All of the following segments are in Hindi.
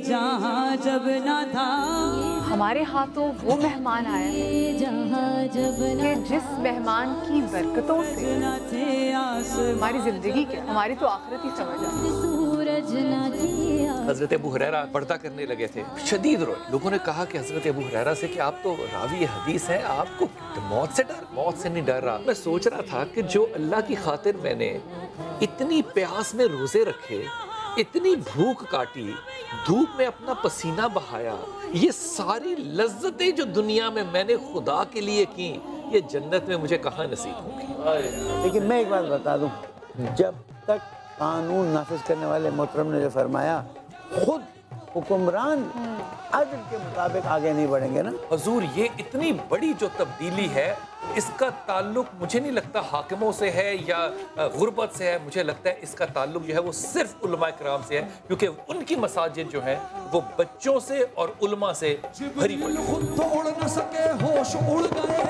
जहाँ जब न था। हमारे हाथों वो मेहमान आया कि जिस मेहमान की बरकतों से हमारी जिंदगी क्या, हमारी तो आखिरत ही समझ आई। हजरत अबू हुरैरा पर्दा करने लगे थे, शदीद रोए। लोगों ने कहा कि हजरत अबू हुरैरा से कि आप तो रावी हदीस हैं, आपको मौत से डर? मौत से नहीं डर रहा। मैं सोच रहा था कि जो अल्लाह की खातिर मैंने इतनी प्यास में रोजे रखे, इतनी भूख काटी, धूप में अपना पसीना बहाया, ये सारी लज्जतें जो दुनिया में मैंने खुदा के लिए की, ये जन्नत में मुझे कहाँ नसीब होंगी। लेकिन मैं एक बात बता दूं, जब तक कानून नाफिज करने वाले मोहतरम ने जो फरमाया, खुद हुक्मरान अदल के मुताबिक आगे नहीं बढ़ेंगे ना। हजूर, ये इतनी बड़ी जो तब्दीली है, इसका ताल्लुक मुझे नहीं लगता हाकिमों से है या गुर्बत से है। मुझे लगता है इसका ताल्लुक जो है वो सिर्फ उलमा कराम से है, क्योंकि उनकी मसाजिद जो है वो बच्चों से और उलमा से भरी पड़ी। खुद तो उड़ न सके, होश उड़ गए।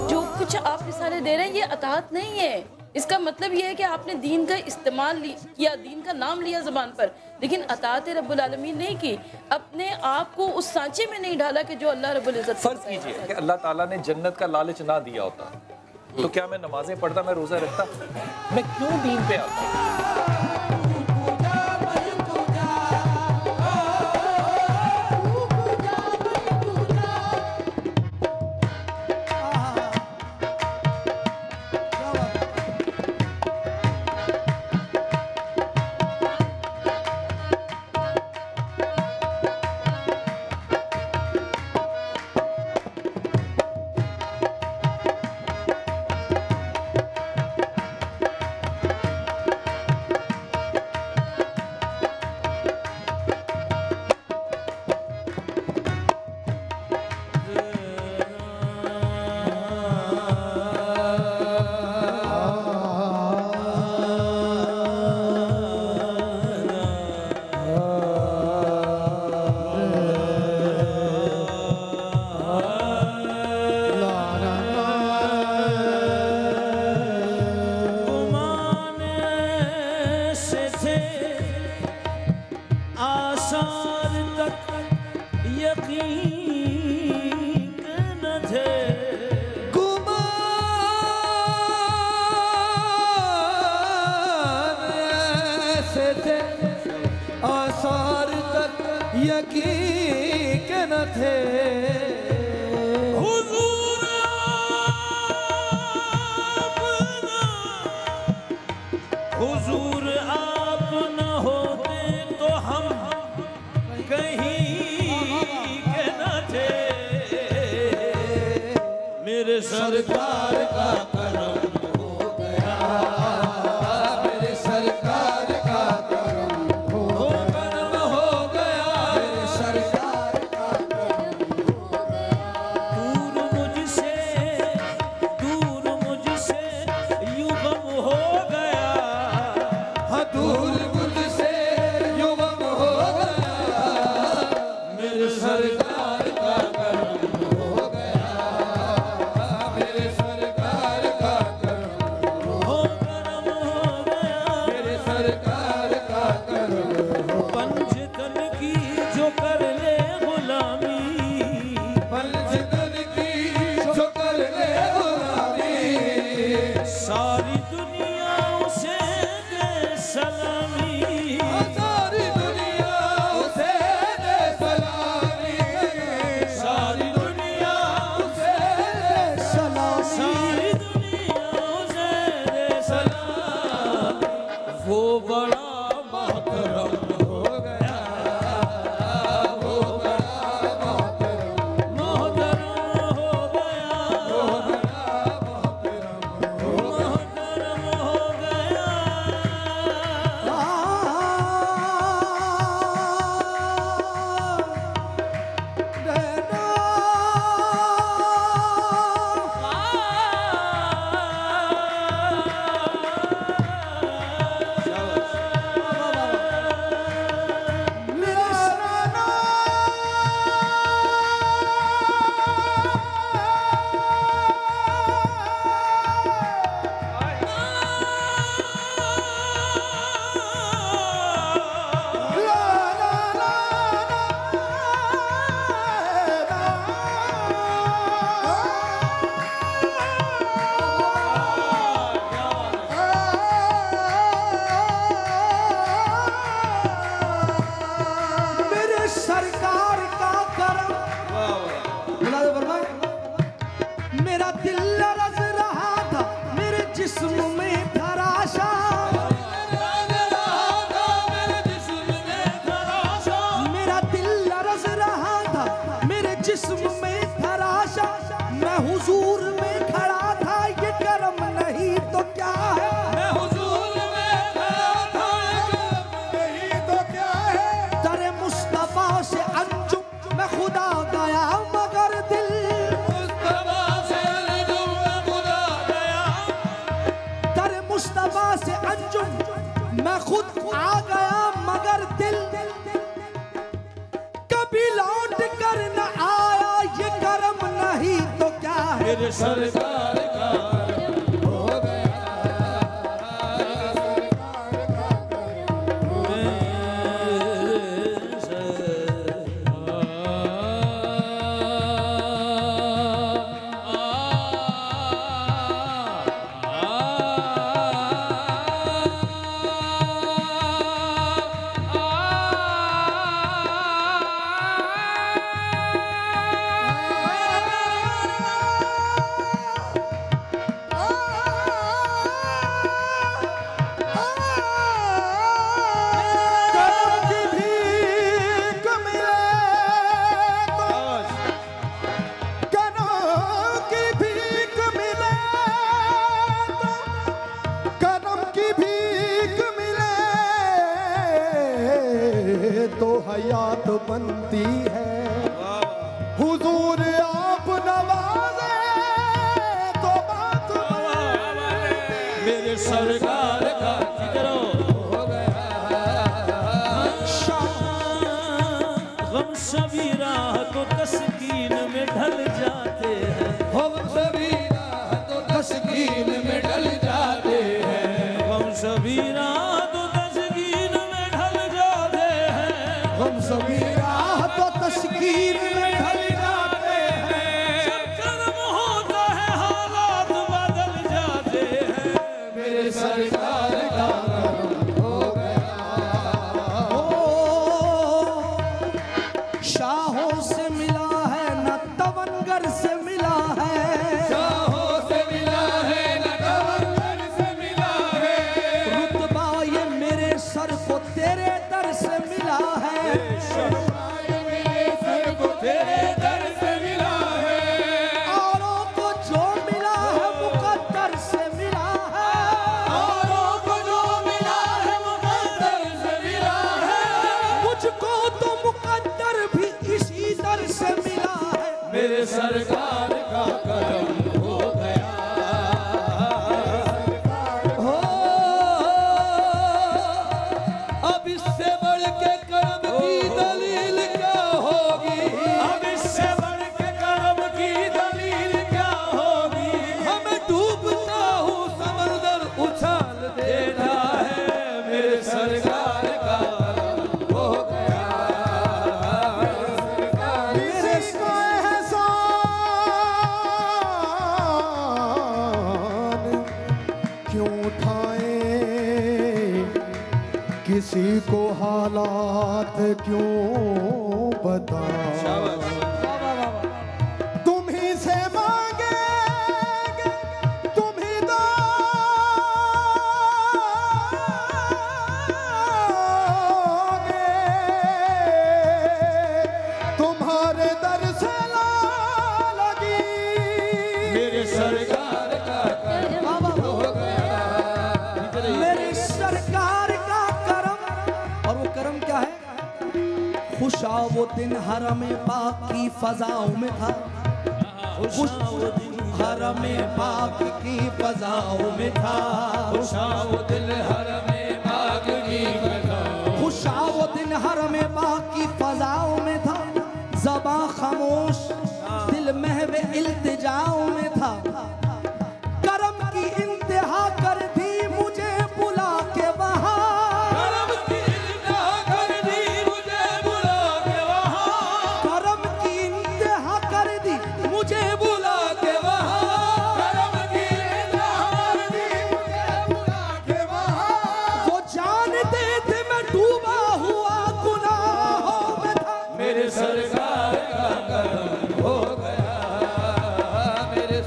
जो कुछ आप रिसाले दे रहे हैं ये अताअत नहीं है। इसका मतलब ये है कि आपने दीन का इस्तेमाल किया, दीन का नाम लिया ज़बान पर, लेकिन अताअत रब्बुल आलमीन नहीं की। अपने आप को उस सांचे में नहीं डाला कि जो अल्लाह रब्बुल इज़्ज़त। फर्ज कीजिए कि अल्लाह ताला ने जन्नत का लालच ना दिया होता, तो क्या मैं नमाजें पढ़ता, मैं रोज़ा रखता? मैं क्यों दीन पे आता? सरकार का करम हो गया, मेरे सरकार का करम हो गया, मेरे सरकार का करम हो गया। दूर मुझसे यूं गम हो गया, हाँ दूर मुझसे यूं गम हो गया, मेरे सरकार का करम हो गया, मेरे सरकार दिल कभी लौट कर न आया, ये कर्म नहीं तो क्या है। मेरे सरकार का हो गया, हयात बनती है। हुजूर आप नवाजे तो बात मेरे सरकार का जिक्र हो गया। गम सभी राह तो तस्कीन में ढल जाते हैं, गम सभी राह तो तस्कीन में ढल जाते हैं, गम सभी राह हम सभी राह तो तस्कीर में ढल जाते हैं। जब कर्म होता है हालात बदल जाते हैं, मेरे सरकार का कर्म हो गया। शाहों से मिला है न तवंगर से मिला है, शाहों से मिला है न तवंगर से मिला है। रुतबा ये मेरे सर को तेरे दर से मिला है, तेरे दर से मिला है। औरों को जो मिला है मुकद्दर से मिला है, औरों को जो मिला है मुकद्दर से मिला है। मुझको तो मुकद्दर भी इसी दर से मिला है, मेरे सरकार का करम हो गया। हो अब इससे बढ़ के करम की दलील क्या होगी, अब इससे बढ़ के करम की दलील क्या होगी। हमें डूबता हूँ समंदर उछाल देता है, मेरे सरकार का हो गया। मेरे को एहसान क्यों उठाए, किसी को हालात क्यों बताओ। तुम ही से मांगे तुम ही दोगे, तुम्हारे दर से ला लगी, मेरे सरकार का करम हो गया। मेरे सरकार का करम, और वो करम क्या है। खुशा वो दिन हरम पाक की फजाओं में था, खुशा वो दिन हरम पाक की फजाओं में था, खुशा वो दिन हरम पाक की फजाओं, खुशा वो दिन हरम पाक की फजाओं में था। ज़बां खामोश दिल महवे इल्तिजाओं में था। करम की इंतहा कर दी मुझे बुला के वहाँ, करम की इंतहा कर दी मुझे बुला के वहाँ, करम की इंतहा कर दी मुझे बुला के वहाँ, करम की इंतहा कर दी मुझे बुला के वहाँ। वो जानते थे मैं डूबा हुआ गुनाहों में था, मेरे सरकार का करम हो गया। मेरे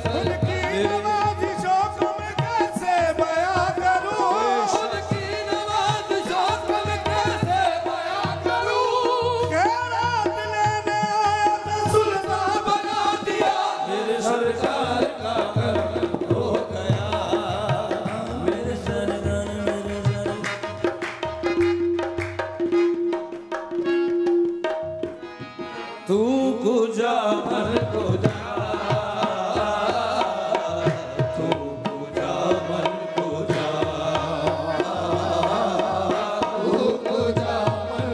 नवाज़िशों को मैं कैसे बयां करूं, उनकी नवाज़िशों को मैं कैसे बयां करूं। खैरात लेने आया तो सुल्तान बना दिया, मेरे सरकार का करम हो गया। मेरे सरकार तू कुजा मर कुजा, तू कुजा मर कुजा, तू कुजा मर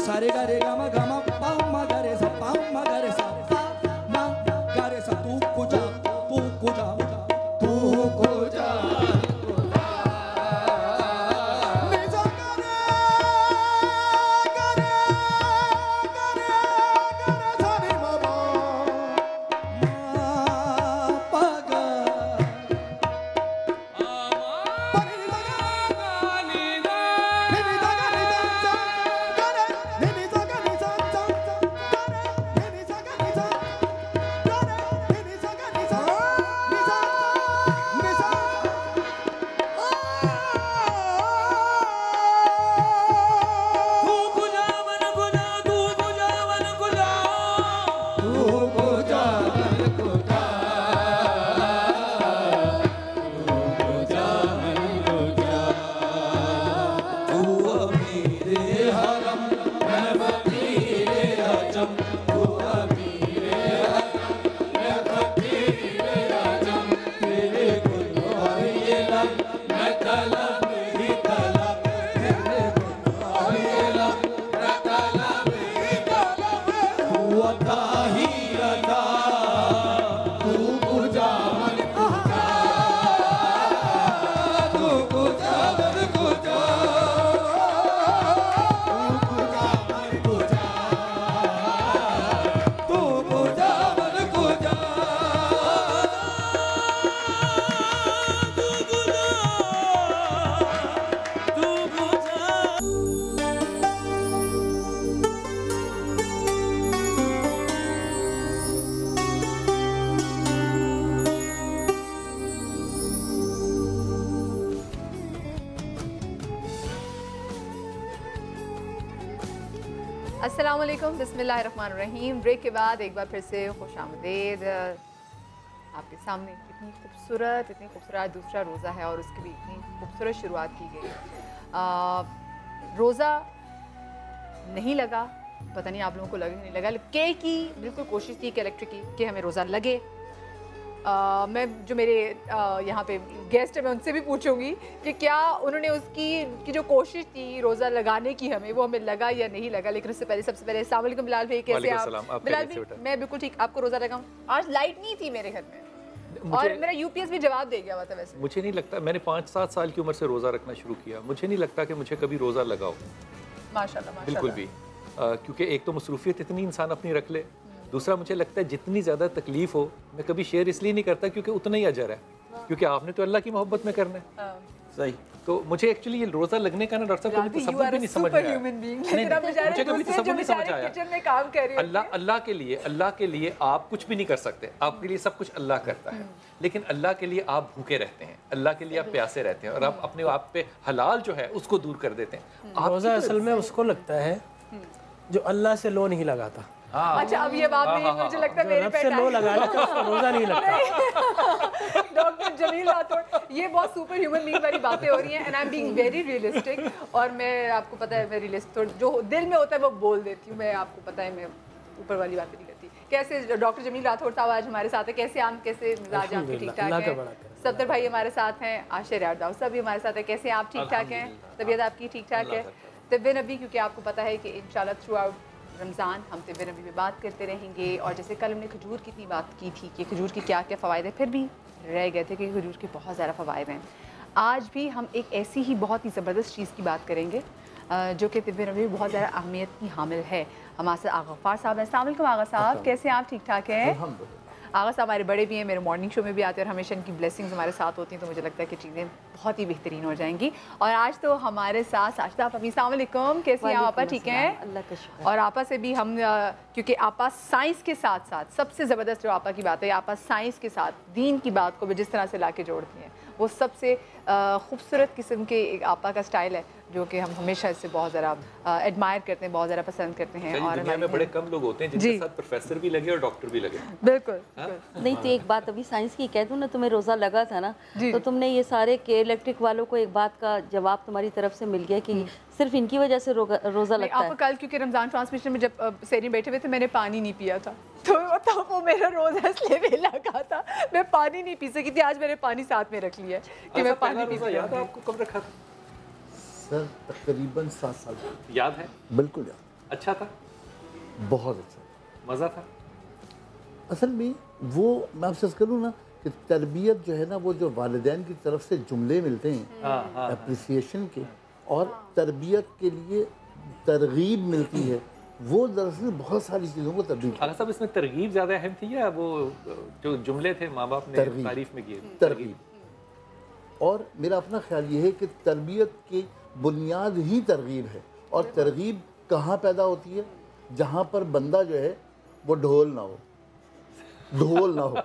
सारे गा रे गा मा पा मा गा रे सा पा मा गा रे सा पा मा गा रे सा तू कुजा तू कुजा तू कुजा अस्सलाम वालेकुम, बिस्मिल्लाहिर्रहमानिर्रहीम। ब्रेक के बाद एक बार फिर से खुशामदीद। आपके सामने इतनी खूबसूरत दूसरा रोज़ा है और उसकी भी इतनी खूबसूरत शुरुआत की गई। रोज़ा नहीं लगा, पता नहीं आप लोगों को लगे नहीं लगा, के की बिल्कुल कोशिश थी कि इलेक्ट्रिक की कि हमें रोज़ा लगे। मैं जो मेरे यहाँ पे गेस्ट है मैं उनसे भी पूछूंगी कि क्या उन्होंने उसकी जो कोशिश थी रोज़ा लगाने की हमें वो हमें लगा या नहीं लगा। लेकिन उससे पहले सबसे पहले अस्सलाम वालेकुम बिलाल भाई, कैसे आप? बिलाल भाई मैं बिल्कुल ठीक, आपको रोज़ा लगाऊं? आज लाइट नहीं थी मेरे घर में और मेरा यूपीएस भी जवाब दे गया हुआ था। वैसे मुझे नहीं लगता, मैंने 5-7 साल की उम्र से रोज़ा रखना शुरू किया, मुझे नहीं लगता कि मुझे कभी रोज़ा लगाओ। माशाल्लाह बिल्कुल भी, क्योंकि एक तो मसरूफियत इतनी इंसान अपनी रख ले, दूसरा मुझे लगता है जितनी ज़्यादा तकलीफ हो मैं कभी शेयर इसलिए नहीं करता क्योंकि उतना ही अजर है, क्योंकि आपने तो अल्लाह की मोहब्बत में करना है। सही, तो मुझे एक्चुअली ये रोज़ा लगने का ना डॉक्टर साहब कभी तसव्वुर भी नहीं समझ में आया। मुझे कभी तसव्वुर नहीं समझ आया। अल्लाह के लिए आप कुछ भी नहीं कर सकते, आपके लिए सब कुछ अल्लाह करता है, लेकिन अल्लाह के लिए आप भूखे रहते हैं, अल्लाह के लिए आप प्यासे रहते हैं और आप अपने आप पे हलाल जो है उसको दूर कर देते हैं। रोज़ा असल में उसको लगता है जो अल्लाह से लो नहीं लगाता। अच्छा, अब ये बात नहीं, मुझे लगता है मेरे पे लो लगाने का उसका रोज़ा नहीं लगता। डॉक्टर जमील राठौर, ये बहुत सुपर ह्यूमन बीइंग वाली बातें हो रही हैं and I am being very realistic. और मैं, आपको पता है मैं रियलिस्टिक, जो दिल में होता है वो बोल देती हूँ मैं, आपको पता है मैं ऊपर वाली बातें नहीं करती। कैसे डॉक्टर जमील राठौर साहब आज हमारे साथ है, कैसे मिजाज आपके ठीक ठाक है? सफदर भाई हमारे साथ हैं, आशिर यारदाव साहब भी हमारे साथ है, कैसे आप ठीक ठाक हैं? तबीयत आपकी ठीक ठाक है? तिब्बे नबी, क्योंकि आपको पता है कि इंशाल्लाह थ्रू आउट रमज़ान हम तिब्बे नबी में बात करते रहेंगे। और जैसे कल हमने खजूर की इतनी बात की थी कि खजूर की क्या क्या फ़वाइद है, फिर भी रह गए थे कि खजूर के बहुत ज़्यादा फ़वाइद हैं। आज भी हम एक ऐसी ही बहुत ही ज़बरदस्त चीज़ की बात करेंगे जो कि तिब्बे नबी में बहुत ज़्यादा अहमियत की हामिल है। हमारे साथ आगा गफ्फार साहब हैं। अस्सलाम वालेकुम आगा साहब, कैसे हैं आप? ठीक ठाक हैं? आगा साहब हमारे बड़े भी हैं, मेरे मॉर्निंग शो में भी आते हैं और हमेशा इनकी ब्लेसिंग्स हमारे साथ होती हैं, तो मुझे लगता है कि चीज़ें बहुत ही बेहतरीन हो जाएंगी। और आज तो हमारे साथ साजिदा आपा, अस्सलाम वालेकुम, कैसी हैं आपा? ठीक हैं? अल्लाह का शुक्र। और आपा से भी हम, क्योंकि आपा साइंस के साथ साथ सबसे ज़बरदस्त जो आपा की बात है, आपा साइंस के साथ दीन की बात को भी जिस तरह से ला के जोड़ती हैं, वो सबसे खूबसूरत किस्म के एक आपा का स्टाइल है जो कि हम हमेशा इससे बहुत ज़्यादा एडमायर करते हैं, बहुत ज़्यादा पसंद करते हैं। और दुनिया में बड़े कम लोग होते हैं जिनके साथ प्रोफेसर भी लगे और डॉक्टर भी लगे। बिल्कुल। नहीं तो एक बात अभी साइंस की कह दूं ना, तुम्हें रोज़ा लगा था ना, तो तुमने ये सारे के इलेक्ट्रिक वालों को एक बात का जवाब तुम्हारी तरफ से मिल गया कि सिर्फ इनकी वजह से रोज़ा लगता है। आपको कल क्योंकि रमज़ान ट्रांसमिशन में जब सेरी बैठे हुए थे मैंने पानी नहीं पिया था, तो वो मेरा रोज़ा इसलिए भी लगा था, मैं पानी नहीं पी सकी थी। आज मैंने पानी साथ में रख लिया कि मैं पानी पी सकूं। याद है आपको कब रखा था? सर तकरीबन 7 साल याद है? बिल्कुल याद। अच्छा था, बहुत अच्छा मज़ा था। असल में वो मैं आपसे करूँ ना कि तरबियत जो है ना, वो जो वालिदैन की तरफ से जुमले मिलते हैं अप्रिसिएशन के और तरबियत के लिए तरगीब मिलती है, वो दरअसल बहुत सारी चीज़ों को तरगीब। अगर साहब इसमें तरगीब ज़्यादा अहम थी या वो जो जुमले थे माँ बाप ने तारीफ में किए? तरगीब। और मेरा अपना ख्याल ये है कि तरबियत की बुनियाद ही तरगीब है। और तरगीब कहाँ पैदा होती है? जहाँ पर बंदा जो है वो ढोल ना हो, ढोल ना हो।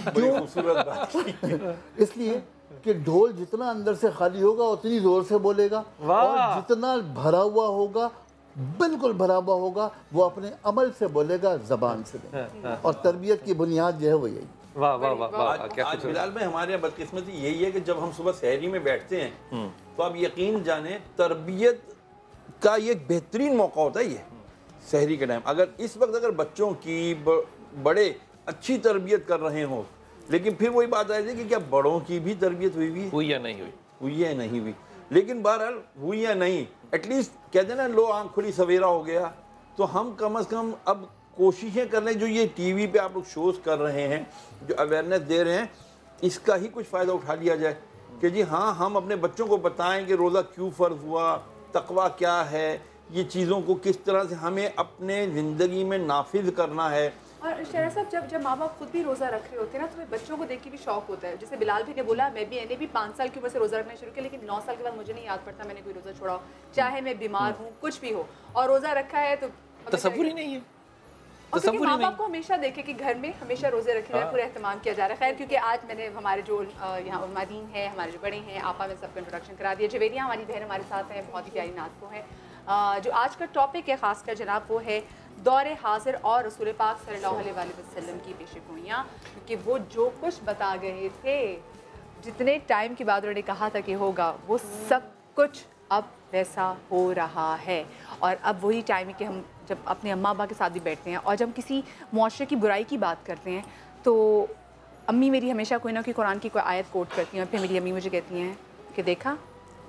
क्यों? खूबसूरत बात। इसलिए कि ढोल जितना अंदर से खाली होगा उतनी जोर से बोलेगा, और जितना भरा हुआ होगा, बिल्कुल भरा हुआ होगा, वो अपने अमल से बोलेगा, जबान से नहीं। और तरबियत की बुनियाद जो है वो यही। वाह वाह वाह वाह, क्या आज फिलहाल में हमारे यहाँ बदकिस्मती यही है कि जब हम सुबह सहरी में बैठते हैं तो आप यकीन जाने तरबियत का ये एक बेहतरीन मौका होता है ये सहरी के टाइम। अगर इस वक्त अगर बच्चों की बड़े अच्छी तरबियत कर रहे हों, लेकिन फिर वही बात आई थी कि क्या बड़ों की भी तरबियत हुई या नहीं हुई या नहीं हुई। लेकिन बहरहाल हुई या नहीं, एटलीस्ट कहते ना लो आँख खुली सवेरा हो गया, तो हम कम से कम अब कोशिशें कर रहे हैं। जो ये टीवी पे आप लोग शोज़ कर रहे हैं, जो अवेयरनेस दे रहे हैं, इसका ही कुछ फ़ायदा उठा लिया जाए कि जी हाँ, हम अपने बच्चों को बताएं कि रोज़ा क्यों फ़र्ज़ हुआ, तकवा क्या है, ये चीज़ों को किस तरह से हमें अपने ज़िंदगी में नाफिज करना है। और शहरा साहब, जब माँ बाप खुद भी रोज़ा रख रहे होते हैं ना, तो बच्चों को देख के भी शौक होता है। जैसे बिलाल भी ने बोला, मैंने भी 5 साल की उम्र से रोज़ा रखना शुरू किया, लेकिन 9 साल के बाद मुझे नहीं याद पड़ता मैंने कोई रोज़ा छोड़ा हो, चाहे मैं बीमार हूँ, कुछ भी हो, और रोज़ा रखा है तो तसव्वुर ही नहीं है। और क्योंकि माँ बाप को हमेशा देखे कि घर में हमेशा रोज़े रखे जाए, पूरा एहतमाम किया जा रहा है। खैर, क्योंकि आज मैंने हमारे जो यहाँ उलमादीन है, हमारे जो बड़े हैं, आपा में सबका इंट्रोडक्शन करा दिया। जवेरिया हमारी बहन हमारे साथ हैं, बहुत ही प्यारी नात को है। जो आज का टॉपिक है खासकर जनाब, वो है दौरे हाजिर और रसूल पाक सल्लल्लाहु अलैहि वसल्लम की पेशगोइयाँ। क्योंकि वो जो कुछ बता गए थे, जितने टाइम के बाद उन्होंने कहा था कि होगा, वो सब कुछ अब वैसा हो रहा है। और अब वही टाइम है कि हम जब अपने अम्मा अब्बा के साथ भी बैठते हैं और जब हम किसी मुआशरे की बुराई की बात करते हैं, तो अम्मी मेरी हमेशा कोई ना कोई कुरान की कोई आयत कोट करती हैं, और फिर मेरी अम्मी मुझे कहती हैं कि देखा,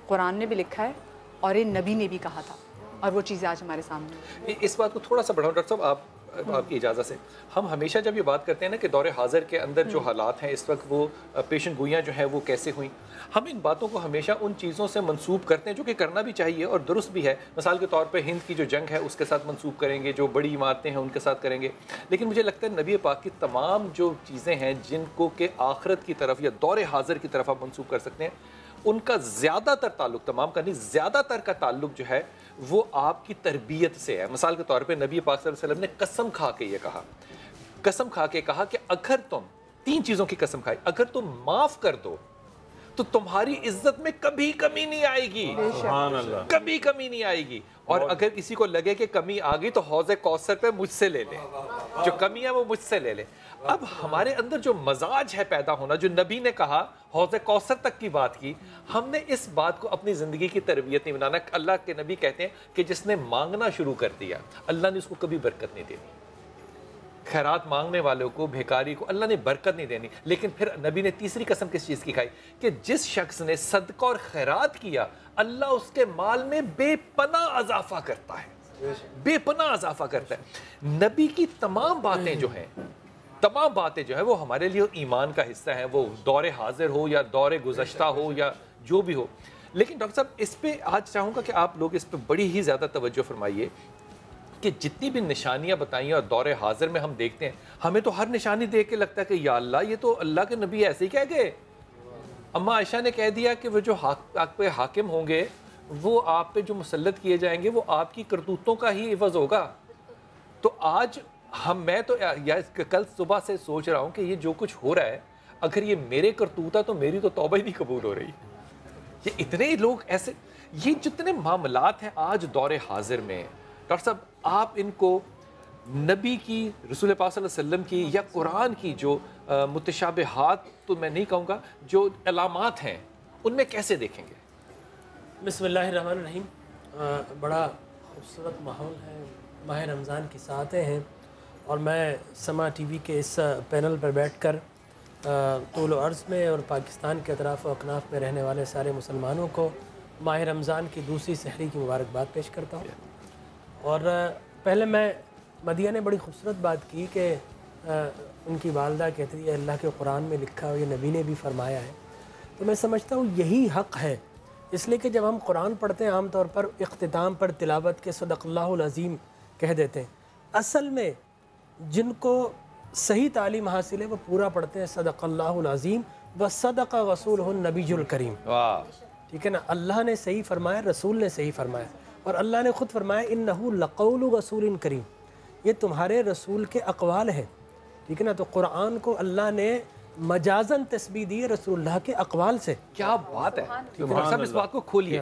कुरान ने भी लिखा है और ये नबी ने भी कहा था, और वो चीज़ें आज हमारे सामने। इस बात को थोड़ा सा बढ़ाऊँ डॉक्टर साहब, आपकी इजाज़त से। हम हमेशा जब ये बात करते हैं ना कि दौरे हाजिर के अंदर जो हालात हैं इस वक्त, वो पेशन गोइयाँ जो हैं वो कैसे हुई, हम इन बातों को हमेशा उन चीज़ों से मंसूब करते हैं जो कि करना भी चाहिए और दुरुस्त भी है। मिसाल के तौर पे हिंद की जो जंग है उसके साथ मंसूब करेंगे, जो बड़ी इमारतें हैं उनके साथ करेंगे। लेकिन मुझे लगता है नबी पाक की तमाम जो चीज़ें हैं जिनको कि आखिरत की तरफ या दौरे हाजिर की तरफ आप मंसूब कर सकते हैं, उनका ज़्यादातर ताल्लुक, तमाम का नहीं, ज़्यादातर का ताल्लुक जो है वो आपकी तरबियत से है। मिसाल के तौर पे नबी पाक सल्लल्लाहु अलैहि वसल्लम ने कसम खा के ये कहा, कसम खा के कहा कि अगर तुम 3 चीज़ों की कसम खाई, अगर तुम माफ़ कर दो तो तुम्हारी इज्जत में कभी कमी नहीं आएगी, कभी कमी नहीं आएगी। और अगर किसी को लगे कि कमी आ गई तो हौज़े कौसर पे मुझसे ले ले, जो कमी है वो मुझसे ले ले। अब हमारे अंदर जो मजाज है पैदा होना, जो नबी ने कहा हौज़े कौसर तक की बात की, हमने इस बात को अपनी ज़िंदगी की तरबियत नहीं बनाना। अल्लाह के नबी कहते हैं कि जिसने मांगना शुरू कर दिया, अल्लाह ने उसको कभी बरकत नहीं देनी। खैरात मांगने वालों को, भिखारी को अल्लाह ने बरकत नहीं देनी। लेकिन फिर नबी ने तीसरी कसम किस चीज़ की खाई कि जिस शख्स ने सदका और खैरात किया, अल्लाह उसके माल में बेपनाह अजाफा करता है, बेपनाह अजाफा करता है। नबी की तमाम बातें जो हैं, तमाम बातें जो है वो हमारे लिए ईमान का हिस्सा है, वो दौरे हाजिर हो या दौरे गुज़श्ता हो या जो भी हो। लेकिन डॉक्टर साहब, इस पे आज चाहूँगा कि आप लोग इस पे बड़ी ही ज़्यादा तवज्जो फरमाइए कि जितनी भी निशानियाँ बताई और दौरे हाजिर में हम देखते हैं, हमें तो हर निशानी देख के लगता है कि या अल्लाह, ये तो अल्लाह के नबी ऐसे ही कह गए। अम्मा आयशा ने कह दिया कि वो जो आप पे हाकिम होंगे, वो आप पे जो मुसल्लत किए जाएंगे, वो आपकी करतूतों का ही इवज़ होगा। तो आज मैं तो कल सुबह से सोच रहा हूँ कि ये जो कुछ हो रहा है, अगर ये मेरे करतूत है तो मेरी तो तौबा ही नहीं कबूल हो रही। ये इतने लोग ऐसे, ये जितने मामलात हैं आज दौरे हाजिर में, डॉक्टर साहब आप इनको नबी की, रसूल पाक सल्लल्लाहु अलैहि वसल्लम की या कुरान की जो मुतशाबिहात तो मैं नहीं कहूँगा, जो अलामात हैं, उनमें कैसे देखेंगे? बिस्मिल्लाहिर्रहमानिर्रहीम। बड़ा खूबसूरत माहौल है, माह रमज़ान की सातें हैं, और मैं समा टीवी के इस पैनल पर बैठकर तूल अर्ज़ में और पाकिस्तान के अतराफ़ व अकनाफ़ में रहने वाले सारे मुसलमानों को माह रमज़ान की दूसरी सहरी की मुबारकबाद पेश करता हूँ। और पहले मैं मदिया ने बड़ी खूबसूरत बात की कि उनकी वालदा कहती है अल्लाह के कुरान में लिखा है, ये नबी ने भी फरमाया है। तो मैं समझता हूँ यही हक़ है, इसलिए कि जब हम कुरान पढ़ते हैं आम तौर पर इख्तिताम पर तिलावत के सदक़ल्लाहुल अज़ीम कह देते हैं। असल में जिनको सही तालीम हासिल है वो पूरा पढ़ते हैं सदक़ल्लाहुल अज़ीम व सदक़ रसूलुहुन नबीयुल करीम। ठीक है ना, अल्लाह ने सही फरमाया, रसूल ने सही फरमाया, और अल्लाह ने ख़ुद फरमाया इन्नहु लक़ौलु रसूलिन करीम, ये तुम्हारे रसूल के अक़वाल हैं। ठीक है ना, तो कुरान को अल्लाह ने मजाजन तस्बीह दी है रसूलुल्लाह के अक़वाल से। क्या बात है, सब इस बात को खोलिए।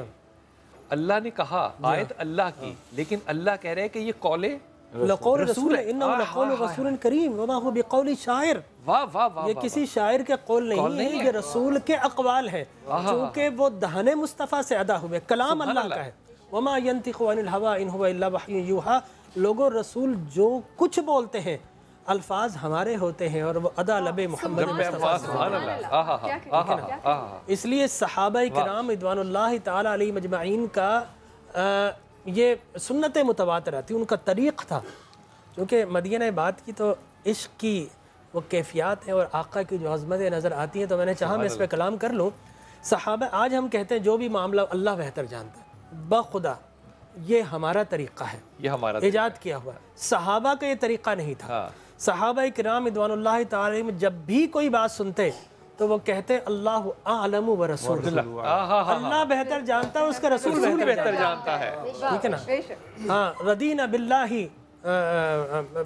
अल्लाह ने कहा, आयत अल्लाह की, लेकिन अल्लाह कह रहे हैं कि ये कौले लक़ौल रसूल है, इन्नहु लक़ौलु रसूलिन करीम वमा हुवा बिक़ौलि शायर। वाह वाह वाह, ये किसी शायर के कौल नहीं है, ये रसूल के अक़वाल है, क्योंकि वो दहने मुस्तफ़ा से अदा हुए, कलाम अल्लाह का है। वमा यंतिक़ु अनिल हवा इन हुवा इल्ला वह्युन यूहा। लोगों, रसूल जो कुछ बोलते हैं अल्फाज हमारे होते हैं और वो अदा लबे मोहम्मद मुस्तफ़ा। इसलिए सहाबा किराम रिज़वानुल्लाह ताला अलैहिम अजमईन का ये सुन्नत मुतवातिरा थी, उनका तरीक़ था। क्योंकि मदिया ने बात की तो इश्क की वो कैफियत है और आका की जो अज़मतें नज़र आती हैं, तो मैंने चाहा मैं इस पर कलाम कर लूँ। सहाबा, आज हम कहते हैं जो भी मामला अल्लाह बेहतर जानता है, बखुदा ये हमारा तरीक़ा है, ये हमारा ईजाद किया हुआ है। सहाबा का ये तरीक़ा नहीं था। सहाबा किराम रिज़वानुल्लाह ताला अलैहिम जब भी कोई बात सुनते तो वो कहते अल्लाहु आलमु व रसूल, अल्लाह बेहतर जानता है, उसका रसूल बेहतर जानता है। ठीक है ना, हाँ, रदीना बिल्लाही,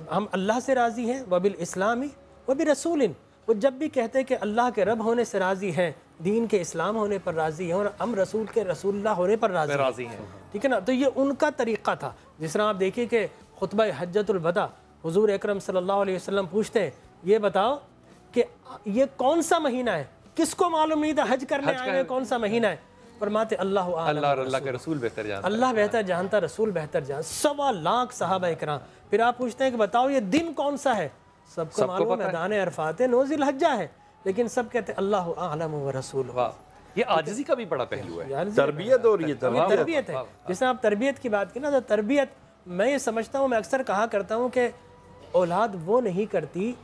हम अल्लाह से राज़ी हैं, व बिल इस्लामी व बि रसूलिन। वो जब भी कहते हैं कि अल्लाह के रब होने से राज़ी हैं, दीन के इस्लाम होने पर राज़ी हैं, और हम रसूल के रसूलुल्लाह होने पर राज़ी हैं। ठीक है ना, तो ये उनका तरीक़ा था। जिस तरह आप देखिए कि खुतबा हज्जतुल वदा हुज़ूर अकरम सल्लल्लाहु अलैहि वसल्लम पूछते हैं, ये बताओ कि ये कौन सा महीना है, किसको मालूम नहीं था हज करने आए हुए कौन सा महीना है? फरमाते अल्लाह के रसूल बेहतर जानता, अल्लाह बेहतर जानता, रसूल बेहतर जानता। 1.25 लाख सहाबा इकराम। फिर आप पूछते हैं कि बताओ ये दिन कौन सा है? सबको मालूम है, मैदान अरफात है, 9 ज़िलहज्जा है, लेकिन सब कहते हैं अल्लाह आलम व रसूल। ये आजिज़ी का भी बड़ा पहलू है, तरबियत, और ये तरबियत है। जैसे आप तरबियत की बात की ना, तो तरबियत मैं ये समझता हूँ, मैं अक्सर कहा करता हूँ कि औलाद वो नहीं करती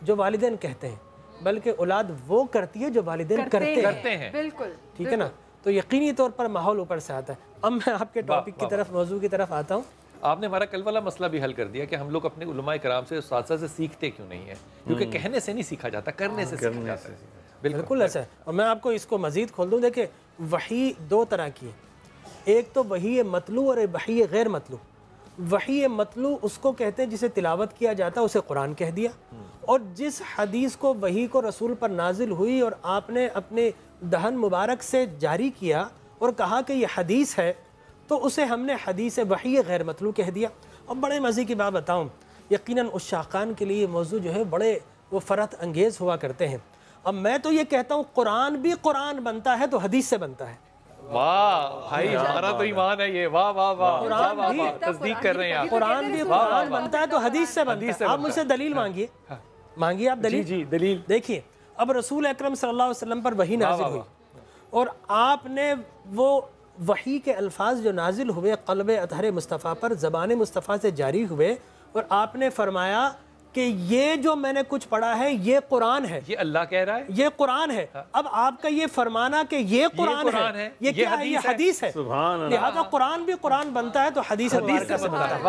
जो वालिदैन कहते हैं, बल्कि औलाद वो करती है जो वालिदैन करते हैं। बिल्कुल, ठीक है ना, तो यकीनी तौर पर माहौल ऊपर से आता है। अब मैं आपके टॉपिक की तरफ, मौजू की तरफ आता हूँ। आपने हमारा कल वाला मसला भी हल कर दिया कि हम लोग अपने उलमाए कराम से, उस्ताद से सीखते क्यों नहीं है, क्योंकि कहने से नहीं सीखा जाता, करने से सीखा जाता है। बिल्कुल ऐसा है। और मैं आपको इसको मज़ीद खोल दूँ। देखिए, वही 2 तरह की है, एक तो वही मतलू और वही गैर मतलू। वही मतलू उसको कहते हैं जिसे तिलावत किया जाता है, उसे कुरान कह दिया। और जिस हदीस को वही को रसूल पर नाजिल हुई और आपने अपने दहन मुबारक से जारी किया और कहा कि ये हदीस है, तो उसे हमने हदीस वही गैर मतलू कह दिया। और बड़े मज़े की बात बताऊँ, यकीनन उस शाकान के लिए मौजू जो है बड़े वो फ़रत अंगेज़ हुआ करते हैं। अब मैं तो ये कहता हूँ, कुरान भी कुरान बनता है तो हदीस से बनता है। वाह भाई, हमारा तो ईमान है ये। वाह वाह वाह, कुरान भी तस्दीक कर रहे हैं आप। कुरान भी कुरान बनता है तो हदीस से बनता है। आप मुझसे दलील मांगिए, मांगिए आप दलील। जी दलील। देखिए, अब रसूल अकरम सल्लल्लाहु अलैहि वसल्लम पर वही नाजिल हुई और आपने वो वही के अल्फाज जो नाजिल हुए क़ल्ब अतहर मुस्तफ़ा पर, ज़बान मुस्तफ़ा से जारी हुए, और आपने फरमाया कि ये जो मैंने कुछ पढ़ा है ये कुरान है, ये अल्लाह कह रहा है, ये कुरान है। अब आपका ये फरमाना कि ये कुरान है, ये क्या है? ये हदीस है। लिहाजा कुरान भी कुरान बनता है तो हदीस से बनता है।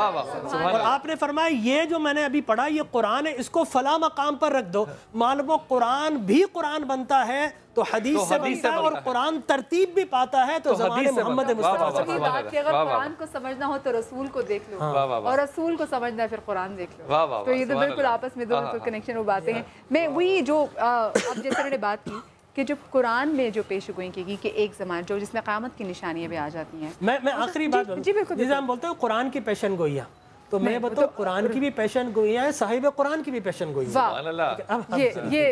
और आपने फरमाया ये जो मैंने अभी पढ़ा ये कुरान है, इसको फला मकाम पर रख दो। मालूम कुरान भी कुरान बनता है तो हदीस से बनता है, और कुरान तरतीब भी पाता है तो ज़माने मोहम्मद मुस्तफ़ा से। अगर कुरान को समझना हो तो रसूल को देख लो, और रसूल को समझना है फिर कुरान देख लो। तो ये तो बिल्कुल आपस में दो कनेक्शन वो बातें हैं। मैं वही जो अब जैसे मैंने बात की कि जो कुरान में जो पेशगोई की कि एक ज़मान जो जिसमें क़यामत की निशानियाँ भी आ जाती हैं। मैं आखिरी बात जैसे हम बोलते हैं कुरान की पेशन गोइयाँ, तो मैं बताऊँ कुरान की भी पेशन गोइयाँ है, साहिब कुरान की भी पेशन गोइयाँ।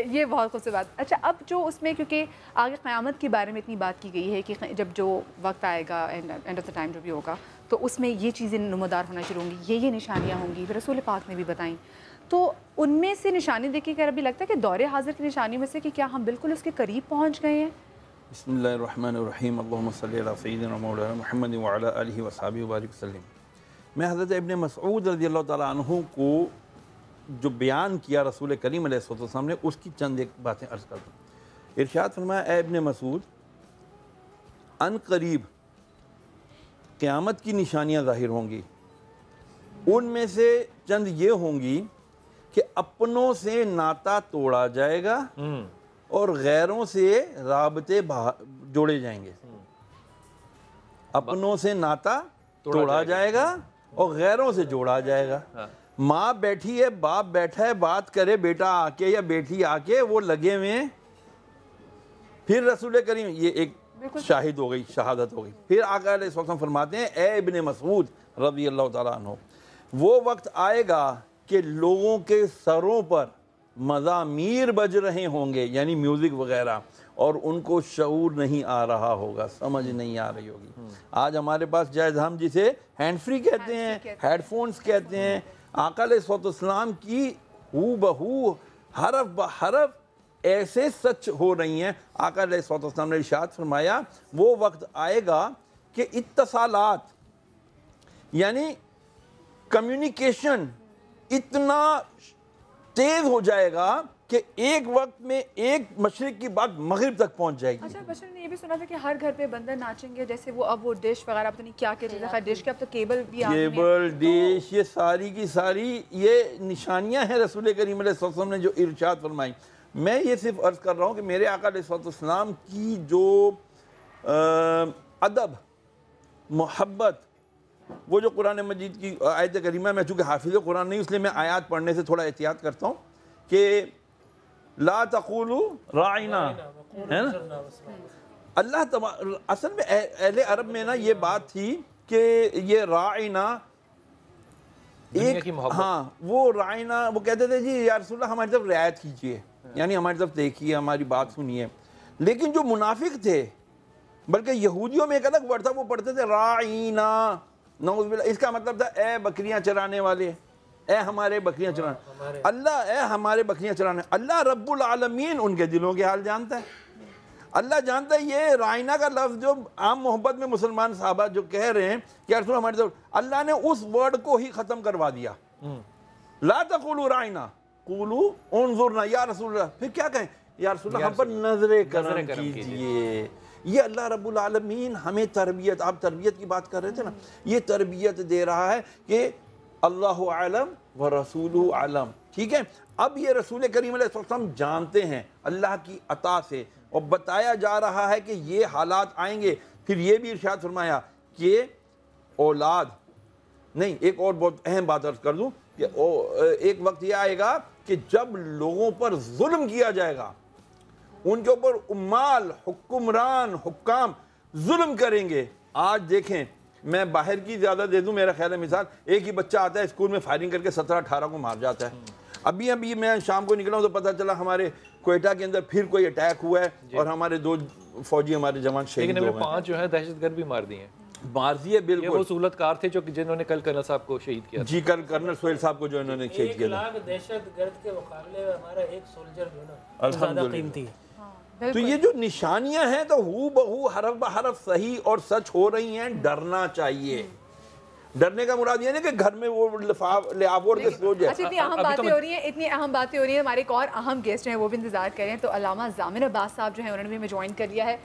ये बहुत खूबसूरत बात। अच्छा, अब जो उसमें क्योंकि आगे क़यामत के बारे में इतनी बात की गई है कि जब जो वक्त आएगा, एंड ऑफ द टाइम जो भी होगा, तो उसमें ये चीज़ें नुमादार होना शुरू होंगी, ये निशानियाँ होंगी, फिर रसूल पाक ने भी बताई। तो उनमें से निशानी देखिए कर अभी लगता है कि दौरे हाजिर की निशानी में से कि क्या हम बिल्कुल उसके करीब पहुँच गए हैं। बिस्मिल्लाहिर्रहमानिर्रहीम, अल्लाहुम्मा सल्ली अला सय्यिदिना मौलाना मुहम्मद व अला आलिहि व सहाबिहि व बारिक वसल्लम। मैं हज़रत इब्न मसऊद रज़ियल्लाहु ताला अन्हु को जो बयान किया रसूल करीम अलैहिस्सलाम ने, उसकी चंद एक बातें अर्ज़ कर दूँ। इरशाद फरमाया, ए इब्न मसूद, अन करीब क़यामत की निशानियाँ ज़ाहिर होंगी। उनमें से चंद ये होंगी कि अपनों से नाता तोड़ा जाएगा और गैरों से राबते जोड़े जाएंगे। अपनों से नाता तोड़ा जाएगा और गैरों से जोड़ा जाएगा। हाँ। माँ बैठी है, बाप बैठा है, बात करे बेटा आके या बेटी आके, वो लगे हुए हैं। फिर रसूल करीम, ये एक शाहिद हो गई, शहादत हो गई। फिर आका अलैहिस्सलाम फरमाते हैं, ए इब्ने मसूद रज़ियल्लाहु ताला अन्हु, वो वक्त आएगा कि लोगों के सरों पर मज़ामीर बज रहे होंगे, यानी म्यूज़िक वगैरह, और उनको शऊर नहीं आ रहा होगा, समझ नहीं आ रही होगी। आज हमारे पास जायज़ हम जिसे हैंड फ्री कहते हैं, हेडफोन्स कहते हैं, आका अलैहिस्सलाम की हू बहू हरफ ब हरफ ऐसे सच हो रही हैं। आका अलैहिस्सलाम ने इरशाद फरमाया, वो वक्त आएगा कि इत्तसालात यानी कम्युनिकेशन इतना तेज हो जाएगा कि एक वक्त में एक मशरिक की बात मगरिब तक पहुंच जाएगी। अच्छा, बशर ने ये भी सुना था कि हर घर पे बंदर नाचेंगे, जैसे वो अब वो डिश वगैरह पता नहीं क्या कहते थे, डिश के अब तो केबल भी आ गई है। केबल डिश, ये सारी की सारी ये निशानियां हैं रसूल करीम अलैहिस्सलाम ने जो इरशाद फरमाई। मैं ये सिर्फ अर्ज़ कर रहा हूँ कि मेरे आका अलैहिस्सलाम की जो अदब, मोहब्बत, वो जो कुरान मजीद की आयत करीमा, मैं चूँकि हाफिज़ कुरान नहीं इसलिए मैं आयत पढ़ने से थोड़ा एहतियात करता हूँ कि ला तक़ूलू राइना, है ना। अल्लाह असल में अहले अरब में ना ये बात थी कि ये राइना एक, हाँ वो राइना, वो कहते थे जी या रसूलल्लाह हमारी तरफ रियायत कीजिए, यानी हमारी तरफ देखिए, हमारी बात सुनिए। लेकिन जो मुनाफिक थे, बल्कि यहूदियों में एक अलग वर्ड था, वो पढ़ते थे राइना, नौज़ुबिल्लाह। इसका मतलब था ए बकरियां चराने वाले, ए हमारे बकरियां चराने, अल्लाह ए हमारे बकरियां चराने। अल्लाह रब्बुल आलमीन उनके दिलों के हाल जानता है। अल्लाह जानता है ये राइना का लफ्ज़ जो आम मोहब्बत में मुसलमान साहबा जो कह रहे हैं कि यार सुनो हमारी तरफ, अल्लाह ने उस वर्ड को ही ख़त्म करवा दिया। ला तक़ूलू राइना क़ूलू उन्ज़ुरना या रसूलल्लाह। फिर क्या कहें, या रसूलल्लाह हम पर नज़रे करम कीजिए। ये अल्लाह रब्बुल आलमीन हमें तरबियत, आप तरबियत की बात कर रहे थे ना, ये तरबियत दे रहा है कि अल्लाहु आलम व रसूलु आलम। ठीक है, अब ये रसूल करीम अलैहिस्सलाम जानते हैं अल्लाह की अता से, और बताया जा रहा है कि ये हालात आएंगे। फिर ये भी इरशाद फरमाया कि औलाद नहीं, एक और बहुत अहम बात अर्ज कर दूं कि एक वक्त ये आएगा कि जब लोगों पर जुल्म किया जाएगा, उनके ऊपर उम्माल, हुक्मरान, हुक्काम जुल्म करेंगे। आज देखें, मैं बाहर की ज़्यादा दे दूं, मेरा ख्याल है मिसाल, एक ही बच्चा आता है स्कूल में फायरिंग करके 17-18 को मार जाता है। अभी मैं शाम को निकला हूं तो पता चला हमारे क्वेटा के अंदर फिर कोई अटैक हुआ है और हमारे 2 फौजी हमारे जवान शहीद हो गए। 5 जो है दहशतगर्द भी मार दिए, मार दिए। बिल्कुल वो सूलतकार थे जो जिन्होंने कल कर्नल साहब को शहीद किया जी, कल कर्नल सोहेल साहब को जो इन्होंने शहीद किया। 1 लाख दहशतगर्द के मुकाबले में हमारा एक सोल्जर जो ना ज़्यादा कीमती है। तो ये जो निशानियां हैं तो हू बहू हरफ ब हरफ सही और सच हो रही हैं। डरना चाहिए। डरने का मुराद ये नहीं कि घर में वो लिहाफोर के सो जाए। अच्छा, इतनी अहम बातें हो रही हैं, इतनी अहम बातें हो रही हैं। हमारे एक और अहम गेस्ट हैं, वो भी इंतजार कर रहे हैं। तो अल्लामा ज़ामिर अब्बास साहब जो हैं उन्होंने भी हमें ज्वाइन कर लिया है।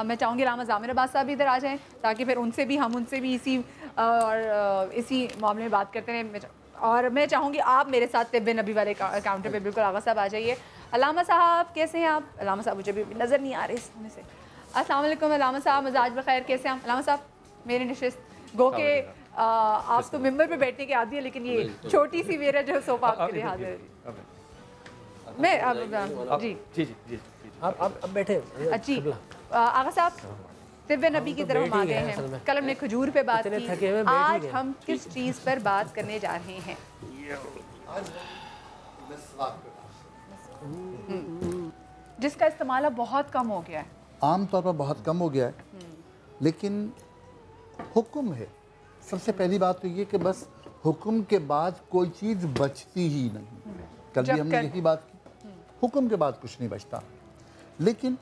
मैं चाहूँगी अल्लामा ज़ामिर अब्बास साहब भी इधर आ जाएँ ताकि फिर उनसे भी इसी मामले में बात करते रहें। और मैं चाहूँगी आप मेरे साथ तिब्बे नबी वाले काउंटर पे बिल्कुल आगा साहब आ जाइए। अल्लामा साहब कैसे हैं आप? अल्लामा साहब मुझे भी नज़र नहीं आ रहे इसमें से। अस्सलाम वालेकुम अल्लामा साहब, मजाज बखैर, कैसे हैं आप? अल्लामा साहब मेरी नशिस्त गो के आप तो मिंबर पे बैठने के आदी है, लेकिन ये छोटी सी मेरा जो सोफा आपके लिए हाजिर है। मैं जी जी जी जी आप बैठे जी। आगा साहब, तिब्बे नबी की तरफ हम आ गए हैं। कल हमने खजूर पे बात की, आज हम किस चीज़ पर बात करने जा रहे हैं? जिसका इस्तेमाल अब बहुत कम हो गया है, आम तौर पर बहुत कम हो गया है, लेकिन हुक्म है। सबसे पहली बात तो ये कि बस हुक्म के बाद कोई चीज़ बचती ही नहीं। कल भी हमने यही बात की, हुक्म के बाद कुछ नहीं बचता। लेकिन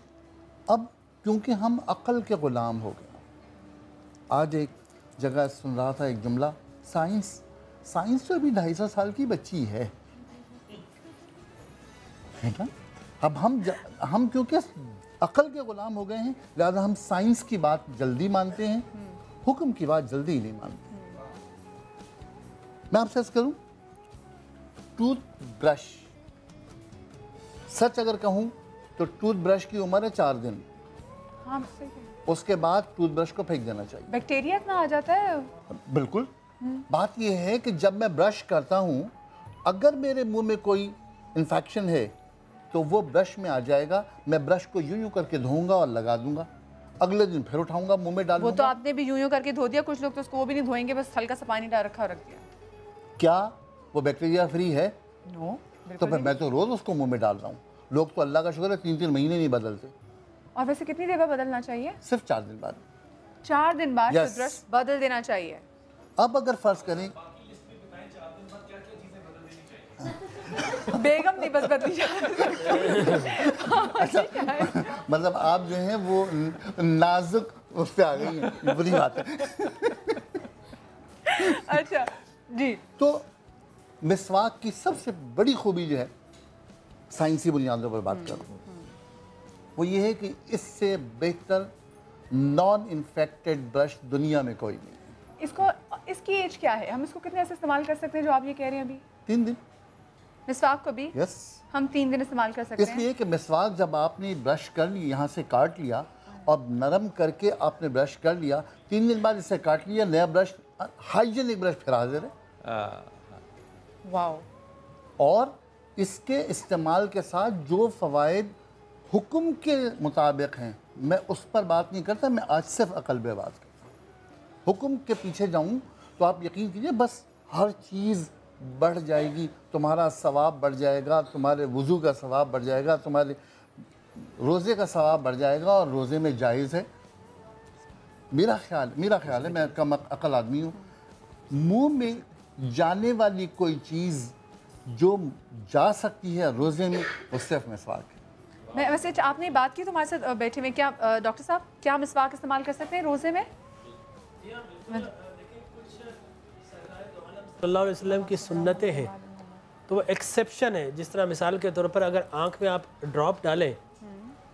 अब क्योंकि हम अक़ल के ग़ुलाम हो गए, आज एक जगह सुन रहा था एक जुमला, साइंस तो अभी 250 साल की बच्ची है ना। अब हम क्योंकि अकल के गुलाम हो गए हैं, लिहाजा हम साइंस की बात जल्दी मानते हैं, हुक्म की बात जल्दी ही नहीं मानते। मैं आपसे अर्ज करूं, टूथब्रश, सच अगर कहूं तो टूथब्रश की उम्र है 4 दिन। हाँ, उसके बाद टूथब्रश को फेंक देना चाहिए। बैक्टीरिया इतना आ जाता है? बिल्कुल। बात यह है कि जब मैं ब्रश करता हूं, अगर मेरे मुंह में कोई इन्फेक्शन है तो वो ब्रश में आ जाएगा। मैं ब्रश को यूं करके धोऊंगा और लगा दूंगा, अगले दिन फिर उठाऊंगा, मुंह में डाल दूंगा। वो तो आपने भी यूं करके धो दिया, कुछ लोग तो उसको वो भी नहीं धोएंगे, बस हल्का सा पानी डाल रखा और रख दिया। क्या वो बैक्टीरिया फ्री है? नो। तो फिर मैं तो रोज उसको मुंह में डाल रहा हूँ। लोग तो अल्लाह का शुक्र है 3-3 महीने नहीं बदलते। और वैसे कितनी देर बाद बदलना चाहिए? सिर्फ 4 दिन बाद। 4 दिन बाद Yes. टूथब्रश बदल देना चाहिए। अब अगर फर्ज करें बेगम नहीं बस बदली अच्छा, मतलब आप जो हैं वो नाजुक उस पे आ गई हैं, बुरी बात है। अच्छा जी। तो मिसवाक की सबसे बड़ी खूबी जो है, साइंसी बुनियादों पर बात करूँ, वो ये है कि इससे बेहतर नॉन इन्फेक्टेड ब्रश दुनिया में कोई नहीं। इसकी एज क्या है? हम इसको कितने ऐसे इस्तेमाल कर सकते हैं जो आप ये कह रहे हैं अभी? 3 दिन। मिसवाक को भी यस, हम 3 दिन इस्तेमाल कर सकते हैं। इसलिए कि मिसवाक जब आपने ब्रश कर ली, यहाँ से काट लिया और नरम करके आपने ब्रश कर लिया, 3 दिन बाद इसे काट लिया, नया ब्रश, हाइजीनिक ब्रश फिर हाजिर है। वाओ। और इसके इस्तेमाल के साथ जो फ़वाइद हुक्म के मुताबिक हैं, मैं उस पर बात नहीं करता, मैं आज सिर्फ अकल पे बात करता हूँ। हुक्म के पीछे जाऊँ तो आप यकीन कीजिए बस हर चीज़ बढ़ जाएगी, तुम्हारा सवाब बढ़ जाएगा, तुम्हारे वज़ू का सवाब बढ़ जाएगा, तुम्हारे रोज़े का सवाब बढ़ जाएगा। और रोज़े में जायज़ है, मेरा ख्याल है, मैं कम अकल आदमी हूँ, मुंह में जाने वाली कोई चीज़ जो जा सकती है रोज़े में, वो सिर्फ मिसवाक है। मैं वैसे आपने बात की तो हमारे साथ बैठे हुए, क्या डॉक्टर साहब, क्या हम मिसवाक इस्तेमाल कर सकते हैं रोज़े में? सल्लल्लाहु अलैहि वसल्लम की सुन्नतें हैं तो वो एक्सेप्शन है। जिस तरह मिसाल के तौर पर अगर आँख में आप ड्रॉप डालें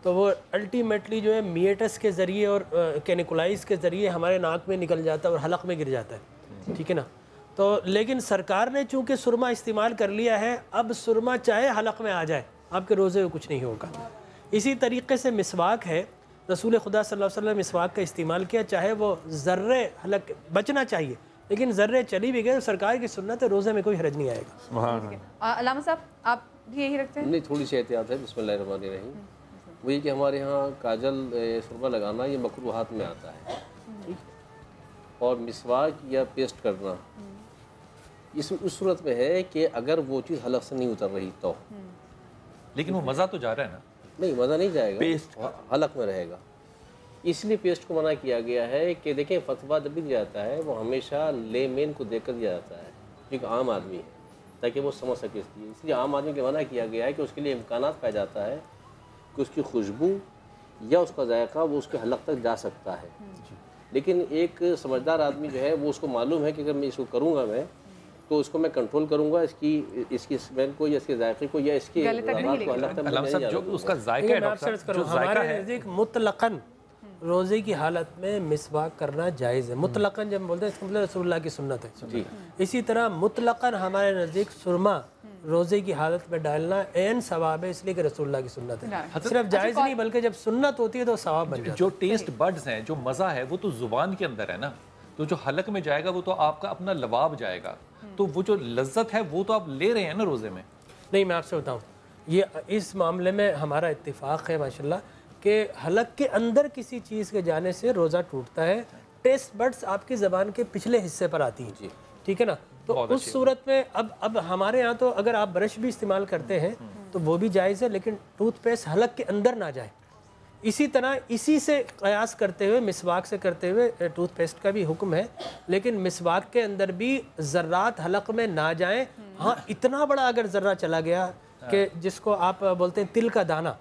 तो वो अल्टीमेटली जो है मिएटस के ज़रिए और कैनिकुलाइज के ज़रिए हमारे नाक में निकल जाता है और हलक में गिर जाता है, ठीक है ना। तो लेकिन सरकार ने चूँकि सुरमा इस्तेमाल कर लिया है, अब सुरमा चाहे हलक में आ जाए आपके रोज़े में कुछ नहीं होगा। इसी तरीके से मिसवाक है, रसूल खुदा सल्लल्लाहु अलैहि वसल्लम मिसवाक का इस्तेमाल किया, चाहे वो ज़र्रे हलक बचना चाहिए, लेकिन ज़र्रे चली भी गए तो सरकार की सुन्नत है, रोज़े में कोई हरज नहीं आएगा। अल्लामा साहब आप भी यही रखते हैं? नहीं, थोड़ी सी एहतियात है। बिस्मिल्लाहिर्रहमानिर्रहीम। वही कि हमारे यहाँ काजल सुरमा लगाना ये मकरूहात में आता है, ठीक। और मिसवाक या पेस्ट करना इस उस सूरत में है कि अगर वो चीज़ हलक से नहीं उतर रही तो। लेकिन वो मज़ा तो जा रहा है ना? नहीं, मज़ा नहीं जाएगा, पेस्ट हलक में रहेगा। इसलिए पेस्ट को मना किया गया है कि देखें, फतवा जब भी दिया जाता है वो हमेशा लेमेन को देकर दिया जाता है, जो एक आम आदमी है, ताकि वो समझ सके। इसलिए आम आदमी को मना किया गया है कि उसके लिए इम्कानात पाया जाता है कि उसकी खुशबू या उसका जायका वो उसके हलक तक जा सकता है। लेकिन एक समझदार आदमी जो है वो उसको मालूम है कि अगर मैं इसको करूँगा मैं तो उसको मैं कंट्रोल करूँगा, इसकी स्मेल को या इसके जायके को या इसके जो उसका जायका है, डॉक्टर साहब जो जायका है मुतलकन रोज़े की हालत में मिसवाक करना जायज़ है। मुतलकन जब हम बोलते हैं इसका मतलब रसूलुल्लाह की सुन्नत है। इसी तरह मुतलकन हमारे नज़दीक सुरमा रोज़े की हालत में डालना एन सवाब है, इसलिए कि रसूलुल्लाह की सुन्नत है। सिर्फ जायज़ नहीं बल्कि जब सुन्नत होती है तो सवाब बन जाता है। जो टेस्ट बड्स हैं, जो मज़ा है वो तो ज़ुबान के अंदर है ना, तो जो हलक में जाएगा वो तो आपका अपना लबाब जाएगा, तो वो जो लज्जत है वो तो आप ले रहे हैं ना रोज़े में। नहीं, मैं आपसे बताऊँ, ये इस मामले में हमारा इत्तिफाक है माशाल्लाह कि हलक के अंदर किसी चीज़ के जाने से रोज़ा टूटता है। टेस्ट बड्स आपकी ज़बान के पिछले हिस्से पर आती हैं, ठीक है ना। तो उस सूरत में अब हमारे यहाँ तो अगर आप ब्रश भी इस्तेमाल करते हैं तो वो भी जायज़ है, लेकिन टूथपेस्ट हलक के अंदर ना जाए। इसी तरह इसी से कयास करते हुए मिसवाक से करते हुए टूथपेस्ट का भी हुक्म है, लेकिन मिसवाक के अंदर भी ज़र्रात हलक में ना जाएं। हाँ, इतना बड़ा अगर ज़र्रा चला गया कि जिसको आप बोलते हैं तिल का दाना,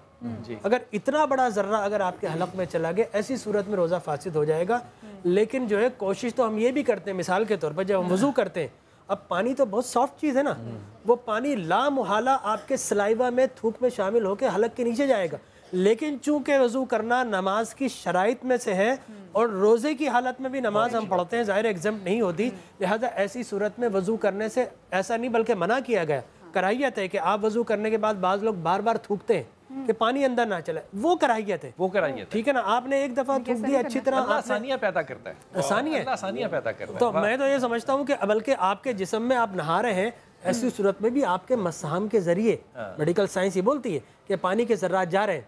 अगर इतना बड़ा ज़र्रा अगर आपके हलक में चला गया, ऐसी सूरत में रोज़ा फासिद हो जाएगा। लेकिन जो है कोशिश तो हम ये भी करते हैं, मिसाल के तौर पर जब हम वज़ू करते हैं, अब पानी तो बहुत सॉफ्ट चीज़ है ना, वो पानी ला मुहाला आपके सलाइवा में, थूक में शामिल होकर हलक के नीचे जाएगा। लेकिन चूंकि वज़ू करना नमाज की शराइत में से है और रोज़े की हालत में भी नमाज हम पढ़ते हैं, ज़ाहिर एग्जाम नहीं होती, लिहाजा ऐसी सूरत में वज़ू करने से ऐसा नहीं बल्कि मना किया गया, कराहियत है कि आप वज़ू करने के बाद बाज़ लोग बार बार थूकते हैं कि पानी अंदर ना चले, वो कराहियत है, वो कराहियत, ठीक है ना। आपने एक दफ़ा थूक दिया अच्छी तरह, आसानियाँ पैदा करता है, आसानियाँ पैदा करता है। तो मैं तो ये समझता हूँ कि बल्कि आपके जिस्म में आप नहा रहे हैं, ऐसी सूरत में भी आपके मसहाम के जरिए, मेडिकल साइंस ये बोलती है कि पानी के ज़र्रात जा रहे हैं,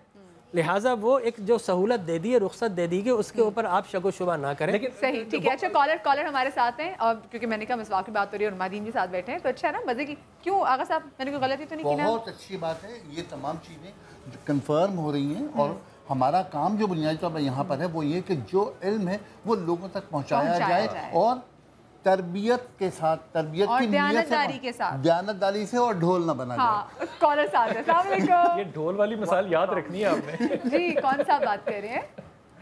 लिहाजा वो एक जो सहूलत दे दी है, रुख्सत दे दी है, उसके ऊपर आप शको शुबा ना करें। लेकिन सही, ठीक है। अच्छा, कॉलर हमारे साथ हैं, और क्योंकि मैंने कहा मिसवाक की बात हो रही है और मादीन भी साथ बैठे हैं, तो अच्छा है ना, मजे की। क्यों आगा साहब, मैंने कोई गलती तो नहीं की ना? बहुत अच्छी बात है, ये तमाम चीज़ें जो कन्फर्म हो रही हैं, और हमारा काम जो बुनियादी तौर पर यहाँ पर है वो ये कि जो इल्म है वो लोगों तक पहुँचाया जाए, और तरबियत के साथ, तरबियत की दयानतदारी के साथ, दयानतदारी से, और ढोल ना बना जाए। कॉलर साथ है, अस्सलाम वालेकुम। ये ढोल वाली मिसाल याद रखनी है आपने। जी, कौन सा बात कर रहे हैं?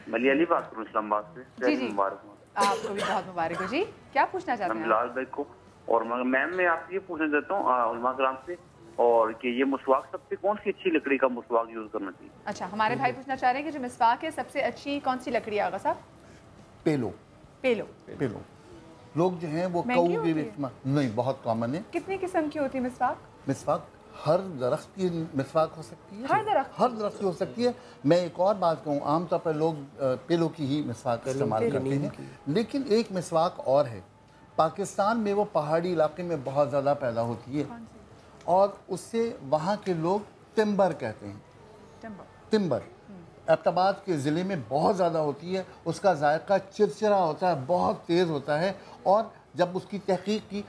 मली अली बात करूँ इस्लामाबाद से। जी जी, आपको भी बहुत मुबारक हो जी। क्या पूछना चाहते हैं? बिलाल भाई को, और मैम मैं आपसे ये पूछना चाहता हूँ उलमा कराम से, और कि ये मुसवाक सबसे कौन सी अच्छी लकड़ी का मुसवाक यूज करना चाहिए? अच्छा, हमारे भाई पूछना चाह रहे हैं कि जो मिसवाक है सबसे अच्छी कौन सी लकड़ी है आगा साहब? पेलो। पेलो। पेलो लोग जो हैं वो कऊ के नहीं, बहुत कॉमन है। कितनी किस्म की होती है मिसवाक? मिसवाक हर दरख्त की मिसवाक हो सकती है, हर दरख्त की हो सकती है। मैं एक और बात कहूँ, आमतौर पर लोग पेलो की ही मिसवाक इस्तेमाल करते हैं, लेकिन एक मिसवाक और है, पाकिस्तान में वो पहाड़ी इलाके में बहुत ज़्यादा पैदा होती है, और उससे वहाँ के लोग टिम्बर कहते हैं। टिम्बर एबटाबाद के ज़िले में बहुत ज़्यादा होती है, उसका जायका चिरचिरा होता है, बहुत तेज़ होता है, और जब उसकी तहकीक की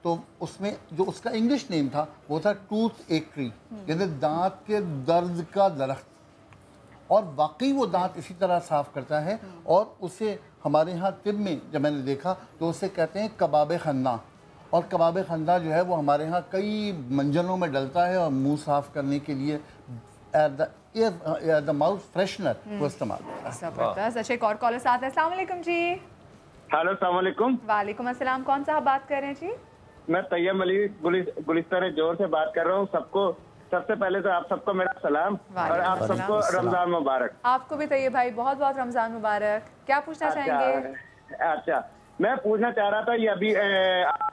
तो उसमें जो उसका इंग्लिश नेम था वो था टूथ एक ट्री, यानी दांत के दर्द का दरख्त, और वाकई वो दांत इसी तरह साफ़ करता है, और उसे हमारे यहाँ तिब में जब मैंने देखा तो उसे कहते हैं कबाब खन्ना, और कबाब खन्ना जो है वो हमारे यहाँ कई मंजनों में डलता है, और मुँह साफ़ करने के लिए द माउथ फ्रेशनर वो इस्तेमाल होता है। ज़बरदस्त। अच्छा, एक और कॉलर साथ है। अस्सलाम वालेकुम जी। हेलो, अस्सलाम वालेकुम। वालेकुम अस्सलाम। कौन सा बात कर रहे हैं जी? मैं तैयब अली गुलिस्तान जोर से बात कर रहा हूँ। सबसे पहले तो आप सबको मेरा सलाम, और आप सबको रमजान मुबारक। आपको भी तैयब भाई बहुत बहुत रमजान मुबारक। क्या पूछना चाहेंगे? अच्छा, मैं पूछना चाह रहा था, ये अभी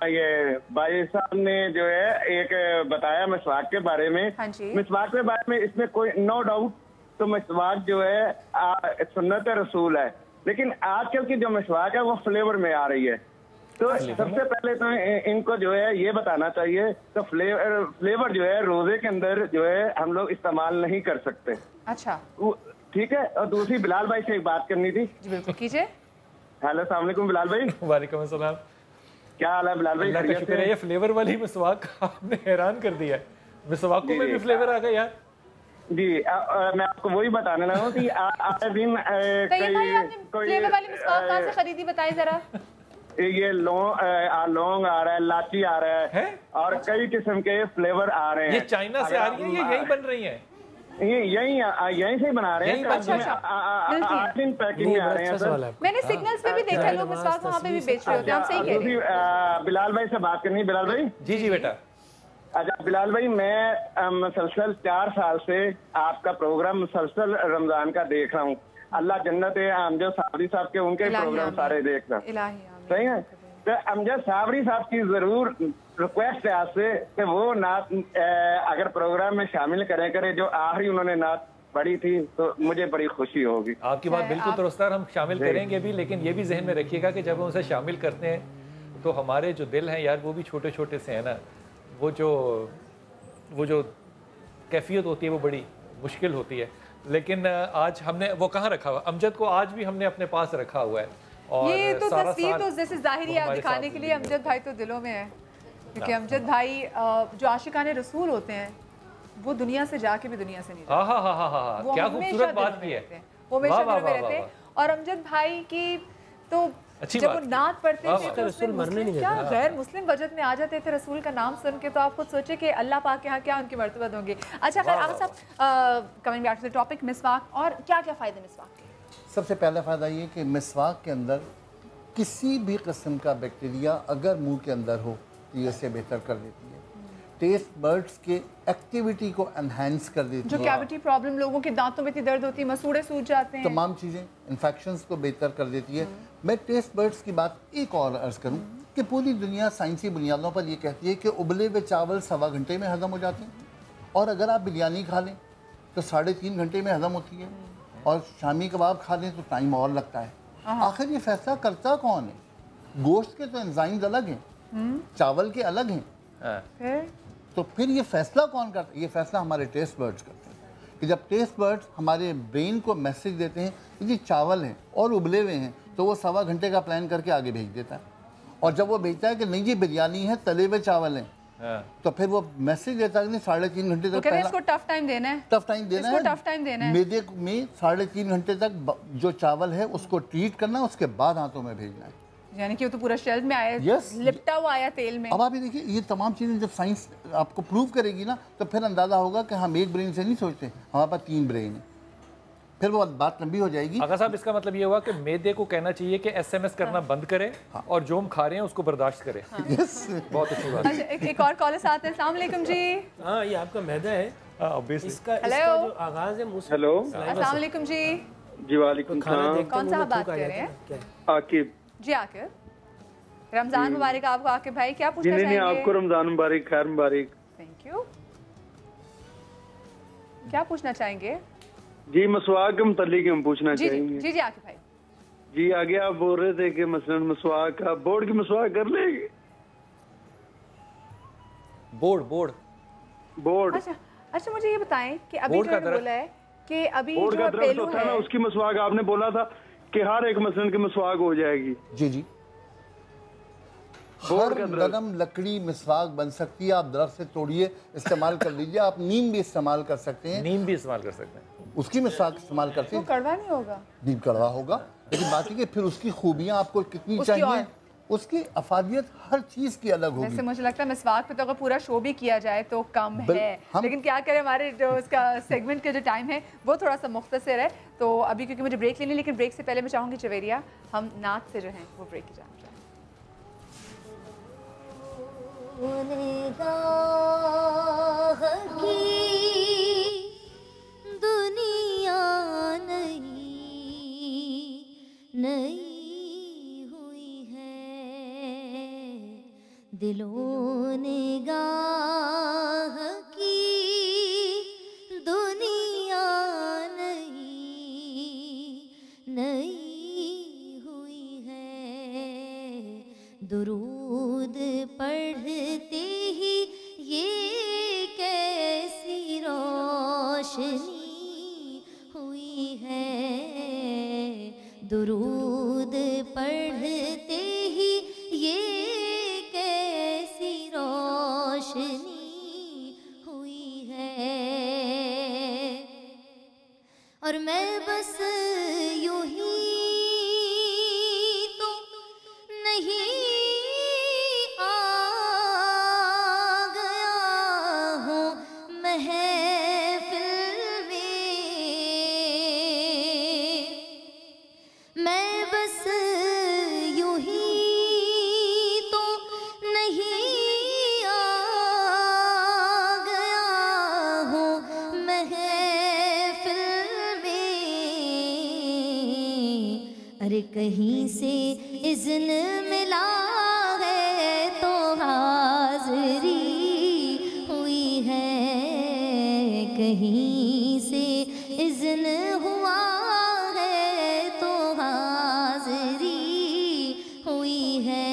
ये भाई साहब ने जो है एक बताया मिसवाक के बारे में। हाँ जी। मिसवाक के बारे में इसमें कोई नो डाउट, तो मिसवाक जो है सुन्नत रसूल है, लेकिन आजकल की जो मिसवाक है वो फ्लेवर में आ रही है। तो सबसे पहले तो इनको जो है ये बताना चाहिए, तो फ्लेवर जो है रोजे के अंदर जो है हम लोग इस्तेमाल नहीं कर सकते। अच्छा, ठीक है। और दूसरी बिलाल भाई से एक बात करनी थी। जी बिल्कुल कीजिए। हेलो, अस्सलाम वालेकुम बिलाल भाई। वालेकुम अस्सलाम। क्या हाल है बिलाल भाई? अल्लाह का शुक्र है। ये फ्लेवर वाली मिसवाक आपने हैरान कर दिया है, मिसवाकों में भी फ्लेवर आ गया यार। जी, मैं आपको वही बताने लगा हूँ कि आए दिन फ्लेवर वाली मिसवाक कहाँ से खरीदी, बताइए जरा। ये लौंग आ रहा है, इलायची आ रहा है, और कई किस्म के फ्लेवर आ रहे हैं। ये चाइना से आ रही है, ये यही बन रही है? यहीं से बना रहे हैं। अच्छा, पैकिंग में आ रहे हैं सर। मैंने सिग्नल्स पे भी देखा, लोग मिसवाक वहाँ पे भी बेच रहे होते हैं। आप सही कह रहे हैं। बिलाल भाई से बात करनी है। बिलाल भाई। जी जी बेटा। अच्छा बिलाल भाई, मैं मुसलसल 4 साल से आपका प्रोग्राम मुसलसल रमजान का देख रहा हूँ। अल्लाह जन्नत है अमजद साबरी साहब के, उनके प्रोग्राम सारे देख रहा हूँ। सही है। तो अमजद साबरी साहब की जरूर रिक्वेस्ट है आपसे कि वो नात अगर प्रोग्राम में शामिल करें जो आखिरी उन्होंने नात पढ़ी थी, तो मुझे बड़ी खुशी होगी। आपकी बात बिल्कुल दुरुस्त है, हम शामिल करेंगे भी, लेकिन ये भी जहन में रखिएगा कि जब हम उसे शामिल करते हैं तो हमारे जो दिल हैं यार वो भी छोटे छोटे से हैं ना, वो जो कैफियत होती है वो बड़ी मुश्किल होती है। लेकिन आज हमने वो कहाँ रखा हुआ, अमजद को आज भी हमने अपने पास रखा हुआ है। और ये तो तस्वीर तो जैसे जाहिर है दिखाने के लिए अमजद भाई तो दिलों में है, क्योंकि अमजद भाई जो आशिकाने रसूल होते हैं वो दुनिया से जाके भी दुनिया से नहीं जाते। हाँ, क्या खूबसूरत बात की है, वो हमेशा दिलों में रहते हैं। और अमजद भाई की तो जब वो नात पढ़ते थे तो उसमें क्या गैर मुस्लिम बजट में आ जाते थे रसूल का नाम सुन के, तो आप खुद सोचे कि अल्लाह पाक के यहाँ क्या उनकी मर्तबत होंगी। अच्छा खैर, आगे साहब coming back to the topic मिसवाक, और क्या क्या फ़ायदे मिसवाक के? सबसे पहला फ़ायदा ये कि मिसवाक के अंदर किसी भी किस्म का बैक्टीरिया अगर मुंह के अंदर हो तो ये इसे बेहतर कर देती है। टेस्ट बर्ड्स के एक्टिविटी को एनहांस कर देती है। जो कैविटी प्रॉब्लम, लोगों के दांतों में इतनी दर्द होती है, मसूड़े सूज जाते हैं, तमाम चीज़ें इन्फेक्शंस को बेहतर कर देती है। मैं टेस्ट बर्ड्स की बात एक और अर्ज़ करूँ कि पूरी दुनिया साइंसी बुनियादों पर ये कहती है कि उबले हुए चावल 1.25 घंटे में हज़म हो जाते हैं, और अगर आप बिरयानी खा लें तो 3.5 घंटे में हज़म होती है, और शामी कबाब खा लें तो टाइम और लगता है। आखिर ये फैसला करता कौन है? गोश्त के तो एंजाइम्स अलग हैं, चावल के अलग हैं, तो फिर ये फैसला कौन करता है? ये फैसला हमारे टेस्ट बर्ड्स करते हैं कि जब टेस्ट बर्ड्स हमारे ब्रेन को मैसेज देते हैं कि ये चावल हैं और उबले हुए हैं, तो वो 1.25 घंटे का प्लान करके आगे भेज देता है। और जब वो भेजता है कि नहीं ये बिरयानी है, तले हुए चावल हैं, तो फिर वो मैसेज देता है कि 3.5 घंटे तक इसको टफ टाइम देना है, टफ टाइम देना है, मैदे में 3.5 घंटे तक जो चावल है उसको ट्रीट करना, उसके बाद हाथों में भेजना है। यानी कि वो तो पूरा शेल्फ में आया, लिपटा हुआ आया तेल में। अब आप ये देखिए, ये तमाम चीज़ें जब साइंस आपको प्रूव करेगी ना, तो फिर अंदाज़ा होगा कि हम एक ब्रेन से नहीं सोचते, हमारे पास 3 ब्रेन है। फिर वो बात लंबी हो जाएगी। आगा साहब, इसका मतलब ये हुआ कि मैदे को कहना चाहिए कि SMS करना बंद करे और जो हम खा रहे हैं उसको बर्दाश्त करें। बहुत अच्छी बात। एक और कॉलर साथ है। अस्सलाम वालेकुम जी। हाँ, ये आपका मैदा है, इसका जो आगाज है मुंह से। हेलो, अस्सलाम वालेकुम जी। जी वालेकुम सलाम। कौन सा बात कर रहे हैं? आकिब जी। आकिब, रमजान मुबारक आपको। आकिब भाई क्या पूछना चाहेंगे? नहीं, आपको रमजान मुबारक, खैर मुबारक। Thank you. क्या पूछना चाहेंगे? जी मसवाक के मुतालिक हम पूछना चाहेंगे। जी जी आकिब भाई जी। आगे आप बोल रहे थे कि मसलन मसवाक का बोर्ड की मसवाक कर लेंगे। बोर्ड। अच्छा मुझे ये बताएं कि अभी जो बोला है कि अभी बोर्ड का दरख्त होता है ना, उसकी मसवाक आपने बोला था कि हर एक मसलन की मसवाक हो जाएगी। जी जी, हर नरम लकड़ी मिसवाक बन सकती है। आप दरख्त से तोड़िए, इस्तेमाल कर लीजिए। आप नीम भी इस्तेमाल कर सकते हैं। नीम भी इस्तेमाल कर सकते हैं, उसकी मिसवाक इस्तेमाल करते हैं। कड़वा नहीं होगा? नीम कड़वा होगा, लेकिन बात है कि फिर उसकी खूबियाँ आपको कितनी चाहिए, उसकी अफादियत हर चीज़ की अलग होगी। वैसे मुझे लगता है मिसवाक पे तो अगर पूरा शो भी किया जाए तो कम है, लेकिन क्या करें, हमारे जो उसका सेगमेंट का जो टाइम है वो थोड़ा सा मुख्तसर है। तो अभी क्योंकि मुझे ब्रेक लेनी, लेकिन ब्रेक से पहले मैं चाहूँगी जवेरिया हम नात से जो है वो ब्रेक की जाना चाहें। दुनिया नई हुई है, दिलों ने गाह की दुनिया नई हुई है। दुरूद पढ़ते ही ये कैसी रोशनी हुई है। दुरूद पढ़ते ही ये कैसी रोशनी हुई है। और मैं बस यूं ही तो नहीं कहीं से इज़्न मिला है तो हाज़री हुई है। कहीं से इज़्न हुआ है तो हाज़री हुई है,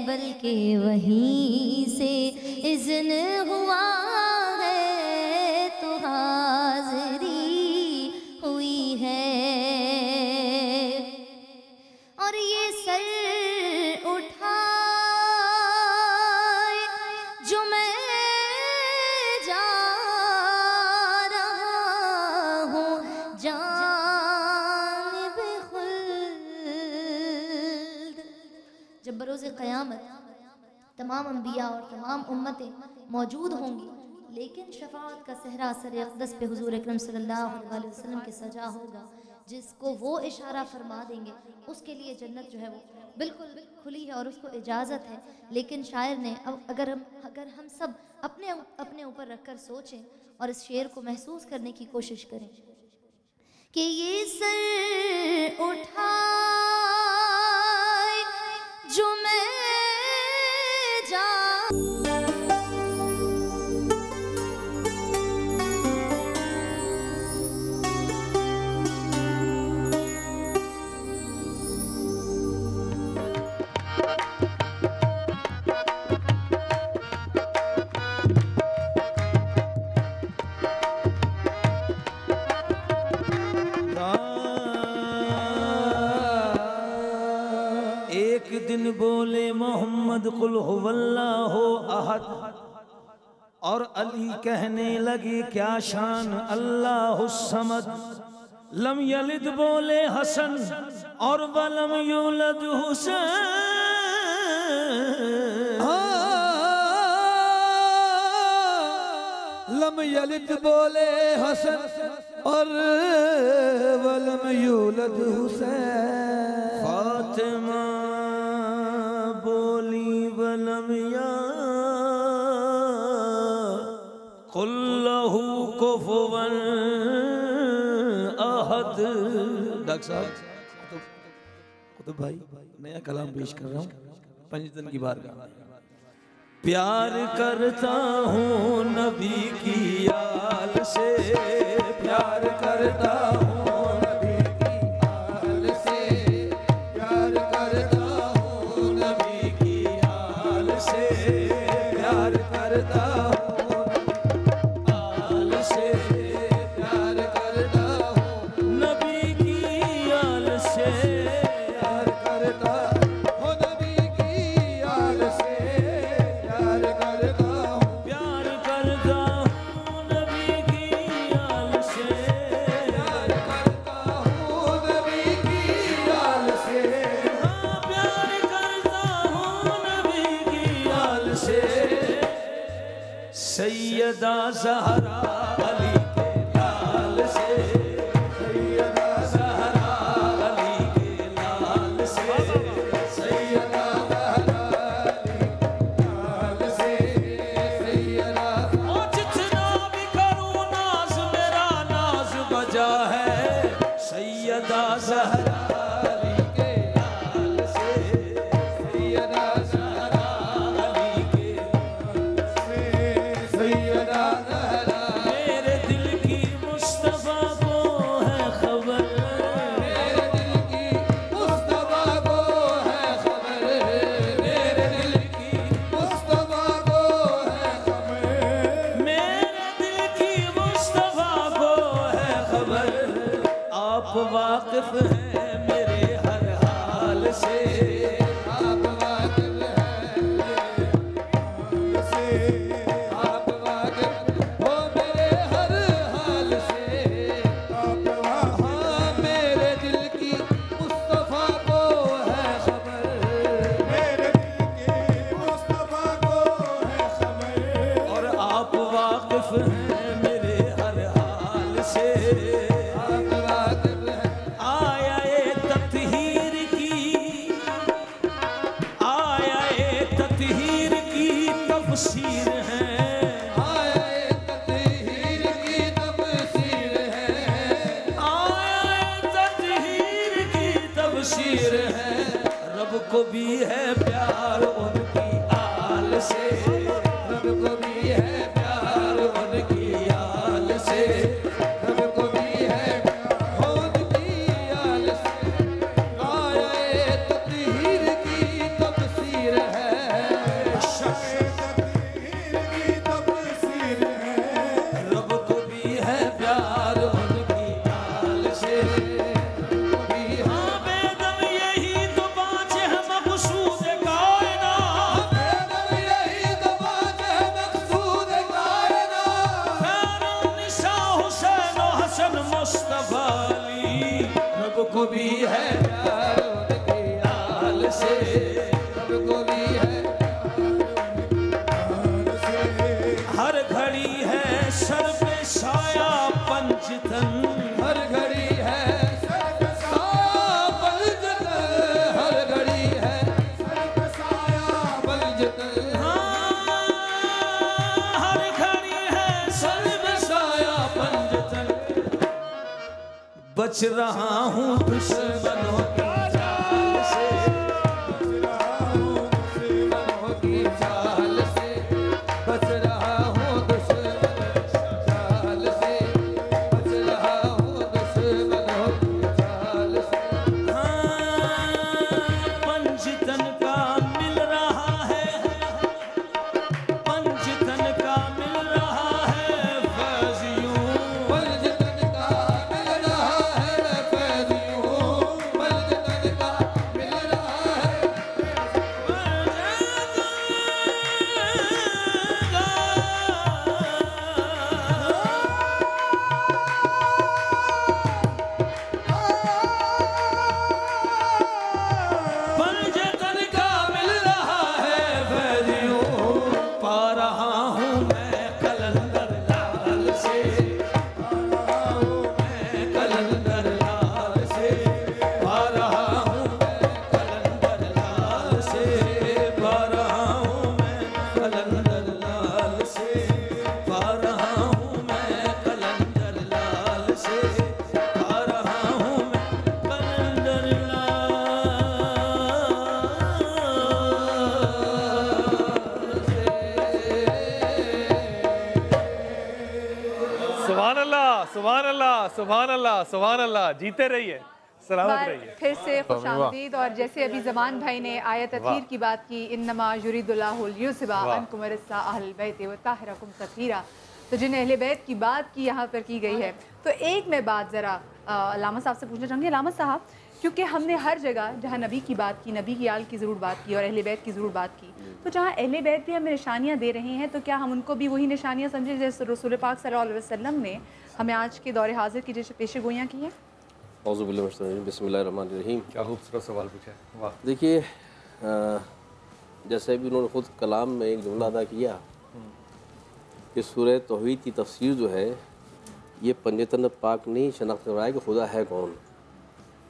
बल्कि वहीं से इज़्न हुआ है तो हाज़री हुई है। और ये सर उठाए जो मैं जा रहा हूँ जानिब खुल्द। जब बरोज़े क़यामत तमाम अंबिया और तमाम उम्मतें मौजूद होंगी, लेकिन शफाअत का सहरा सर अक़दस पे हुज़ूर अकरम सल्लल्लाहु अलैहि वसल्लम के सजा होगा। जिसको वो इशारा फरमा देंगे उसके लिए जन्नत जो है वो बिल्कुल खुली है और उसको इजाज़त है। लेकिन शायर ने अब अगर हम सब अपने ऊपर रखकर सोचें और इस शेर को महसूस करने की कोशिश करें कि ये सर उठाए जो मैं जा दिन बोले मोहम्मद कुल हुवल्लाहु अहद और अली कहने लगे क्या शान अल्लाहुस समद। लम यलिद बोले हसन और वलम यूलद हुसैन। लम यलिद बोले हसन और वलम यूलद हुसैन। फातिमा बोली वलम कुल्लहु कुफुवन अहद। डॉक्टर साहब कुतुब भाई नया कलाम पेश कर रहा हूँ पंजतन की बारगाह। प्यार करता हूँ नबी की आल से, प्यार करता हूँ नबी की आल से, प्यार करता हूँ नबी की आल से, प्यार करता हूँ आल से, प्यार करता हूँ नबी की आल से, प्यार करता हूँ नबी की आल से, प्यार करता हूँ, प्यार करता हूँ नबी की आल से, प्यार करता हूँ नबी की आल से, हाँ प्यार करता हूँ नबी की आल से। सैयदा ज़हरा अली के लाल से, सैयदा ज़हरा अली के लाल से, सैयदा ज़हरा अली के लाल से, सैयदा। ओ जितना भी करूँ नाज मेरा नाज बजा है, सैयदा ज़हरा अली के लाल से, सैयदा ज़हरा अली के सैयदा ज़हरा। मेरे दिल की मुस्तफा को है खबर, मेरे दिल की मुस्तफा को है खबर, मेरे दिल की मुस्तफा को है खबर, मेरे दिल की मुस्तफा को है खबर। आप वाकिफ हैं मेरे हर हाल से, आप वाकिफ हैं मेरे हाल से, आप वाकिफ हो मेरे हर हाल से, आप हाँ मेरे दिल की मुस्तफा को है खबर, मेरे दिल की मुस्तफा को है खबर। और आप वाकिफ हैं मेरे हर हाल से, आप वाकिफ हैं। आया ए तत्हीर की, आया ए तत्हीर की तफसीर है, आया ए तत्हीर की तफसीर है, आया ए तत्हीर की तफसीर है। रब को भी है प्यार उनकी आल से, रब को भी है प्यार उनकी आल से, रब को भी है प्यार उनकी आल से। आया ए तत्हीर की तफसीर है, तत्हीर की तफसीर है। रब को भी है प्यार उनकी आल से, हाँ बेदम यही तो बात है मकसूद कायनात, बेदम यही तो बात है मकसूद कायनात। खैरुन्निसा हुसैन व हसन मुस्तफा अली, रब को भी है प्यार उनकी आल से, रब को भी है हर घड़ी है सर पे साया पंचतन, हर घड़ी है सर बच रहा हूँ दुश्मनों की चाल से, बच रहा हूँ दुश्मनों की चाल से, बच रहा हूँ दुश्मनों की चाल से, बच रहा हूँ दुश्मनों की चाल से। हाँ, पंचतन का मिल रहा है, पंचतन का मिल रहा है फैज़ यूं, पंचतन का मिल रहा है फैज़ यूं, पंचतन का मिल रहा है पंचतन का मिल रहा है फैज़ यूं, पा रहा हूँ मैं कलंदर लाल से, पा रहा हूँ मैं कलंदर लाल से, पा रहा हूँ मैं कलंदर लाल से, पा रहा हूँ मैं कलंदर लाल से, पा रहा हूँ मैं कलंदर लाल से, पा रहा हूँ मैं कलंदर सुभान अल्लाह, सुभान अल्लाह, सुभान अल्लाह, सुभान अल्लाह। जीते रहिए, सलामत रहिए। फिर से खुशामदीद। और जैसे अभी ज़मान भाई ने आयत अखीर की बात की, इन्नमा युरिदुल्लाहु लियुज़हिबा अन्कुम रिज्सा अहल बैत व ताहिरकुम तत्हीरा, तो जिन अहले बैत की बात की यहाँ पर की गई है, तो एक मैं बात ज़रा अल्लामा साहब से पूछना चाहूँगी। अल्लामा साहब, क्योंकि हमने हर जगह जहाँ नबी की बात की, नबी की आल की ज़रूर बात की और अहले बैत की ज़रूर बात की, तो जहाँ अहले बैत भी हमें निशानियाँ दे रहे हैं, तो क्या हम उनको भी वही निशानियाँ समझें जैसे रसूल पाक सल्लल्लाहु अलैहि वसल्लम ने हमें आज के दौरे हाजिर की जैसे पेशे गोइयाँ की हैं? बिस्मिल्लाहिर्रहमानिर्रहीम। क्या खूबसूरत सवाल पूछा है, वाह। देखिए, जैसे भी उन्होंने खुद कलाम में एक जुमला अदा किया कि सूरह तौहीद की तफसीर जो है ये पंजतन पाक नहीं शनाख्त करवाया कि खुदा है कौन,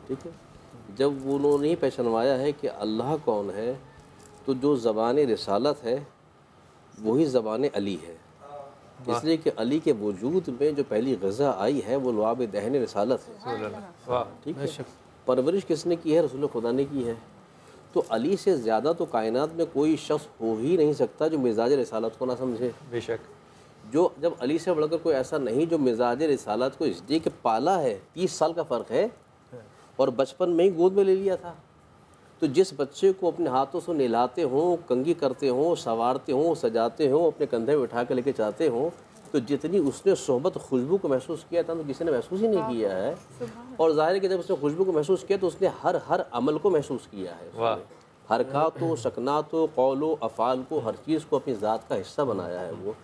ठीक है। जब उन्होंने ही पहचानवाया है कि अल्लाह कौन है, तो जो ज़बान रिसालत है वही ज़बान अली है, इसलिए कि अली के वजूद में जो पहली ग़ज़ा आई है वो लुआब दहन रिसालत है, ठीक है। परवरिश किसने की है? रसूल खुदा ने की है। तो अली से ज़्यादा तो कायनात में कोई शख्स हो ही नहीं सकता जो मिजाज रिसालत को ना समझे। बेशक। जो जब अली से बढ़कर कोई ऐसा नहीं जो मिजाज रिसालत को इसलिए कि पाला है, 30 साल का फ़र्क है, और बचपन में ही गोद में ले लिया था। तो जिस बच्चे को अपने हाथों से नहलाते हों, कंघी करते हों, संवारते हों, सजाते हों, अपने कंधे में उठा कर लेके जाते हों, तो जितनी उसने सोहबत खुशबू को महसूस किया था तो किसी ने महसूस ही नहीं किया है। और ज़ाहिर है कि जब उसने खुशबू को महसूस किया तो उसने हर अमल को महसूस किया है, हरकत हो, सकनात हो, कौल हो, अफ़ाल को, हर चीज़ को अपनी ज़ात का हिस्सा बनाया है वो।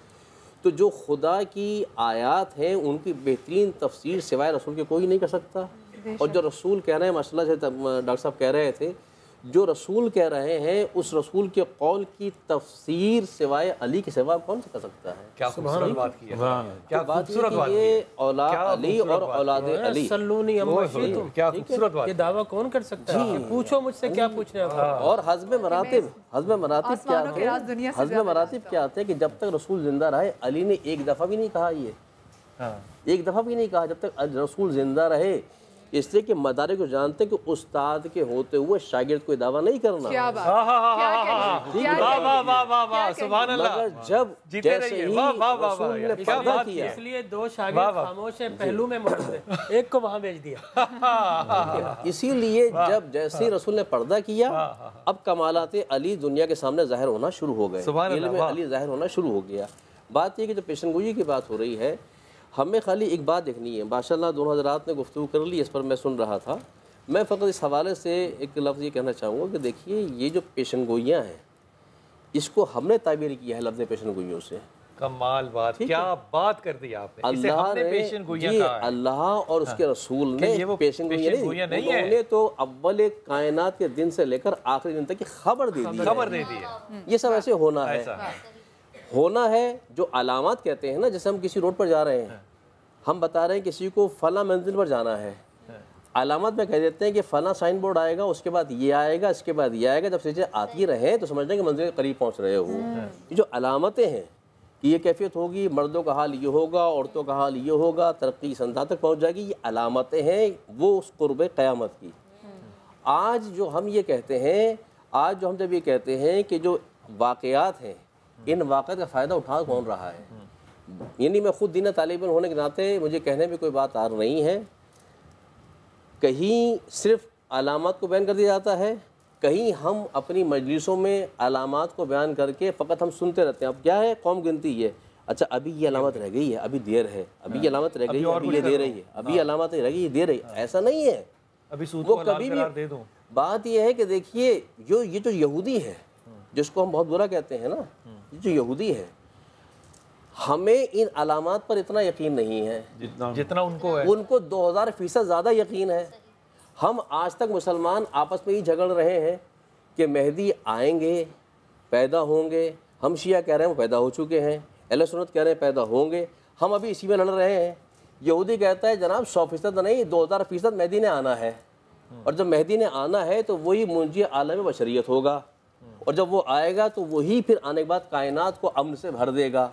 तो जो खुदा की आयात हैं उनकी बेहतरीन तफसीर सिवाय रसूल के कोई नहीं कर सकता। और जो रसूल कह रहे हैं, माशाल्लाह से डॉक्टर साहब कह रहे थे, जो रसूल कह रहे हैं उस रसूल के कौल की तफसीर सिवाय अली के सिवा कौन सा कर सकता है? क्या खूबसूरत बात की है, क्या खूबसूरत बात ये औलाद अली और औलाद अली, सल्लूनी अम्मा तुम, क्या खूबसूरत बात। ये दावा कौन कर सकता है? पूछो मुझसे क्या पूछना है। और हज़्म मरातिब क्या थे? हज़्म मरातिब क्या आते हैं कि जब तक रसूल जिंदा रहे, अली ने एक दफ़ा भी नहीं कहा, ये एक दफ़ा भी नहीं कहा जब तक रसूल जिंदा रहे, इसलिए कि मदारे को जानते कि उस्ताद के होते हुए शागिर्द कोई दावा नहीं करना। क्या बात, सुभान अल्लाह। जब जैसे ही रसूल ने पर्दा किया, इसलिए 2 शागिर्द खामोश है, पहलू में मौजूद है, एक को वहाँ भेज दिया। इसीलिए जब जैसे ही रसूल ने पर्दा किया, अब कमालात अली दुनिया के सामने जाहिर होना शुरू हो गए, इल्म अली जाहिर होना शुरू हो गया। बात यह कि जब पेशनगोई की बात हो रही है, हमें खाली एक बात देखनी है। माशाअल्लाह दोनों हज़रात ने गुफ्तगू कर ली, इस पर मैं सुन रहा था। मैं फ़कत इस हवाले से एक लफ्ज़ ये कहना चाहूँगा कि देखिए, ये जो पेशनगोइयाँ हैं इसको हमने ताबीर किया है लफ्ज़ पेशनगोइयों से। कमाल बात, क्या बात कर दी आपने। अल्लाह ने, अल्लाह और उसके रसूल ने पेशनगोइयाँ नहीं, उन्होंने तो अव्वल कायनात के दिन से लेकर आखिरी दिन तक की खबर दे दी है। ये सब ऐसे होना है। जो अलामत कहते हैं ना, जैसे हम किसी रोड पर जा रहे हैं, हम बता रहे हैं किसी को फला मंजिल पर जाना है, अलामत में कह देते हैं कि फला साइन बोर्ड आएगा, उसके बाद ये आएगा, इसके बाद ये आएगा। जब चीज़ें आती रहें तो समझना कि मंजिल के करीब पहुंच रहे हो। ये जो अलामतें हैं कि ये कैफियत होगी, मर्दों का हाल ये होगा, औरतों का हाल ये होगा, तरक्की संता तक पहुँच जाएगी, ये अलामतें हैं वो उस कुर्ब क़यामत की। आज जो हम ये कहते हैं, आज जो हम जब ये कहते हैं कि जो वाक़यात हैं, इन वाक़यात का फ़ायदा उठा कौन रहा है? यानी मैं ख़ुद दीन तालिब इल्म होने के नाते मुझे कहने में कोई बात आ नहीं है। कहीं सिर्फ़ अलामत को बयान कर दिया जाता है, कहीं हम अपनी मजलिसों में अलामत को बयान करके फ़कत हम सुनते रहते हैं। अब क्या है, कौम गिनती है, अच्छा अभी ये अलामत रह गई है, अभी देर है, अभी ये अलामत रह गई है, अभी ये दे रही है, अभी ये अलामत रह गई, ये दे रही है। ऐसा नहीं है, अभी वो कभी भी दे दो। बात यह है कि देखिए ये जो यहूदी है, जिसको हम बहुत बुरा कहते हैं ना, ये जो यहूदी है, हमें इन अलामत पर इतना यकीन नहीं है जितना उनको है। उनको 2000% ज़्यादा यकीन है। हम आज तक मुसलमान आपस में ही झगड़ रहे हैं कि मेहदी आएंगे, पैदा होंगे। हम शिया कह रहे हैं वो पैदा हो चुके हैं, अहले सुन्नत कह रहे हैं पैदा होंगे। हम अभी इसी में लड़ रहे हैं। यहूदी कहता है जनाब 100% नहीं, 2000% मेहदी ने आना है, और जब मेहदी ने आना है तो वही मुंजी आलम बशरियत होगा, और जब वो आएगा तो वही फिर आने के बाद कायनात को अमन से भर देगा।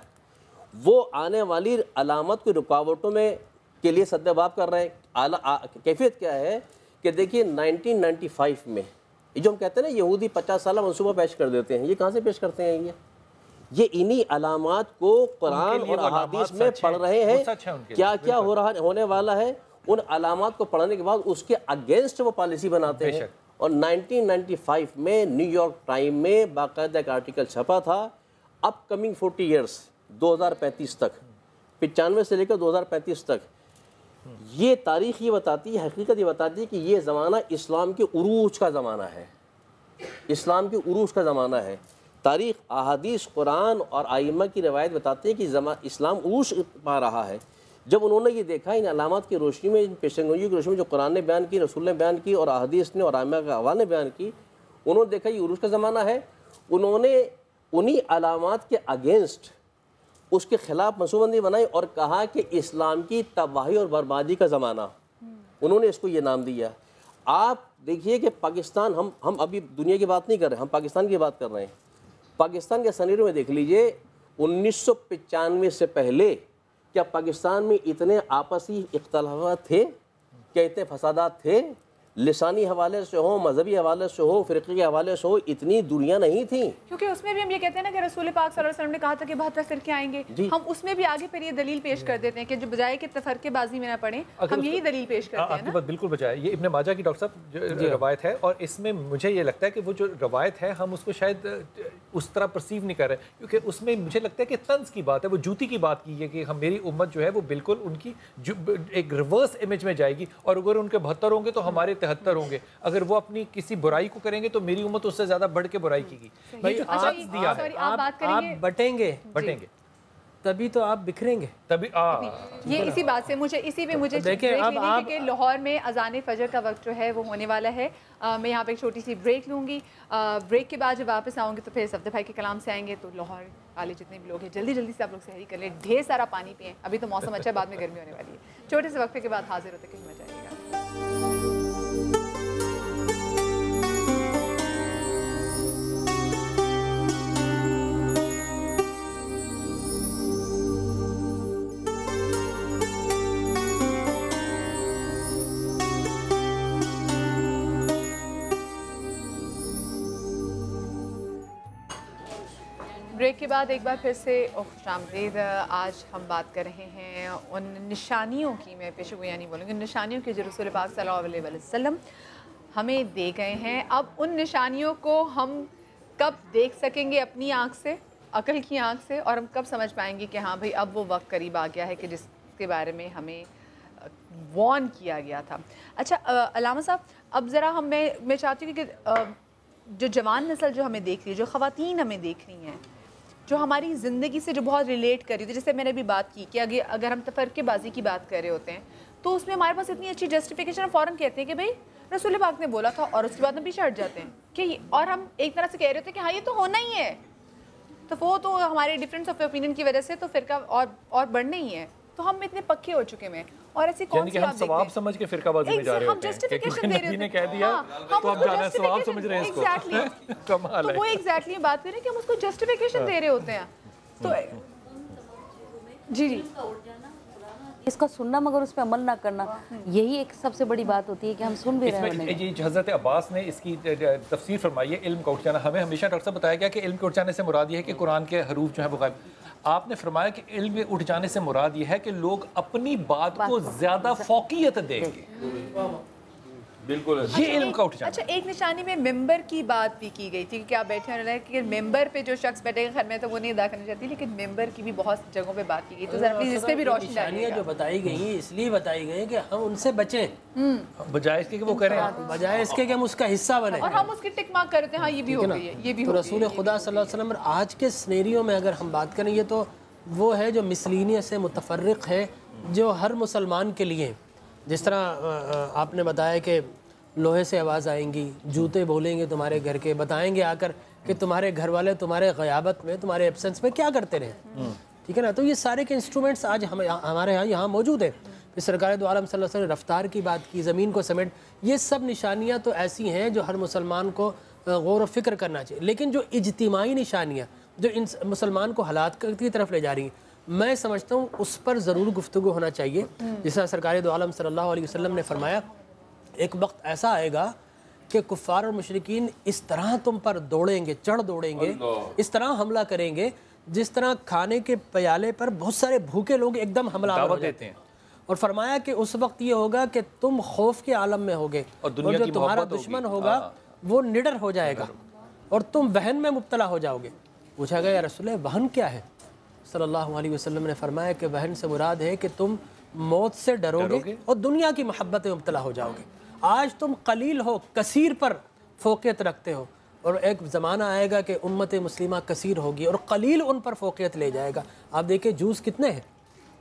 वो आने वाली अलामत की रुकावटों में के लिए सद्देबाब कर रहे हैं। कैफियत क्या है कि देखिए 1995 में ये जो हम कहते हैं ना यहूदी 50 साल मनसूबा पेश कर देते हैं, ये कहाँ से पेश करते हैं? ये इन्हीं अलामात को कुरान और अहादीस में पढ़ रहे हैं, क्या क्या हो रहा होने वाला है। उन अलामात को पढ़ने के बाद उसके अगेंस्ट वो पॉलिसी बनाते हैं। और 1995 में न्यूयॉर्क टाइम में बाकायदा एक आर्टिकल छपा था, अपकमिंग 40 ईयर्स 2035 तक, 95 से लेकर 2035 तक। ये तारीख़ ये बताती है, हकीकत ये बताती है कि ये ज़माना इस्लाम के उरूज का ज़माना है, इस्लाम के उरूज का ज़माना है। तारीख़, अहादीस, कुरान और आइम्मा की रवायत बताती है कि इस्लाम उरूज पा रहा है। जब उन्होंने ये देखा इन अलामत की रोशनी में, इन पेशेंगोई की रोशनी में जो कुरान ने बयान की, रसूल ने बयान की और अहादीस ने और आइम्मा का अहवाल ने बयान की, उन्होंने देखा ये उरूज का ज़माना है। उन्होंने उन्हीं अलामत के अगेंस्ट उसके ख़िलाफ़ मनसूबबंदी बनाई और कहा कि इस्लाम की तबाही और बर्बादी का ज़माना, उन्होंने इसको ये नाम दिया। आप देखिए कि पाकिस्तान, हम अभी दुनिया की बात नहीं कर रहे, हम पाकिस्तान की बात कर रहे हैं। पाकिस्तान के सनीरों में देख लीजिए 1995 से पहले क्या पाकिस्तान में इतने आपसी इख्तलाफात थे, क्या इतने फसादात थे? लिसानी हवाले से हो, मजहबी हवाले से हो, फ़िरक़े के हवाले से हो, इतनी दुनिया नहीं थी। क्योंकि उसमें भी हम ये कहते हैं ना कि रसूल पाक सल्लल्लाहु अलैहि वसल्लम ने कहा था कि 72 फ़िरक़े आएंगे। हम उसमें भी आगे फिर ये दलील पेश कर देते हैं कि जो बजाय कि तफरक़ेबाज़ी में ना पड़े, हम यही दलील पेश करते हैं ना। बात बिल्कुल बजाय, ये इब्न माजा की डॉक्टर साहब जो रवायत है, और इसमें मुझे ये लगता है कि वो जो रवायत है हम उसको शायद उस तरह परसीव नहीं कर रहे, क्योंकि उसमें मुझे लगता है कि तंज की बात है, वो जूती की बात की है कि हम मेरी उम्मत जो है वो बिल्कुल उनकी एक रिवर्स इमेज में जाएगी, और अगर उनके 72 होंगे तो हमारे 73 होंगे। अगर वो अपनी किसी बुराई को करेंगे तो मेरी उम्मत उससे ज्यादा बढ़ के बुराई की। भाई आप दिया है, आप बटेंगे तभी तो आप बिखरेंगे, तभी ये इसी बात से मुझे देखिए अब आप लाहौर में अजान फजर का वक्त जो है वो होने वाला है। मैं यहाँ पे एक छोटी सी ब्रेक लूँगी। ब्रेक के बाद जब वापस आऊँगी तो फिर सफदर भाई के कलाम से आएंगे। तो लाहौर वाले जितने भी लोग हैं जल्दी जल्दी से आप लोग सहरी कर लें, ढेर सारा पानी पिएं, अभी तो मौसम अच्छा है, बाद में गर्मी होने वाली है। छोटे से वक्फे के बाद हाजिर होते कहीं मजा आएगा। ब्रेक के बाद एक बार फिर से खुशामदीद। आज हम बात कर रहे हैं उन निशानियों की, मैं पेशगोइयाँ नहीं बोलूँगी, निशानियों की जो रसूल पाक सल्लल्लाहु अलैहि वसल्लम हमें दे गए हैं। अब उन निशानियों को हम कब देख सकेंगे अपनी आँख से, अकल की आँख से, और हम कब समझ पाएंगे कि हाँ भाई अब वो वक्त करीब आ गया है कि जिसके बारे में हमें वॉर्न किया गया था। अच्छा अलामा साहब, अब ज़रा मैं चाहती हूँ कि जो जवान नस्ल जो हमें देख रही है, जो ख़वातीन हमें देख रही हैं, जो हमारी ज़िंदगी से जो बहुत रिलेट कर रही थी, जैसे मैंने भी बात की कि अगर हम तफरक़ेबाज़ी की बात कर रहे होते हैं तो उसमें हमारे पास इतनी अच्छी जस्टिफिकेशन, फ़ौरन कहते हैं कि भाई रसूल पाक ने बोला था, और उसके बाद हम पीछे हट जाते हैं कि, और हम एक तरह से कह रहे होते हैं कि हाँ ये तो होना ही है। तो वो तो हमारे डिफरेंस ऑफ ओपिनियन की वजह से तो फ़िरका और बढ़ना ही है। तो हम इतने पक्के हो चुके हैं, और ऐसी कौन सी आप सवाब समझ के फिरकाबाजी में जा रहे होते हैं, जस्टिफिकेशन दे रहे होते हैं, कह दिया तो अब जाना सवाब समझ रहे हैं इसको। कमाल है। तो वो एग्जैक्टली बात कर रहे हैं कि हम उसको जस्टिफिकेशन दे रहे होते हैं। तो जी जी, इसका सुनना मगर उस पर अमल ना करना, यही एक सबसे बड़ी बात होती है कि हम सुन भी रहे हैं। जी, हज़रत अब्बास ने इसकी तफसीर फरमाई है इल्म का उठ जाना। हमें हमेशा डॉक्टर साहब बताया गया कि इल्म के उठ जाने से मुराद ये है कि कुरान के हरूफ जो है वो गायब। आपने फरमाया कि इल्म के उठ जाने से मुराद ये है कि लोग अपनी बात को ज़्यादा फोकियत देंगे। बिल्कुल ये इल्म का उठ जाना। अच्छा, एक निशानी में मेंबर की बात भी की गई थी कि आप बैठे हैं कि मेंबर पे जो शख्स बैठेगा, घर में तो वो नहीं अदा करना चाहती, लेकिन मेंबर की भी बहुत जगहों पे बात की गई। तो जरा प्लीज इस पे भी रोशनी डालिए। जो बताई गई इसलिए बताई गई कि हम उनसे बचें, बजाय इसके कि वो करें, बजाय इसके कि हम उसका हिस्सा बने और हम उसकी टिक मार्क करते हैं। हाँ, ये भी हो गई है, ये भी। तो रसूल खुदा सल्लल्लाहु अलैहि वसल्लम आज के सिनेरियो में अगर हम बात करें, ये तो वो है जो मिसलीनियत से मुतफर्रिक है, जो हर मुसलमान के लिए, जिस तरह आपने बताया कि लोहे से आवाज़ आएंगी, जूते बोलेंगे तुम्हारे घर के, बताएंगे आकर कि तुम्हारे घर वाले तुम्हारे ग़याबत में, तुम्हारे एब्सेंस में क्या करते रहे, ठीक है ना। तो ये सारे के इंस्ट्रूमेंट्स आज हमारे यहाँ मौजूद हैं। फिर सरकार दो आलम सल्लल्लाहु अलैहि वसल्लम ने रफ्तार की बात की, ज़मीन को समेट, ये सब निशानियाँ तो ऐसी हैं जो हर मुसलमान को गौर व फिक्र करना चाहिए। लेकिन जो इज्तिमाई निशानियाँ जो इन मुसलमान को हलाकत की तरफ ले जा रही हैं, मैं समझता हूँ उस पर ज़रूर गुफ्तगू होना चाहिए। जैसा सरकार दो आलम सल्लल्लाहु अलैहि वसल्लम ने फरमाया, एक वक्त ऐसा आएगा कि कुफ़ार और मुशरिकीन इस तरह तुम पर दौड़ेंगे, चढ़ दौड़ेंगे, इस तरह हमला करेंगे जिस तरह खाने के प्याले पर बहुत सारे भूखे लोग एकदम हमला देते हैं। और फरमाया कि उस वक्त ये होगा कि तुम खौफ के आलम में होगे और जो तुम्हारा दुश्मन होगा वो निडर हो जाएगा और तुम वहन में मुब्तला हो जाओगे। पूछा गया, या रसूल वहन क्या है? सल्लल्लाहु अलैहि वसल्लम ने फरमाया कि वहन से मुराद है कि तुम मौत से डरोगे और दुनिया की मोहब्बत में मुब्तला हो जाओगे। आज तुम कलील हो, कसीर पर फोकियत रखते हो, और एक ज़माना आएगा कि उम्मत मुस्लिमा कसीर होगी और कलील उन पर फोकियत ले जाएगा। आप देखिए जूस कितने हैं,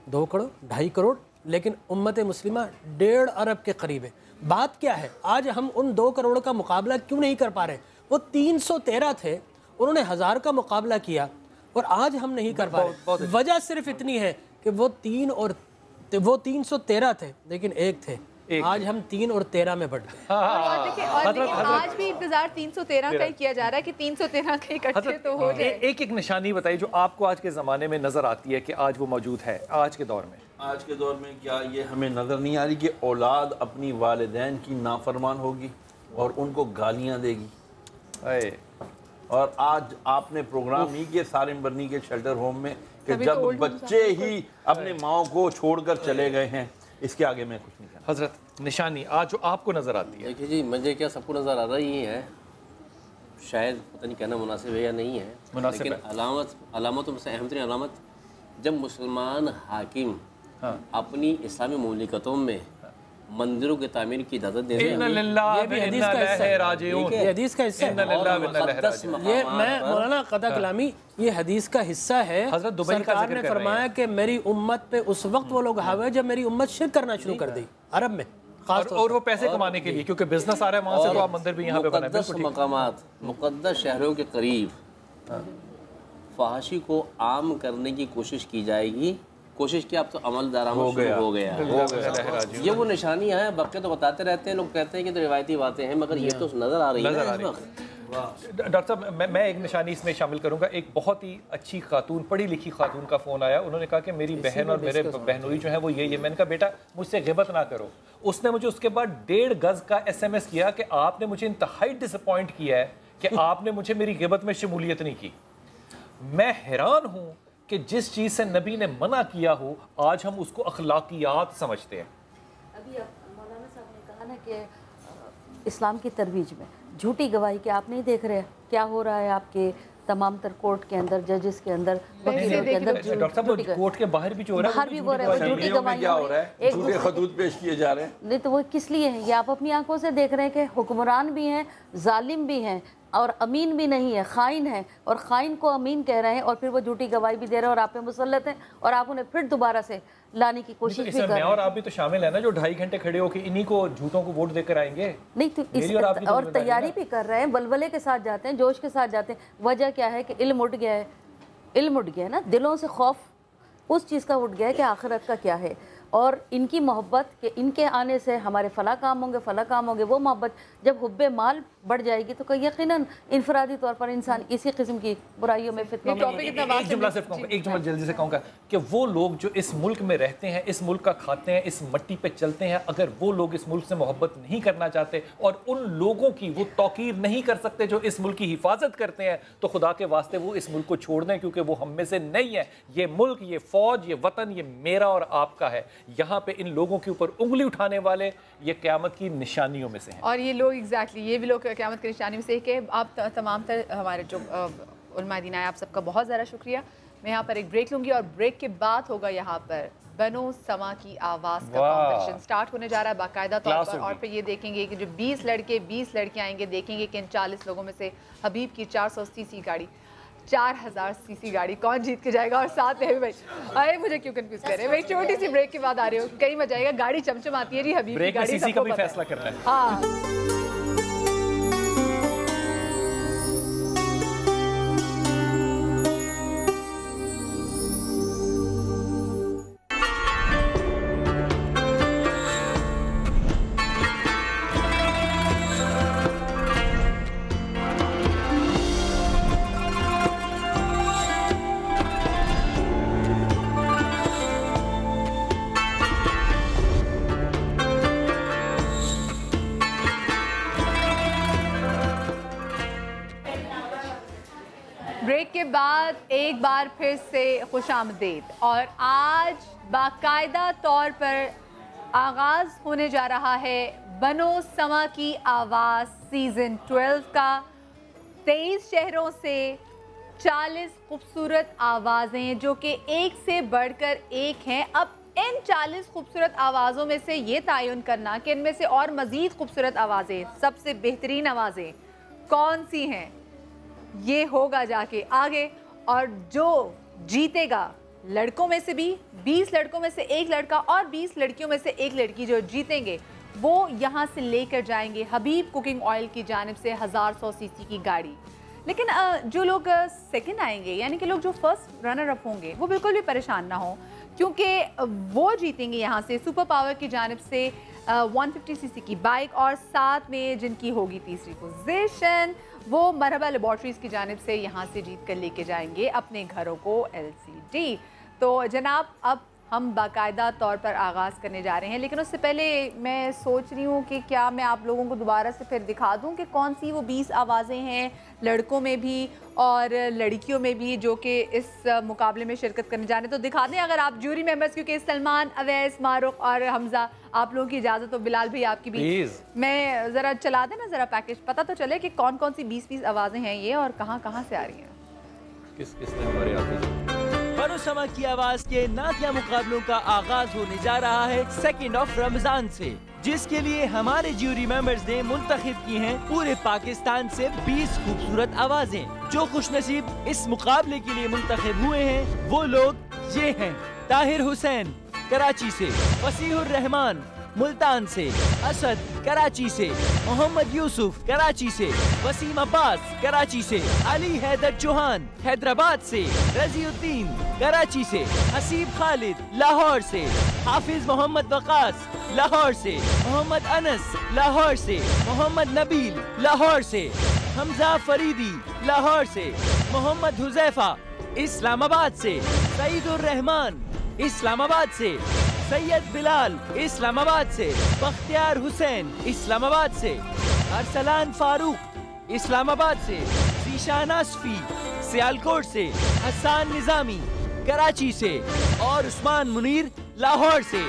2 करोड़ 2.5 करोड़, लेकिन उम्मत मुस्लिमा 1.5 अरब के करीब है। बात क्या है, आज हम उन 2 करोड़ का मुकाबला क्यों नहीं कर पा रहे? वो 313 थे, उन्होंने 1000 का मुकाबला किया और आज हम नहीं कर पा रहे। वजह सिर्फ इतनी है कि वो 313 थे लेकिन एक थे, आज हम 3 और 13 में बढ़ गए। और देखिए आज भी इंतजार 313 का ही किया जा रहा है कि 313 के इकट्ठे तो हो जाए। एक निशानी बताइए जो आपको आज के ज़माने में नज़र आती है कि आज वो मौजूद है आज के दौर में। आज के दौर में क्या ये हमें नज़र नहीं आ रही कि औलाद अपनी वालिदैन की नाफरमान होगी और उनको गालियाँ देगी। और आज आपने प्रोग्राम नहीं किए सारिम बर्नी के शेल्टर होम में कि जब बच्चे ही अपने माओ को छोड़कर चले गए हैं, इसके आगे मैं कुछ नहीं कहना। हजरत निशानी आज जो आपको नज़र आती है। देखिए जी, मुझे क्या सबको नज़र आ रही है, शायद पता नहीं कहना मुनासिब है या नहीं है, लेकिन अलामतों से अहम तरीन अलामत जब मुसलमान हाकिम अपनी इस्लामी मुमलिकतों में मंदिरों की तामीर की इजाज़त दे रहे हैं, ये भी हदीस का हिस्सा है। ये हदीस का हिस्सा है। ये मैं मौलाना क़दा कलामी, ये हदीस का हिस्सा है। सरकार ने फरमाया कि मेरी उम्मत पे उस वक्त वो लोग हावे जब मेरी उम्मत शिरक करना शुरू कर दी अरब में, और वो पैसे कमाने के लिए, क्योंकि बिजनेस आ रहा है वहाँ से, तो आप मंदिर भी यहाँ पे बनाए। मुक़द्दस मकामात, मुक़द्दस शहरों के करीब फहाशी को आम करने की कोशिश की जाएगी। कोशिश की, अब तो अमल दरामद हो गया। ये वो निशानियाँ हैं, बक्के तो बताते रहते हैं, लोग कहते हैं कि तो रिवायती बातें हैं, मगर ये तो नज़र आ रही है। डॉक्टर साहब, मैं एक निशानी इसमें शामिल करूंगा। एक बहुत ही अच्छी खातून, पढ़ी लिखी खातून का फ़ोन आया। उन्होंने कहा कि मेरी बहन और मेरे बहनोई जो है वो ये मैंने कहा बेटा मुझसे गिबत ना करो। उसने मुझे उसके बाद 1.5 गज़ का SMS किया कि आपने मुझे इंतहाई डिसअपॉइंट किया है कि आपने मुझे मेरी गिबत में शमूलियत नहीं की। मैं हैरान हूँ कि जिस चीज़ से नबी ने मना किया हो आज हम उसको अखलाकियात समझते हैं। अभी मौलाना साहब ने कहा ना कि इस्लाम की तरवीज में झूठी गवाही के आप नहीं देख रहे क्या हो रहा है आपके तमाम तर कोर्ट के अंदर, जजेस के अंदर, वकीलों के अंदर, डॉक्टर साहब कोर्ट के बाहर भी जो हो रहा है, बाहर भी वो झूठी गवाही क्या हो रहा है, झूठे खतूत पेश किए जा रहे हैं। नहीं तो वो किस लिए है, ये आप अपनी आंखों से देख रहे हैं कि हुक्मरान भी हैं, जालिम भी हैं और अमीन भी नहीं है, खाइन है, और खाइन को अमीन कह रहे हैं और फिर वो झूठी गवाही भी दे रहे हैं और आप पे मुसल्लत हैं और आप उन्हें फिर दोबारा से लाने की कोशिश भी कर रहे हैं। और आप भी तो शामिल है ना जो 2.5 घंटे खड़े होकर इन्हीं को झूठों को वोट देकर आएंगे। नहीं तो और तैयारी भी कर रहे हैं, बलबले के साथ जाते हैं, जोश के साथ जाते हैं। वजह क्या है कि इल्म उठ गया है, इल्म उठ गया है ना, दिलों से खौफ उस चीज़ का उठ गया है कि आखिरत का क्या है, और इनकी मोहब्बत के इनके आने से हमारे फ़ला काम होंगे, फ़ला काम होंगे। वो मोहब्बत जब हुब्बे माल बढ़ जाएगी तो यकीनन इनफरादी तौर पर इंसान इसी किस्म की बुराइयों में फितना में एक जुमला सिर्फ कहूँगा, एक जुमला जल्दी से कहूँगा कि वो लोग जो इस मुल्क में रहते हैं, इस मुल्क का खाते हैं, इस मट्टी पे चलते हैं, अगर वो लोग इस मुल्क से मोहब्बत नहीं करना चाहते और उन लोगों की वो तौकीर नहीं कर सकते जो इस मुल्क की हिफाजत करते हैं, तो खुदा के वास्ते वो इस मुल्क को छोड़ दें, क्योंकि वो हम में से नहीं है। ये मुल्क, ये फौज, ये वतन, ये मेरा और आपका है। यहाँ पे इन लोगों के ऊपर उंगली उठाने वाले ये क़यामत की निशानियों में से हैं। और ये लोग एग्जैक्टली ये भी लोग क़यामत की निशानी में से कि आप तमाम तर हमारे जो उलमा दीन है, आप सबका बहुत ज़्यादा शुक्रिया। मैं यहाँ पर एक ब्रेक लूँगी और ब्रेक के बाद होगा यहाँ पर बनो समा की आवाज़ का कॉम्पिटिशन स्टार्ट होने जा रहा है बाकायदा तौर पर। और फिर ये देखेंगे कि जो 20 लड़के 20 लड़कियाँ आएंगे, देखेंगे कि इन 40 लोगों में से हबीब की 400 सीसी गाड़ी, 4000 सीसी गाड़ी कौन जीत के जाएगा। और साथ में भाई अरे मुझे क्यों कंफ्यूज कर रहे हैं भाई, छोटी सी ब्रेक के बाद आ रहे हो, कहीं मजा आएगा। गाड़ी चमचम आती है जी, हबीब की गाड़ी सीसी का भी फैसला करना है। हाँ ब्रेक के बाद एक बार फिर से खुशामदीद। और आज बाकायदा तौर पर आगाज़ होने जा रहा है बनो समा की आवाज़ सीज़न 12 का। 23 शहरों से 40 खूबसूरत आवाज़ें जो कि एक से बढ़कर एक हैं। अब इन 40 खूबसूरत आवाज़ों में से ये तयन करना कि इनमें से और मज़ीद खूबसूरत आवाज़ें, सबसे बेहतरीन आवाज़ें कौन सी हैं, ये होगा जाके आगे। और जो जीतेगा, लड़कों में से भी 20 लड़कों में से एक लड़का और 20 लड़कियों में से एक लड़की जो जीतेंगे, वो यहाँ से लेकर जाएंगे हबीब कुकिंग ऑयल की जानिब से 1100 सीसी की गाड़ी। लेकिन जो लोग सेकंड आएंगे, यानी कि लोग जो फर्स्ट रनर अप होंगे, वो बिल्कुल भी परेशान ना हो, क्योंकि वो जीतेंगे यहाँ से सुपर पावर की जानिब से 150 सीसी की बाइक। और साथ में जिनकी होगी तीसरी पोजीशन, वो मरहबा लेबॉर्ट्रीज़ की जानिब से यहाँ से जीत कर लेके जाएंगे अपने घरों को LCD। तो जनाब अब हम बाकायदा तौर पर आगाज़ करने जा रहे हैं, लेकिन उससे पहले मैं सोच रही हूँ कि क्या मैं आप लोगों को दोबारा से फिर दिखा दूँ कि कौन सी वो 20 आवाज़ें हैं लड़कों में भी और लड़कियों में भी जो कि इस मुकाबले में शिरकत करने जा रहे हैं। तो दिखा दें अगर आप ज्यूरी मेंबर्स, क्योंकि सलमान, अवैस, मारूक और हमजा, आप लोगों की इजाज़त हो, बिलाल भाई आपकी भी, मैं ज़रा चला दें ना ज़रा पैकेज, पता तो चले कि कौन कौन सी 20-20 आवाज़ें हैं ये और कहाँ कहाँ से आ रही हैं। किसने हमारे आते बनो समा की आवाज के नातिया मुकाबलों का आगाज होने जा रहा है 2 रमजान से, जिसके लिए हमारे ज्यूरी मेंबर्स ने मुंतखब की हैं पूरे पाकिस्तान से 20 खूबसूरत आवाजें। जो खुशनसीब इस मुकाबले के लिए मुंतखब हुए हैं वो लोग ये हैं: ताहिर हुसैन कराची से, वसीहुर रहमान मुल्तान से, असद कराची से, मोहम्मद यूसुफ कराची से, वसीम अब्बास कराची से, अली हैदर चौहान हैदराबाद से, रजीउद्दीन कराची से, हसीब खालिद लाहौर से, हाफिज मोहम्मद वकास लाहौर से, मोहम्मद अनस लाहौर से, मोहम्मद नबील लाहौर से, हमजा फरीदी लाहौर से, मोहम्मद हुजैफा इस्लामाबाद से, सईदुर रहमान इस्लामाबाद से, सैयद बिलाल इस्लामाबाद से, बख्तियार हुसैन इस्लामाबाद से, अरसलान फारूक इस्लामाबाद से, ज़ीशान आसफी सियालकोट से, हसन निजामी कराची से और उस्मान मुनीर लाहौर से।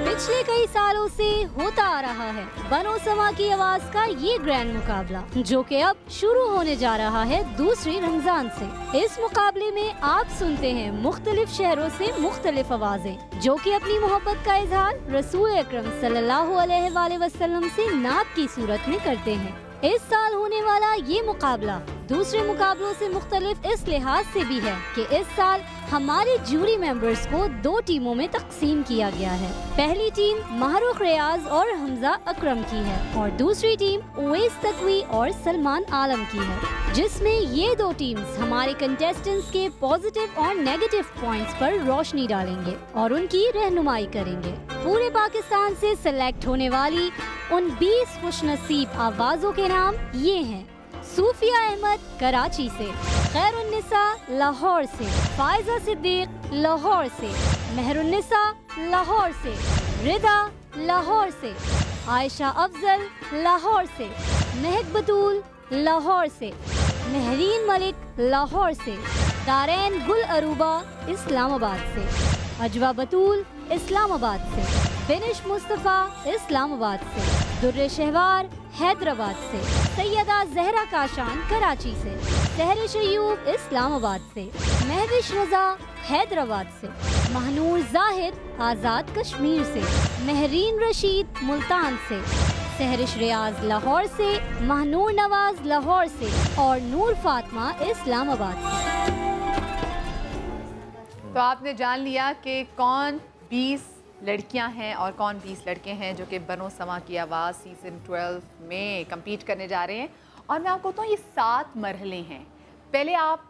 पिछले कई सालों से होता आ रहा है बनो समा की आवाज का ये ग्रैंड मुकाबला, जो कि अब शुरू होने जा रहा है दूसरी रमजान से। इस मुकाबले में आप सुनते हैं मुख्तलिफ शहरों से मुख्तलिफ आवाजें, जो कि अपनी मोहब्बत का इजहार रसूल अकरम सल्लल्लाहु अलैहि वसल्लम से नात की सूरत में करते हैं। इस साल होने वाला ये मुकाबला दूसरे मुकाबलों से मुख्तलिफ इस लिहाज से भी है कि इस साल हमारे जूरी मेंबर्स को 2 टीमों में तकसीम किया गया है। पहली टीम महरूख रियाज और हमजा अकरम की है और दूसरी टीम उवैस तकवी और सलमान आलम की है, जिसमें ये 2 टीम्स हमारे कंटेस्टेंट्स के पॉजिटिव और नेगेटिव पॉइंट्स पर रोशनी डालेंगे और उनकी रहनुमाई करेंगे। पूरे पाकिस्तान से सिलेक्ट होने वाली उन 20 खुशनसीब आवाज़ों के नाम ये हैं: सूफिया अहमद कराची से, खैरुन्निसा लाहौर से, फायजा सिद्दीक लाहौर से, मेहरुन्निसा लाहौर से, रिदा लाहौर से, आयशा अफजल लाहौर से, महक बतूल लाहौर से, महरीन मलिक लाहौर से, दारैन गुल अरूबा इस्लामाबाद से, अजवा बतूल इस्लामाबाद से, फिनिश मुस्तफ़ा इस्लामाबाद से, दुर्रे शहवार हैदराबाद से, सैयदा जहरा काशान कराची से, सहरिश अयूब इस्लामाबाद से, महविश रजा हैदराबाद से, महनूर जाहिद आज़ाद कश्मीर से, महरीन रशीद मुल्तान से, सहरिश रियाज लाहौर से, महनूर नवाज लाहौर से और नूर फातिमा इस्लामाबाद से। तो आपने जान लिया कि कौन 20 लड़कियां हैं और कौन 20 लड़के हैं जो कि बनो समा की आवाज़ सीज़न 12 में कम्पीट करने जा रहे हैं। और मैं आपको बताऊँ, ये 7 मरहले हैं। पहले आप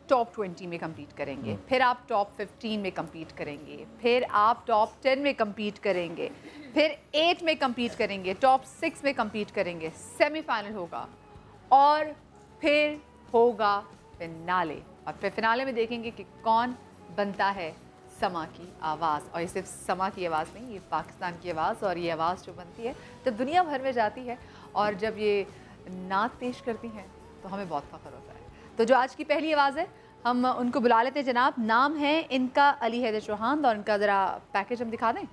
टॉप 20 में कम्पीट करेंगे, फिर आप टॉप 15 में कम्पीट करेंगे, फिर आप टॉप 10 में कम्पीट करेंगे, फिर 8 में कम्पीट करेंगे, टॉप 6 में कम्पीट करेंगे, सेमीफाइनल होगा और फिर होगा फिनाले। और फिर फिनाले में देखेंगे कि कौन बनता है समा की आवाज़। और ये सिर्फ समा की आवाज़ नहीं, ये पाकिस्तान की आवाज़। और ये आवाज़ जो बनती है जब दुनिया भर में जाती है और जब ये नात पेश करती हैं तो हमें बहुत फ़ख्र होता है। तो जो आज की पहली आवाज़ है, हम उनको बुला लेते हैं। जनाब, नाम है इनका अली हैदर चौहान और इनका ज़रा पैकेज हम दिखा दें।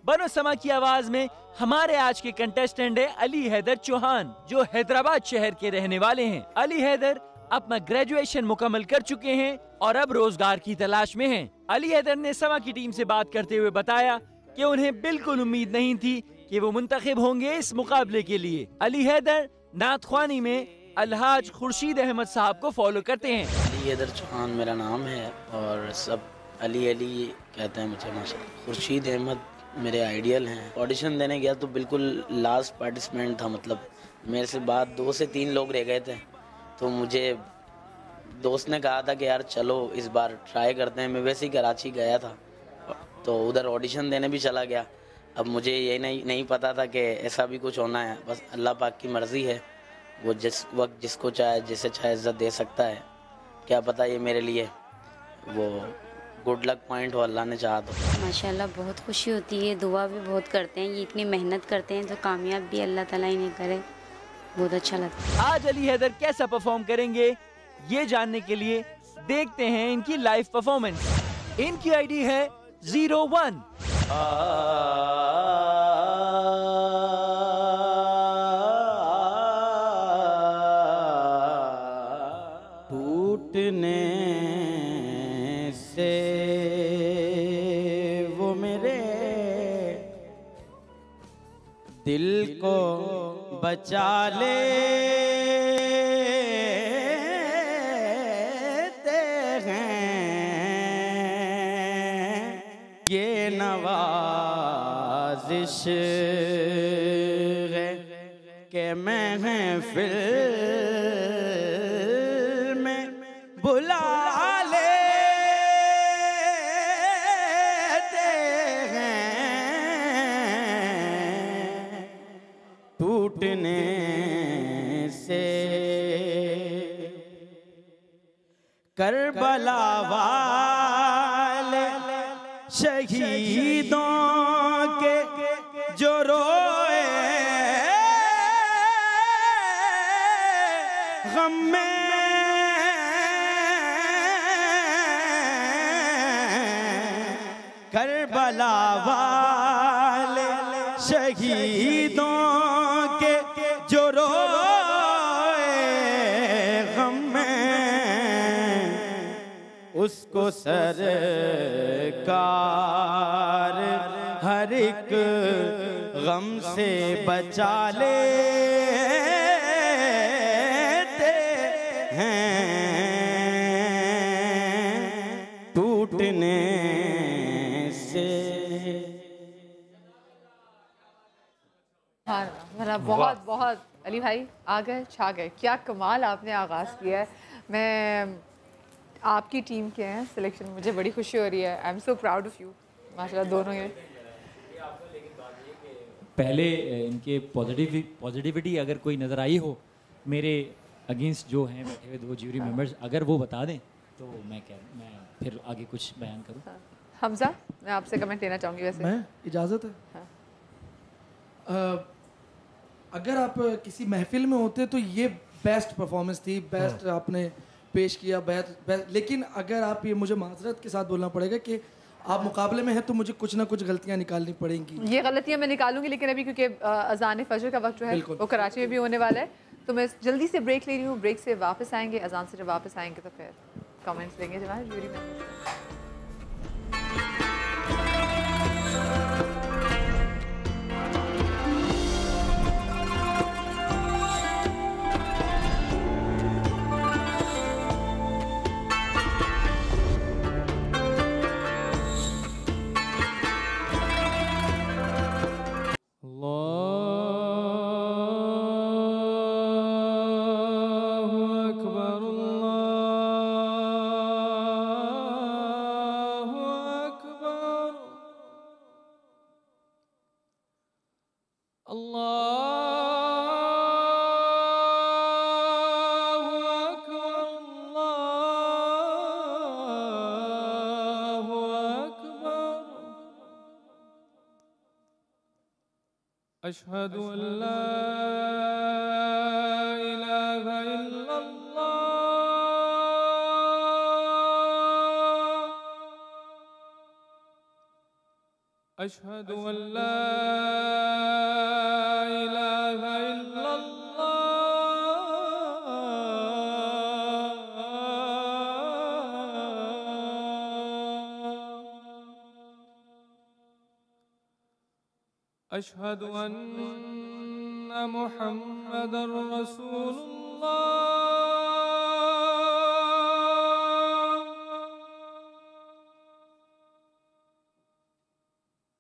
बनो समा की आवाज में हमारे आज के कंटेस्टेंट है अली हैदर चौहान, जो हैदराबाद शहर के रहने वाले हैं। अली हैदर अपना ग्रेजुएशन मुकम्मल कर चुके हैं और अब रोजगार की तलाश में हैं। अली हैदर ने समा की टीम से बात करते हुए बताया कि उन्हें बिल्कुल उम्मीद नहीं थी कि वो मुंतखब होंगे इस मुकाबले के लिए। अली हैदर नात ख्वानी में अलहाज खुर्शीद अहमद साहब को फॉलो करते हैं। अली हैदर चौहान मेरा नाम है और सब अली अली कहते हैं मुझे माशाल्लाह। खुर्शीद अहमद मेरे आइडियल हैं। ऑडिशन देने गया तो बिल्कुल लास्ट पार्टिसिपेंट था, मतलब मेरे से बाद 2 से 3 लोग रह गए थे। तो मुझे दोस्त ने कहा था कि यार चलो इस बार ट्राई करते हैं। मैं वैसे ही कराची गया था तो उधर ऑडिशन देने भी चला गया। अब मुझे ये नहीं पता था कि ऐसा भी कुछ होना है। बस अल्लाह पाक की मर्ज़ी है, वो जिस वक्त जिसको चाहे जिसे चाहे इज़्ज़त दे सकता है। क्या पता ये मेरे लिए वो गुड लक पॉइंट हो, अल्लाह ने चाहा तो। माशाल्लाह बहुत खुशी होती है, दुआ भी बहुत करते हैं। ये इतनी मेहनत करते हैं तो कामयाब भी अल्लाह ताला ही नहीं करे। बहुत अच्छा लगता है। आज अली हैदर कैसा परफॉर्म करेंगे ये जानने के लिए देखते हैं इनकी लाइव परफॉर्मेंस। इनकी आईडी है 01। टूटने से वो मेरे दिल को बचा लेते हैं। ये नवाजिश है कि महफिल में बुला लेते हैं। टूटने से करबला वाले शहीदों के जो रोए गम में करबला वाले शहीदों के जो रोए गम में उसको सरकार हर एक गम से बचा लेते हैं टूटने से। हाँ मेरा बहुत बहुत अली भाई आ गए, छा गए, क्या कमाल आपने आगाज़ किया है। मैं आपकी टीम के हैं सिलेक्शन, मुझे बड़ी खुशी हो रही है। I am so proud of you माशाल्लाह दोनों ये। पहले इनके पॉजिटिविटी अगर कोई नज़र आई हो मेरे अगेंस्ट जो हैं बैठे हुए 2 ज्यूरी मेंबर्स, अगर वो बता दें तो मैं फिर आगे कुछ बयान करूं। हमजा मैं आपसे कमेंट लेना चाहूँगी वैसे। मैं इजाज़त है? हाँ। अगर आप किसी महफिल में होते तो ये बेस्ट परफॉर्मेंस थी, बेस्ट आपने पेश किया, बेस्ट। लेकिन अगर आप ये मुझे माजरत के साथ बोलना पड़ेगा कि आप मुकाबले में हैं तो मुझे कुछ ना कुछ गलतियां निकालनी पड़ेंगी। ये गलतियां मैं निकालूंगी, लेकिन अभी क्योंकि अजान फजर का वक्त जो है वो कराची में भी होने वाला है, तो मैं जल्दी से ब्रेक ले रही हूँ। ब्रेक से वापस आएंगे, अजान से जब वापस आएंगे तो फिर कमेंट्स लेंगे जनाब जूरी में। अशहदु अल्ला इलाहा इल्लल्लाह अशहदु अल्ला इलाहा इल्लल्लाह अशहदु अन्न मुहम्मदर रसूलुल्लाह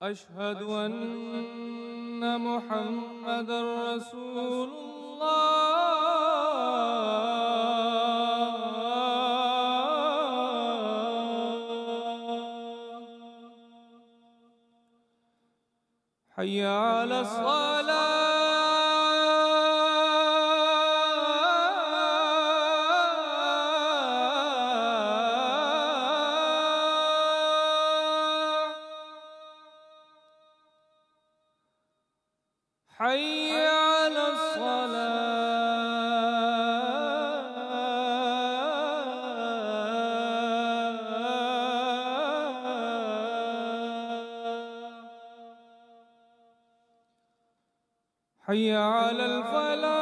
अशहदु अन्न मुहम्मदर रसूलुल्लाह हय्या अला सलाह हय्या अला सलाह हय्या अलल फलाह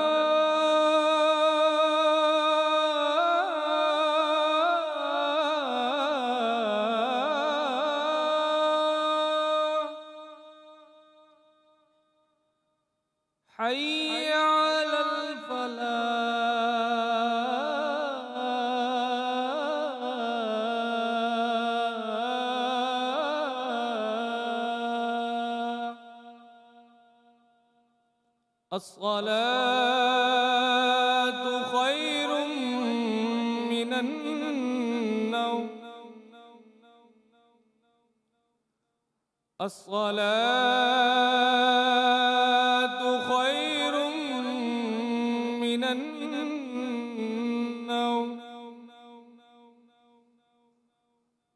हय्या अलल फलाह अस्सलातु खैरुम मिनन नौम अस्सलातु खैरुम मिनन नौम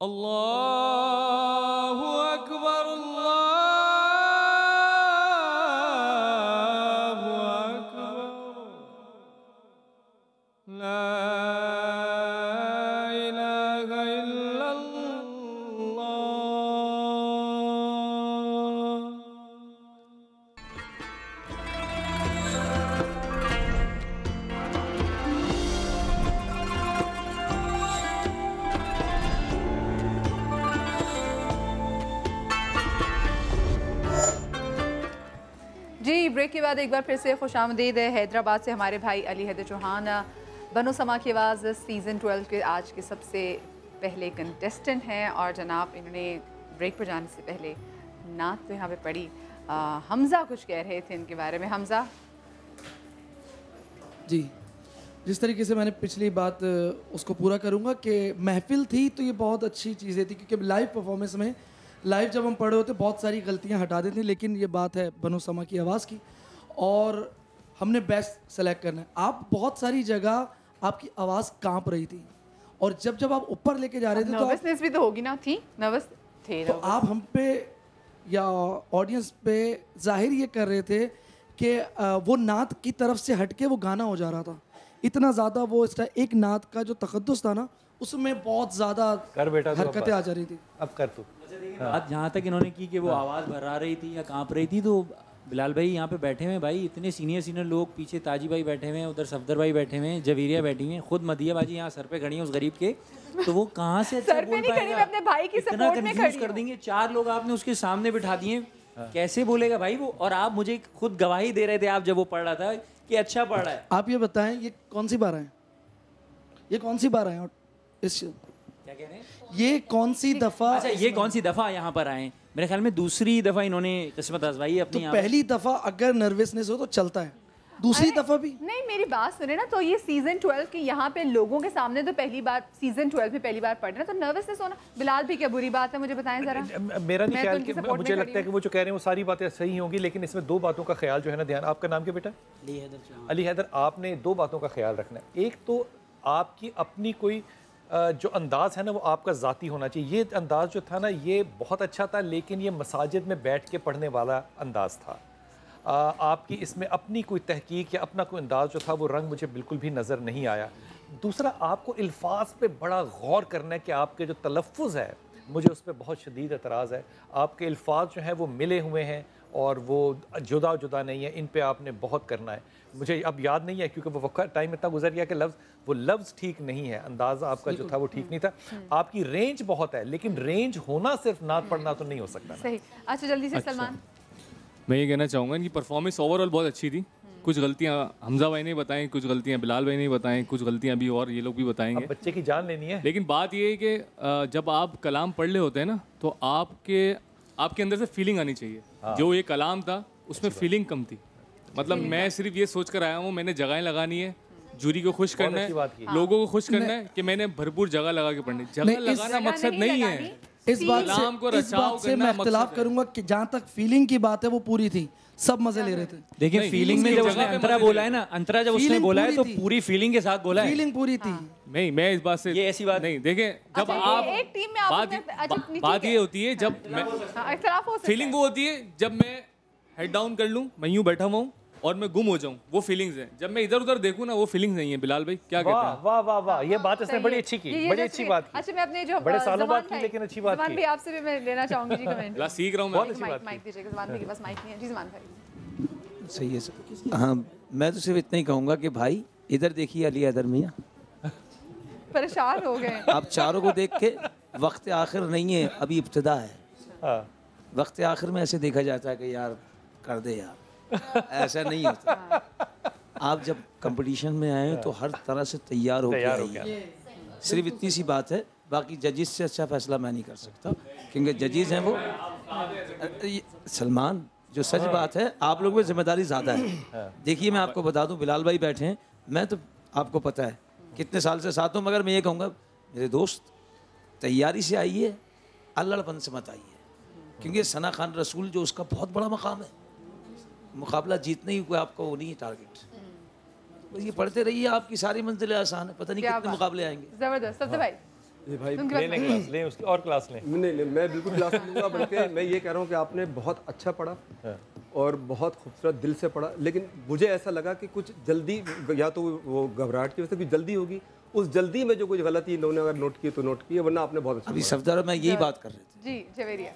अल्लाहु अकबर ब्रेक के बाद एक बार फिर से खुशामदीद है हैदराबाद से हमारे भाई अली हैदर चौहान, बनो समा की आवाज़ सीज़न 12 के आज के सबसे पहले कंटेस्टेंट हैं। और जनाब इन्होंने ब्रेक पर जाने से पहले नात तो यहाँ पे पढ़ी। हमज़ा कुछ कह रहे थे इनके बारे में। हमज़ा जी, जिस तरीके से मैंने पिछली बात उसको पूरा करूँगा कि महफिल थी तो ये बहुत अच्छी चीज़ें थी, क्योंकि लाइव परफॉर्मेंस में लाइव जब हम पढ़ रहे होते बहुत सारी गलतियां हटा देते हैं, लेकिन ये बात है बनो समा की आवाज़ की और हमने बेस्ट सेलेक्ट करना है। आप बहुत सारी जगह आपकी आवाज़ कांप रही थी और जब जब आप ऊपर लेके जा रहे थे तो नर्वसनेस भी तो होगी ना, थी नर्वस थे तो आप हम पे या ऑडियंस पे जाहिर ये कर रहे थे कि वो नात की तरफ से हटके वो गाना हो जा रहा था। इतना ज़्यादा वो एक नात का जो तकद्दुस था ना उसमें बहुत ज़्यादा हरकतें आ जा रही थी। अब कर तू। बात जहाँ तक इन्होंने की कि वो आवाज़ भरा रही थी या कांप रही थी, तो बिलाल भाई यहाँ पे बैठे हुए भाई, इतने सीनियर लोग, पीछे ताजी भाई बैठे हुए हैं, उधर सफदर भाई बैठे हुए हैं, जवीरिया बैठी हुई हैं, खुद मदिया बाजी यहाँ सर पे खड़ी है उस गरीब के, तो वो कहाँ से अच्छा बोल पाएगा? अपने भाई की इतना कंफ्यूज कर देंगे। 4 लोग आपने उसके सामने बिठा दिए, कैसे बोलेगा भाई वो? और आप मुझे खुद गवाही दे रहे थे आप जब वो पढ़ रहा था कि अच्छा पढ़ रहा है। आप ये बताएं ये कौन सी बार आए, ये कौन सी बार आए इस क्या कह रहे हैं? ये कौन सी दफा? अच्छा, ये कौन सी दफा यहाँ पर आए? मेरे ख्याल में दूसरी दफा इन्होंने किस्मत आजमाई अपनी। तो पहली दफा अगर नर्वसनेस हो तो चलता है, दूसरी दफा भी नहीं। मेरी बात सुने ना, तो ये सीजन 12 के यहाँ पे लोगों के सामने तो पहली बार सीजन 12 में पहली बार पढ़ रहे हैं, तो नर्वसनेस होना बिलाल भी क्या बुरी बात है? मुझे बताएं जरा। मेरा नहीं ख्याल कि मुझे लगता है कि वो जो कह रहे हैं वो सारी बातें सही होंगी, लेकिन इसमें 2 बातों का ख्याल जो है ना ध्यान। आपका नाम क्या बेटा? अली हैदर। आपने 2 बातों का ख्याल रखना है। एक तो आपकी अपनी कोई जो अंदाज़ है ना वो आपका ज़ाती होना चाहिए। ये अंदाज़ जो था ना ये बहुत अच्छा था, लेकिन ये मसाजिद में बैठ के पढ़ने वाला अंदाज़ था। आपकी इसमें अपनी कोई तहकीक या अपना कोई अंदाज़ जो था वो रंग मुझे बिल्कुल भी नज़र नहीं आया। दूसरा, आपको अल्फाज पे बड़ा गौर करना है कि आपके जो तलफ़ुज़ है मुझे उस पर बहुत शदीद एतराज़ है। आपके अल्फाज जो हैं वो मिले हुए हैं और वो जुदा जुदा नहीं है, इन पे आपने बहुत करना है। मुझे अब याद नहीं है क्योंकि वो वक्त टाइम इतना गुजर गया कि वो लफ्ज़ ठीक नहीं है, अंदाज़ा आपका जो था वो ठीक नहीं था। आपकी रेंज बहुत है, लेकिन रेंज होना सिर्फ नात पढ़ना तो नहीं हो सकता। सही। अच्छा जल्दी से सलमान। मैं ये कहना चाहूँगा इनकी परफॉर्मेंस ओवरऑल बहुत अच्छी थी। कुछ गलतियाँ हमजा भाई ने बताएं, कुछ गलतियाँ बिलाल भाई ने बताएं, कुछ गलतियाँ भी और ये लोग भी बताएंगे। बच्चे की जान लेनी है। लेकिन बात ये है कि जब आप कलाम पढ़ रहे होते हैं ना तो आपके अंदर से फीलिंग आनी चाहिए। जो ये कलाम था उसमें फीलिंग कम थी। मतलब मैं सिर्फ ये सोच कर आया हूँ मैंने जगहें लगानी है, जूरी को खुश करना है, लोगों को खुश करना है कि मैंने भरपूर जगह लगा के पढ़नी। जगह लगाना मकसद नहीं है। इस बात से मैं इख्तिलाफ करूंगा कि जहाँ तक फीलिंग की बात है वो पूरी थी, सब मजे ले रहे थे। देखिए फीलिंग में जब उसने अंतरा बोला है ना, अंतरा जब उसने बोला है तो पूरी फीलिंग के साथ बोला है। फीलिंग पूरी थी। नहीं, मैं इस बात से ये ऐसी बात नहीं। देखें जब आप एक टीम में बात ये होती है जब मैं फीलिंग वो होती है जब मैं हेड डाउन कर लूँ, मैं यूँ बैठा हुआ हूँ और मैं गुम हो जाऊं, वो फीलिंग्स हैं। जब मैं इधर उधर देखूं ना वो फीलिंग्स नहीं है। बिलाल भाई क्या कहते हैं? वाह वाह वाह, ये बात इसने बड़ी अच्छी की, बड़ी अच्छी बात की। अच्छा मैं अपने जो बड़े सालों बाद की लेकिन अच्छी बात की। भी आपसे भी मैं लेना चाहूंगी जी कमेंट। ला सीख रहा हूं मैं। बहुत अच्छी बात। माइक दीजिएगा, ज़बान के पास माइक नहीं है जी। ज़बान भाई सही है सर। हाँ, मैं तो सिर्फ इतना ही कहूँगा कि भाई इधर देखिए अली हैदर मियाँ परेशान हो गए। आप चारों को देख के वक्त आखिर नहीं है, अभी इब्तिदा है। वक्त आखिर में ऐसे देखा जाता है कि यार कर दे यार, ऐसा नहीं होता। आप जब कंपटीशन में आए तो हर तरह से तैयार होकर आइए। सिर्फ इतनी सी बात है, बाकी जजेस से अच्छा फैसला मैं नहीं कर सकता क्योंकि जजेस हैं वो। सलमान, जो सच बात है आप लोगों में जिम्मेदारी ज़्यादा है। देखिए मैं आपको बता दूं, बिलाल भाई बैठे हैं, मैं तो आपको पता है कितने साल से साथ हूँ, मगर मैं ये कहूँगा मेरे दोस्त तैयारी से आइए, अल्लड़पन से मत आइए, क्योंकि सना खान रसूल जो उसका बहुत बड़ा मकाम है, मुकाबला जीतने ही कोई आपका वो नहीं है टारगेट। ये पढ़ते रहिए, आपकी सारी मंजिलें आसान है, पता नहीं कितने मुकाबले आएंगे। जबरदस्त। सब भाई भाई ले उसकी और क्लास लें। नहीं, मैं बिल्कुल क्लास लूँगा, बल्कि मैं ये कह रहा हूँ कि आपने बहुत अच्छा पढ़ा और बहुत खूबसूरत दिल से पढ़ा। लेकिन मुझे ऐसा लगा कि कुछ जल्दी, या तो वो घबराहट की वजह से कुछ जल्दी होगी, उस जल्दी में जो कुछ गलती इन्होंने अगर नोट की तो नोट की, वरना आपने बहुत अच्छा। अभी सफदर मैं यही बात कर रहे थे जी। जवेरिया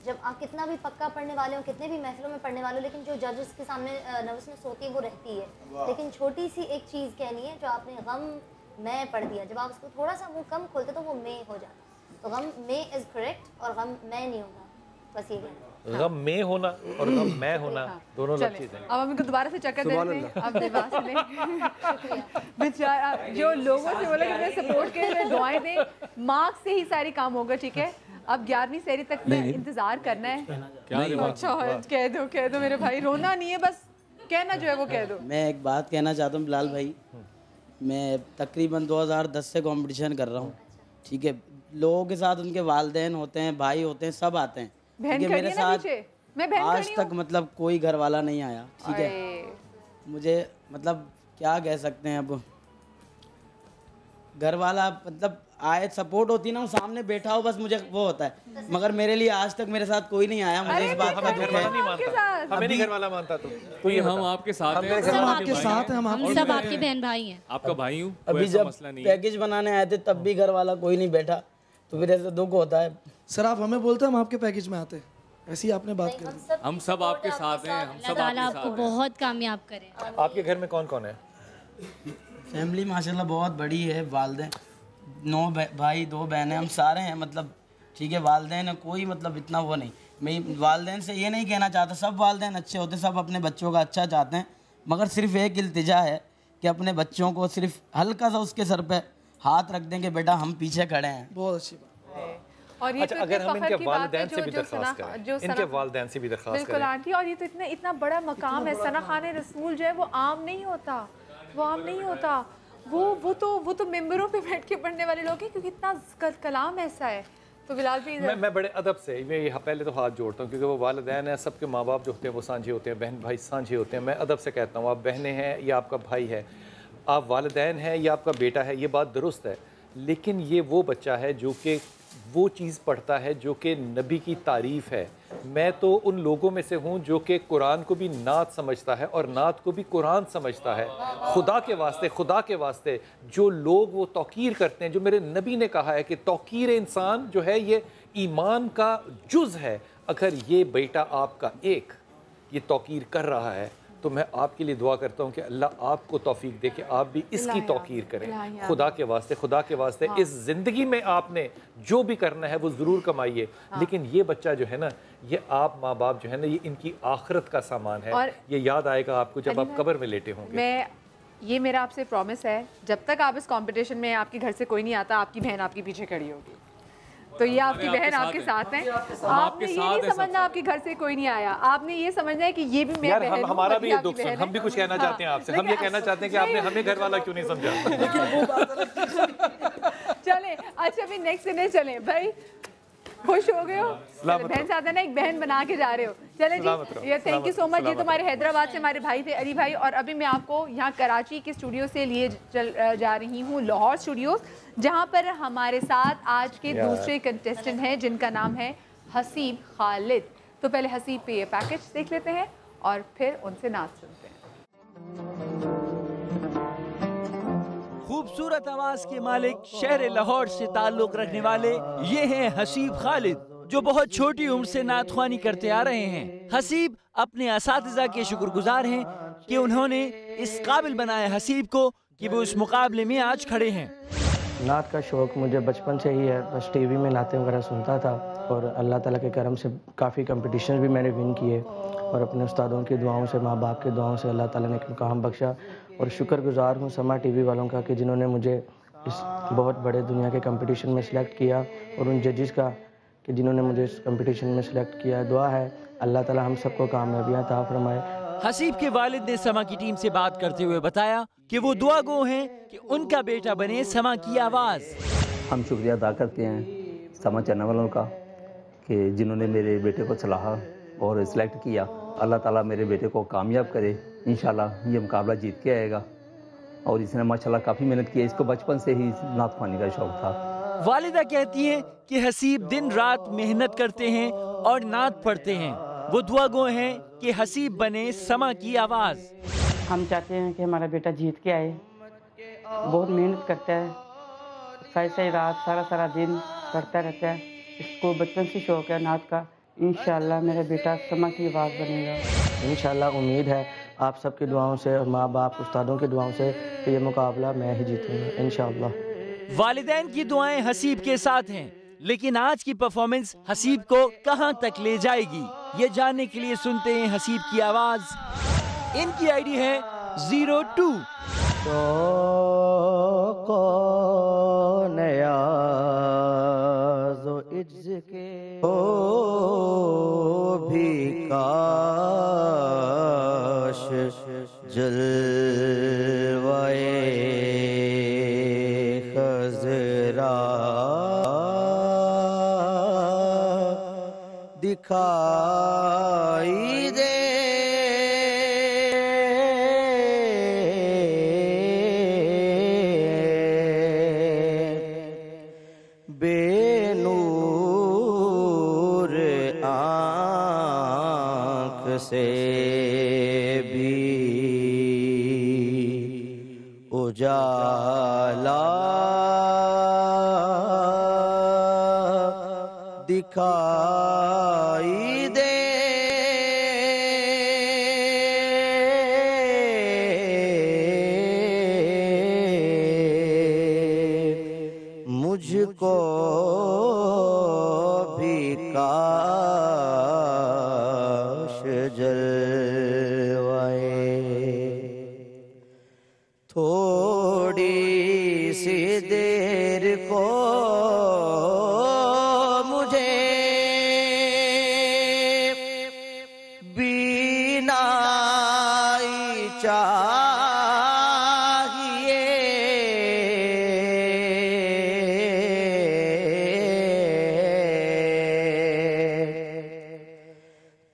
जब आप कितना भी पक्का पढ़ने वाले हो, कितने भी महफिलों में पढ़ने वाले हो, लेकिन जो जजेस के सामने नर्वसनेस होती है वो रहती है। लेकिन छोटी सी एक चीज़ कहनी है, जो आपने गम मैं पढ़ दिया, जब आप उसको थोड़ा सा मुंह कम खोलते तो वो मैं हो जाता। तो गम मैं इज़ करेक्ट और गम मैं नहीं होगा। बस ये कहना। गम में होना और गम मैं होना दोनों अलग चीज़ हैं। अब हम इनको दोबारा से चक्कर दे रहे थे। अब दिलबाग से नहीं बेचारा जो लोगों से बोला कि मैं सपोर्ट के लिए दुआएं दें, मार्क्स से ही सारी काम होगा, ठीक है। अब 11वीं सेरी तक में इंतजार करना है। अच्छा कह दो मेरे भाई, रोना नहीं है, बस कहना जो है वो कह दो। मैं एक बात कहना चाहता हूँ बिलाल भाई, मैं तकरीबन 2010 से कंपटीशन कर रहा हूँ, ठीक है। लोगों के साथ उनके वालिदैन होते हैं, भाई होते हैं, सब आते हैं, ठीक है। मेरे साथ आज तक मतलब कोई घर वाला नहीं आया, ठीक है। मुझे मतलब क्या कह सकते हैं, अब घर वाला मतलब आए सपोर्ट होती ना, सामने बैठा हो बस मुझे वो होता है, मगर मेरे लिए आज तक मेरे साथ कोई नहीं आया। मुझे इस बात का दुख है। हमें नहीं घर वाला मानता तो ये हम आपके साथ हैं, सब आपके साथ हैं, हम सब आपके बहन भाई हैं। आपका भाई हूँ। अभी जब पैकेज बनाने आए थे तब भी घर वाला कोई नहीं बैठा, तो फिर ऐसा दुख होता है। सर आप हमें बोलते हैं हम आपके पैकेज में आते, ऐसी आपने बात कर। हम सब आपके साथ हैं, हम सब अल्लाह आपको बहुत कामयाब करे। आपके घर में कौन कौन है? फैमिली माशाल्लाह बहुत बड़ी है, वालिदैन 9 भाई 2 बहनें, हम सारे हैं मतलब, ठीक है। वालिदैन कोई मतलब इतना वो नहीं, मैं वालिदैन से ये नहीं कहना चाहता, सब वालिदैन अच्छे होते, सब अपने बच्चों का अच्छा चाहते हैं, मगर सिर्फ एक इल्तिजा है कि अपने बच्चों को सिर्फ हल्का सा उसके सर पे हाथ रख दें कि बेटा हम पीछे खड़े हैं। बहुत अच्छी बात। और ये अच्छा, अगर हम इनके वालिदैन से भी दरख्वास्त करें, इनके वालिदैन से भी दरख्वास्त करें। बिल्कुल आंटी, और ये तो इतना बड़ा मकाम है, सना खाने रसूल जो है वो आम नहीं होता, वो आम नहीं होता। वो तो मेंबरों पे बैठ के पढ़ने वाले लोग हैं, क्योंकि इतना कलाम ऐसा है। तो बिलाल भी मैं बड़े अदब से मैं पहले तो हाथ जोड़ता हूँ, क्योंकि वो वालिदैन है, सबके माँ बाप जो होते हैं वो सांझे होते हैं, बहन भाई सांझे होते हैं। मैं अदब से कहता हूँ, आप बहनें हैं या आपका भाई है, आप वालिदैन हैं या आपका बेटा है, ये बात दुरुस्त है, लेकिन ये वो बच्चा है जो कि वो चीज़ पढ़ता है जो कि नबी की तारीफ़ है। मैं तो उन लोगों में से हूँ जो कि कुरान को भी नात समझता है और नात को भी कुरान समझता है। खुदा के वास्ते जो लोग वो तौकीर करते हैं, जो मेरे नबी ने कहा है कि तौकीर इंसान जो है ये ईमान का जुज़ है, अगर ये बेटा आपका एक ये तौकीर कर रहा है तो मैं आपके लिए दुआ करता हूँ कि अल्लाह आपको तौफीक दे कि आप भी इसकी तौकीर करें। खुदा के वास्ते इस ज़िंदगी में आपने जो भी करना है वो ज़रूर कमाइए, लेकिन ये बच्चा जो है ना, ये आप माँ बाप जो है ना, ये इनकी आखिरत का सामान है। ये याद आएगा आपको जब आप कब्र में लेटे होंगे। ये मेरा आपसे प्रॉमिस है, जब तक आप इस कंपटीशन में आपके घर से कोई नहीं आता, आपकी बहन आपके पीछे खड़ी होगी। तो ये आपकी बहन आपके साथ है। आपने ये नहीं समझना आपके घर से कोई नहीं आया, आपने ये समझना है कि ये भी मेरी बहन है। हमारा भी ये दुख सुन, हम भी कुछ कहना चाहते हैं आपसे, हम ये कहना चाहते हैं कि आपने हमें घर वाला क्यों नहीं समझा। चले अच्छा, अभी नेक्स्ट डे चले भाई, खुश हो गए हो, बहन साथ है ना, एक बहन बना के जा रहे हो। चले जी, ये थैंक यू सो मच। ये तो हमारे हैदराबाद से हमारे भाई थे, अली भाई। और अभी मैं आपको यहाँ कराची के स्टूडियो से लिए जा रही हूँ लाहौर स्टूडियो, जहाँ पर हमारे साथ आज के दूसरे कंटेस्टेंट हैं जिनका नाम है हसीब खालिद। तो पहले हसीब पे ये पैकेज देख लेते हैं और फिर उनसे नाच सुनते हैं। खूबसूरत आवाज के मालिक, शहर लाहौर से ताल्लुक रखने वाले ये हैं हसीब खालिद, जो बहुत छोटी उम्र से नातख्वानी करते आ रहे हैं। हसीब अपने असातिज़ा के शुक्रगुजार हैं कि उन्होंने इस काबिल बनाया हसीब को कि वो इस मुकाबले में आज खड़े हैं। नात का शौक़ मुझे बचपन से ही है, बस टीवी में नातें वगैरह सुनता था, और अल्लाह ताला के करम से काफ़ी कंपटीशन भी मैंने विन किए, और अपने उस्तादों की दुआओं से, माँ बाप की दुआओं से अल्लाह ताला ने एक मुकाम बख्शा। और शुक्रगुजार हूँ समा टीवी वालों का कि जिन्होंने मुझे इस बहुत बड़े दुनिया के कंपटीशन में सिलेक्ट किया, और उन जजेस का कि जिन्होंने मुझे इस कंपटीशन में सिलेक्ट किया। दुआ है अल्लाह ताला हम सबको कामयाबियाँ अता फरमाए। हसीब के वालिद ने समा की टीम से बात करते हुए बताया कि वो दुआ गो हैं कि उनका बेटा बने समा की आवाज़। हम शुक्रिया अदा करते हैं समा चैनल वालों का कि जिन्होंने मेरे बेटे को सलाहा और सिलेक्ट किया। अल्लाह ताला मेरे बेटे को कामयाब करे, इंशाल्लाह ये मुकाबला जीत के आएगा। और इसने माशाल्लाह काफ़ी मेहनत की है, इसको बचपन से ही नात ख्वानी का शौक़ था। वालिदा कहती हैं कि हसीब दिन रात मेहनत करते हैं और नात पढ़ते हैं। वो दुआ गो हैं कि हसीब बने समा की आवाज़। हम चाहते हैं कि हमारा बेटा जीत के आए, बहुत मेहनत करता है, सही रात सारा दिन पढ़ता रहता है, इसको बचपन से शौक़ है नात का। इंशाल्लाह मेरा बेटा समा की आवाज़ बनेगा। इंशाल्लाह उम्मीद है आप सबकी दुआओं से और माँ बाप उस्तादों की दुआओं से कि ये मुकाबला मैं ही जीतूँगा इंशाल्लाह। वालिदैन की दुआएं हसीब के साथ हैं लेकिन आज की परफॉर्मेंस हसीब को कहां तक ले जाएगी, ये जानने के लिए सुनते हैं हसीब की आवाज। इनकी आईडी है 02। भी काश जलवाए खजरा दिखाई दे, बेनूर आँख से भी उजाला दिखाई दे, मुझको भी काश जलवाए, थोड़ी सी देर को मुझे बीनाई चाहिए,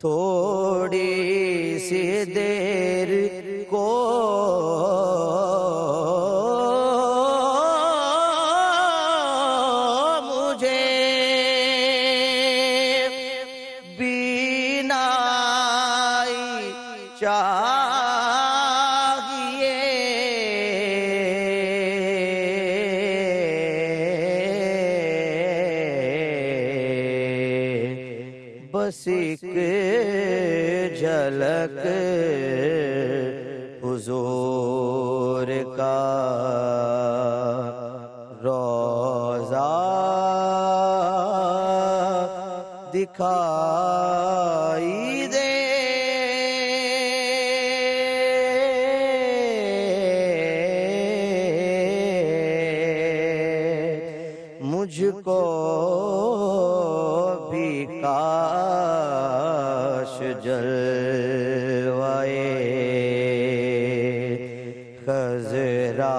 थोड़ी सी देर को मुझे बीनाई चाहिए, बस एक झलक हुजूर का रोज़ा दिखाई दे, मुझको भी काश जलवाए खजरा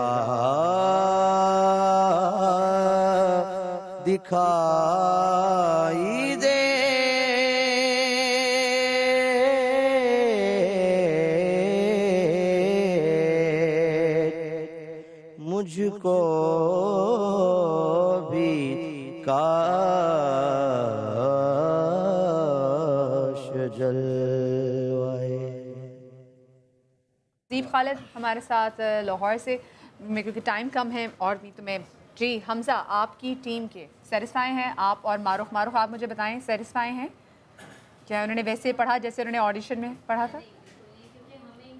दिखाई दे, मुझको भी काश जलवाए। दीप खालिद हमारे साथ लाहौर से, मैं क्योंकि टाइम कम है और भी तो मैं जी हमजा आपकी टीम के सेटिस्फाई हैं आप और मारूफ आप मुझे बताएं सेटिस्फाई हैं क्या? उन्होंने वैसे पढ़ा जैसे उन्होंने ऑडिशन में पढ़ा था?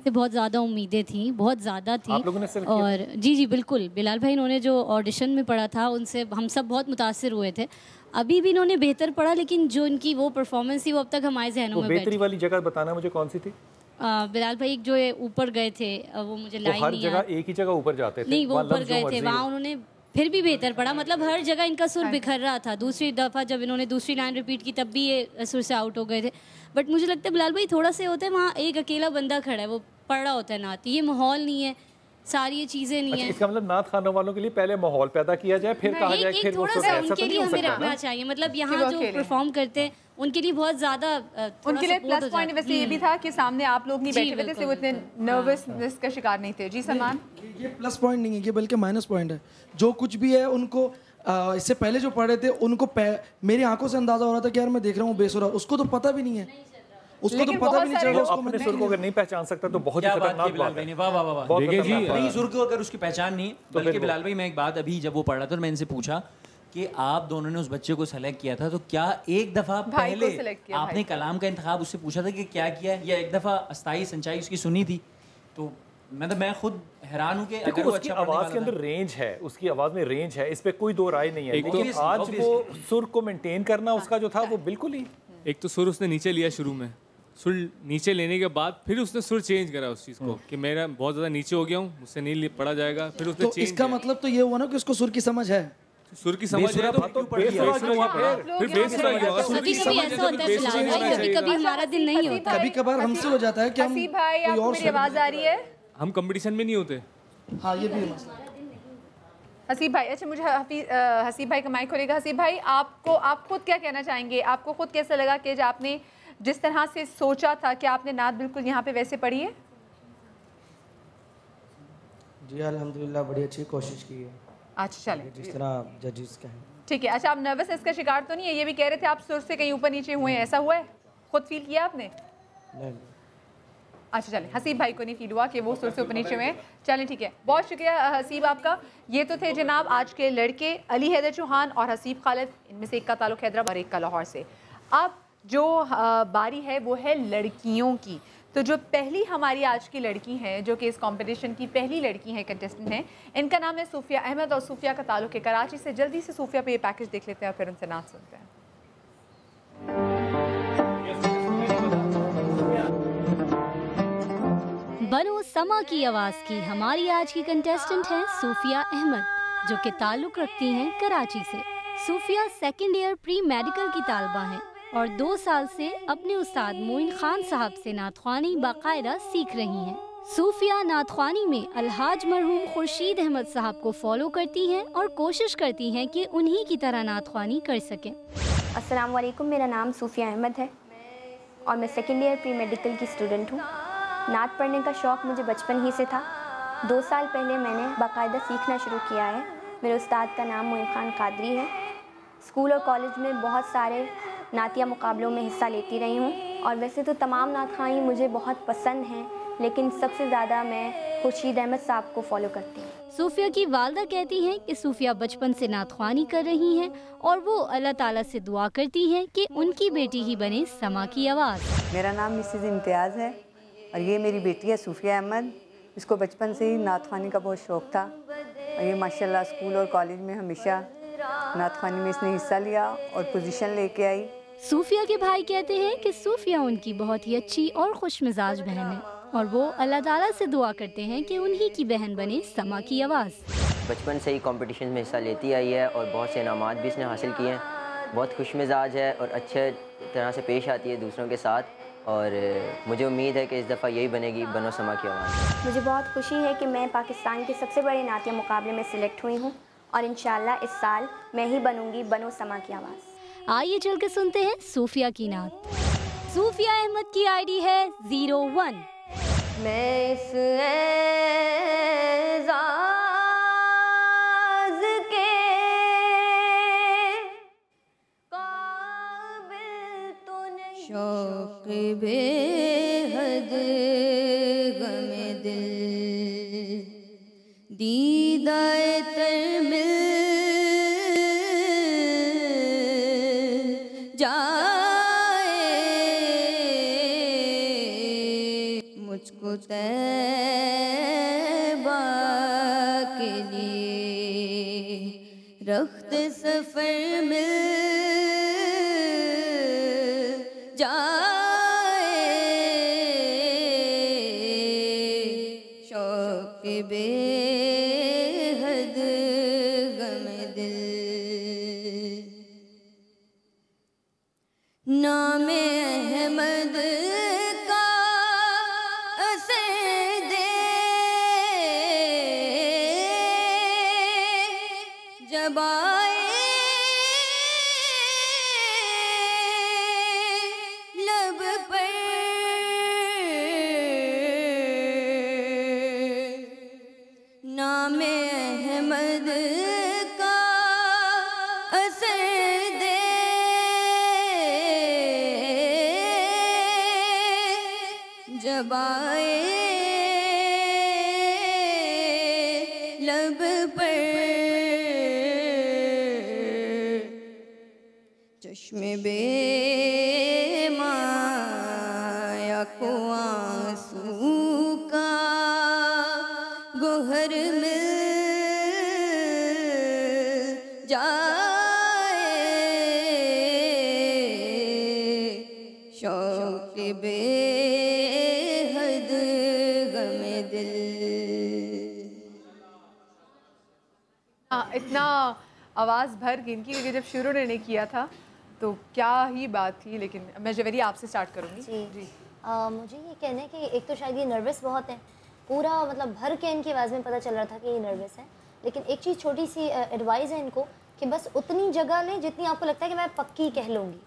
से बहुत ज़्यादा उम्मीदें थी, बहुत ज़्यादा थी। आप लोगों ने सेलेक्ट किया? और जी बिल्कुल, बिलाल भाई इन्होंने जो ऑडिशन में पढ़ा था उनसे हम सब बहुत मुतासिर हुए थे। अभी भी इन्होंने बेहतर पढ़ा, लेकिन जो इनकी वो परफॉर्मेंस थी वो अब तक हमारे जहनों में बेहतरी वाली जगह बताना मुझे कौन सी थी? बिलाल भाई जो ऊपर गए थे वो मुझे लाइन हर जगह एक ही जगह ऊपर जाते थे, नहीं वो ऊपर गए थे, वहाँ उन्होंने फिर भी बेहतर पढ़ा, मतलब हर जगह इनका सुर बिखर रहा था। दूसरी दफ़ा जब इन्होंने दूसरी लाइन रिपीट की तब भी ये सुर से आउट हो गए थे। बट मुझे लगता है बिलाल भाई थोड़ा से होते हैं, वहाँ एक अकेला बंदा खड़ा है, वो पढ़ रहा होता है नात, ये माहौल नहीं है, सारी ये चीज़ें नहीं है। इसका मतलब नात खाने वालों के लिए पहले माहौल पैदा किया जाए, फिर कहा जाए फिर थोड़ा सा उनके लिए हमें रखना चाहिए, मतलब यहाँ जो परफॉर्म करते हैं उनके लिए बहुत ज़्यादा उनके लिए प्लस पॉइंट वैसे ये भी था कि सामने आप लोग नहीं बैठे हुए थे, वो इतने नर्वसनेस का शिकार नहीं थे। जी सलमान, ये प्लस पॉइंट नहीं है, ये बल्कि माइनस पॉइंट है। जो कुछ भी है उनको इससे पहले जो पढ़ रहे थे उनको मेरी आंखों से अंदाजा हो रहा था कि यार मैं देख रहा हूँ बेसुरा, उसको तो पता भी नहीं है, उसको तो पता भी नहीं चल रहा। उसको अपने सुर को अगर नहीं पहचान सकता तो बहुत ही खतरनाक बात है। वाह वाह वाह, देखिए जी नहीं सुर को अगर उसकी पहचान नहीं, बल्कि बिलाल भाई मैं एक बात अभी जब वो पढ़ रहा था तो मैं इनसे पूछा कि आप दोनों ने उस बच्चे को सेलेक्ट किया था, तो क्या एक दफ़ा पहले आपने कलाम का इंतखाब उससे पूछा था कि क्या किया है, या एक दफ़ा अस्थाई संचाई उसकी सुनी थी? तो मतलब मैं खुद हैरान हूँ कि देखो अगर वो उसकी अच्छा पढ़ने आवाज़ के वाला अंदर रेंज है, उसकी आवाज़ में रेंज है, इस पे कोई दो राय नहीं है। एक तो लेकिन आज वो सुर को मेंटेन करना उसका जो था वो बिल्कुल ही, एक तो सुर उसने नीचे लिया शुरू में, सुर नीचे लेने के बाद फिर उसने सुर चेंज करा उस चीज़ को कि मेरा बहुत ज़्यादा नीचे हो गया हूँ, मुझसे नहीं पढ़ा जाएगा, फिर उसने तो चेंज इसका मतलब तो ये हुआ ना कि उसको सुर की समझ है। सुर की समझ है तो बेसुरा क्यों हुआ फिर बेसुरा क्यों हुआ? सुर की समझ है तो बेसुरा नहीं होना चाहिए। कभी हमारा दिन नहीं होता। कभी कभार हमसे हो जाता है कि हम हसीब भाई कोई आपको और मेरी आवाज़ आ रही है? हम कंपटीशन में नहीं होते। हाँ ये भी है मसला। हसीब भाई, अच्छा मुझे हसीब भाई का माइक खोलेगा। हसीब भाई आपको, आप खुद क्या कहना चाहेंगे? आपको खुद कैसा लगा कि जब आपने जिस तरह से सोचा था कि आपने नात बिल्कुल यहाँ पे वैसे पढ़ी है? जी अल्हम्दुलिल्लाह बड़ी अच्छी कोशिश की है। अच्छा चलें, जिस तरह जजेस कहें। ठीक है। अच्छा आप नर्वसनेस का शिकार तो नहीं है? ये भी कह रहे थे आप सुर से कहीं ऊपर नीचे हुए हैं, ऐसा हुआ है? खुद फील किया आपने? नहीं। अच्छा चलें, हसीब भाई को नहीं फील हुआ कि वो सुर से ऊपर नीचे हुए हैं। चलें ठीक है, बहुत शुक्रिया हसीब आपका। ये तो थे जनाब आज के लड़के अली हैदर चौहान और हसीब खालिद, इनमें से एक का ताल्लुक हैदराबाद और एक का लाहौर से। अब जो बारी है वो है लड़कियों की। तो जो पहली हमारी आज की लड़की हैं, जो कि इस कंपटीशन की पहली लड़की हैं, कंटेस्टेंट हैं, इनका नाम है सूफिया अहमद और सूफिया का ताल्लुक है कराची से। जल्दी से सूफिया पे ये पैकेज देख लेते हैं और फिर उनसे नाच सुनते हैं। बनो समा की आवाज़ की हमारी आज की कंटेस्टेंट है सूफिया अहमद, जो कि ताल्लुक रखती हैं कराची से। सूफिया सेकेंड ईयर प्री मेडिकल की तालबा हैं और 2 साल से अपने उस्ताद मोइन खान साहब से नातख्वानी बाकायदा सीख रही हैं। सूफिया नातख्वानी में अलहाज मरहूम खुर्शीद अहमद साहब को फॉलो करती हैं और कोशिश करती हैं कि उन्हीं की तरह नातख्वानी कर सकें। अस्सलाम वालेकुम, मेरा नाम सूफिया अहमद है और मैं सेकेंड ईयर प्री मेडिकल की स्टूडेंट हूँ। नात पढ़ने का शौक़ मुझे बचपन ही से था। 2 साल पहले मैंने बाकायदा सीखना शुरू किया है। मेरे उस्ताद का नाम मोइन खान कादरी है। स्कूल और कॉलेज में बहुत सारे नातिया मुकाबलों में हिस्सा लेती रही हूँ और वैसे तो तमाम नातखानी मुझे बहुत पसंद हैं, लेकिन सबसे ज़्यादा मैं खुर्शीद अहमद साहब को फॉलो करती हूँ। सूफिया की वालदा कहती हैं कि सूफिया बचपन से नातख्वानी कर रही हैं और वो अल्लाह ताला से दुआ करती हैं कि उनकी बेटी ही बने समा की आवाज़। मेरा नाम मिसेज़ इम्तियाज़ है और ये मेरी बेटी है सूफिया अहमद। इसको बचपन से ही नातख्वानी का बहुत शौक़ था और ये माशाल्लाह स्कूल और कॉलेज में हमेशा नातख्वानी में इसने हिस्सा लिया और पोजीशन लेके आई। सूफिया के भाई कहते हैं कि सूफिया उनकी बहुत ही अच्छी और खुश मिजाज बहन है और वो अल्लाह ताला से दुआ करते हैं कि उन्हीं की बहन बने समा की आवाज़। बचपन से ही कंपटीशन में हिस्सा लेती आई है और बहुत से इनामात भी इसने हासिल किए हैं। बहुत खुश मिजाज है और अच्छे तरह से पेश आती है दूसरों के साथ और मुझे उम्मीद है कि इस दफ़ा यही बनेगी बनो समा की आवाज़। मुझे बहुत खुशी है कि मैं पाकिस्तान के सबसे बड़े नातिया मुकाबले में सिलेक्ट हुई हूँ और इंशाल्लाह इस साल मैं ही बनूंगी बनो समा की आवाज़। आइए चल के सुनते हैं सूफिया की नात। सूफिया अहमद की आईडी है 01। मैं इस शौक़ बेहद गमे दिल दीदाए तर मिल जाए मुझको तैबा के लिए रख्त सफ़र मिल बेहद गम दिल नाम अहमद का असर दे जब आए लब पर नाम अहमद का असर दे जब आए लब पर चश्मे बेमाया को आंसू का शौक बेहद गमे दिल। इतना आवाज़ भर के इनकी, क्योंकि जब शुरू ने किया था तो क्या ही बात थी। लेकिन मैं जवेरी आपसे स्टार्ट करूँगी। जी मुझे ये कहना है कि एक तो शायद ये नर्वस बहुत है, पूरा मतलब भर के इनकी आवाज़ में पता चल रहा था कि ये नर्वस है। लेकिन एक चीज़ छोटी सी एडवाइस है इनको कि बस उतनी जगह लें जितनी आपको लगता है कि मैं पक्की कह लूँगी,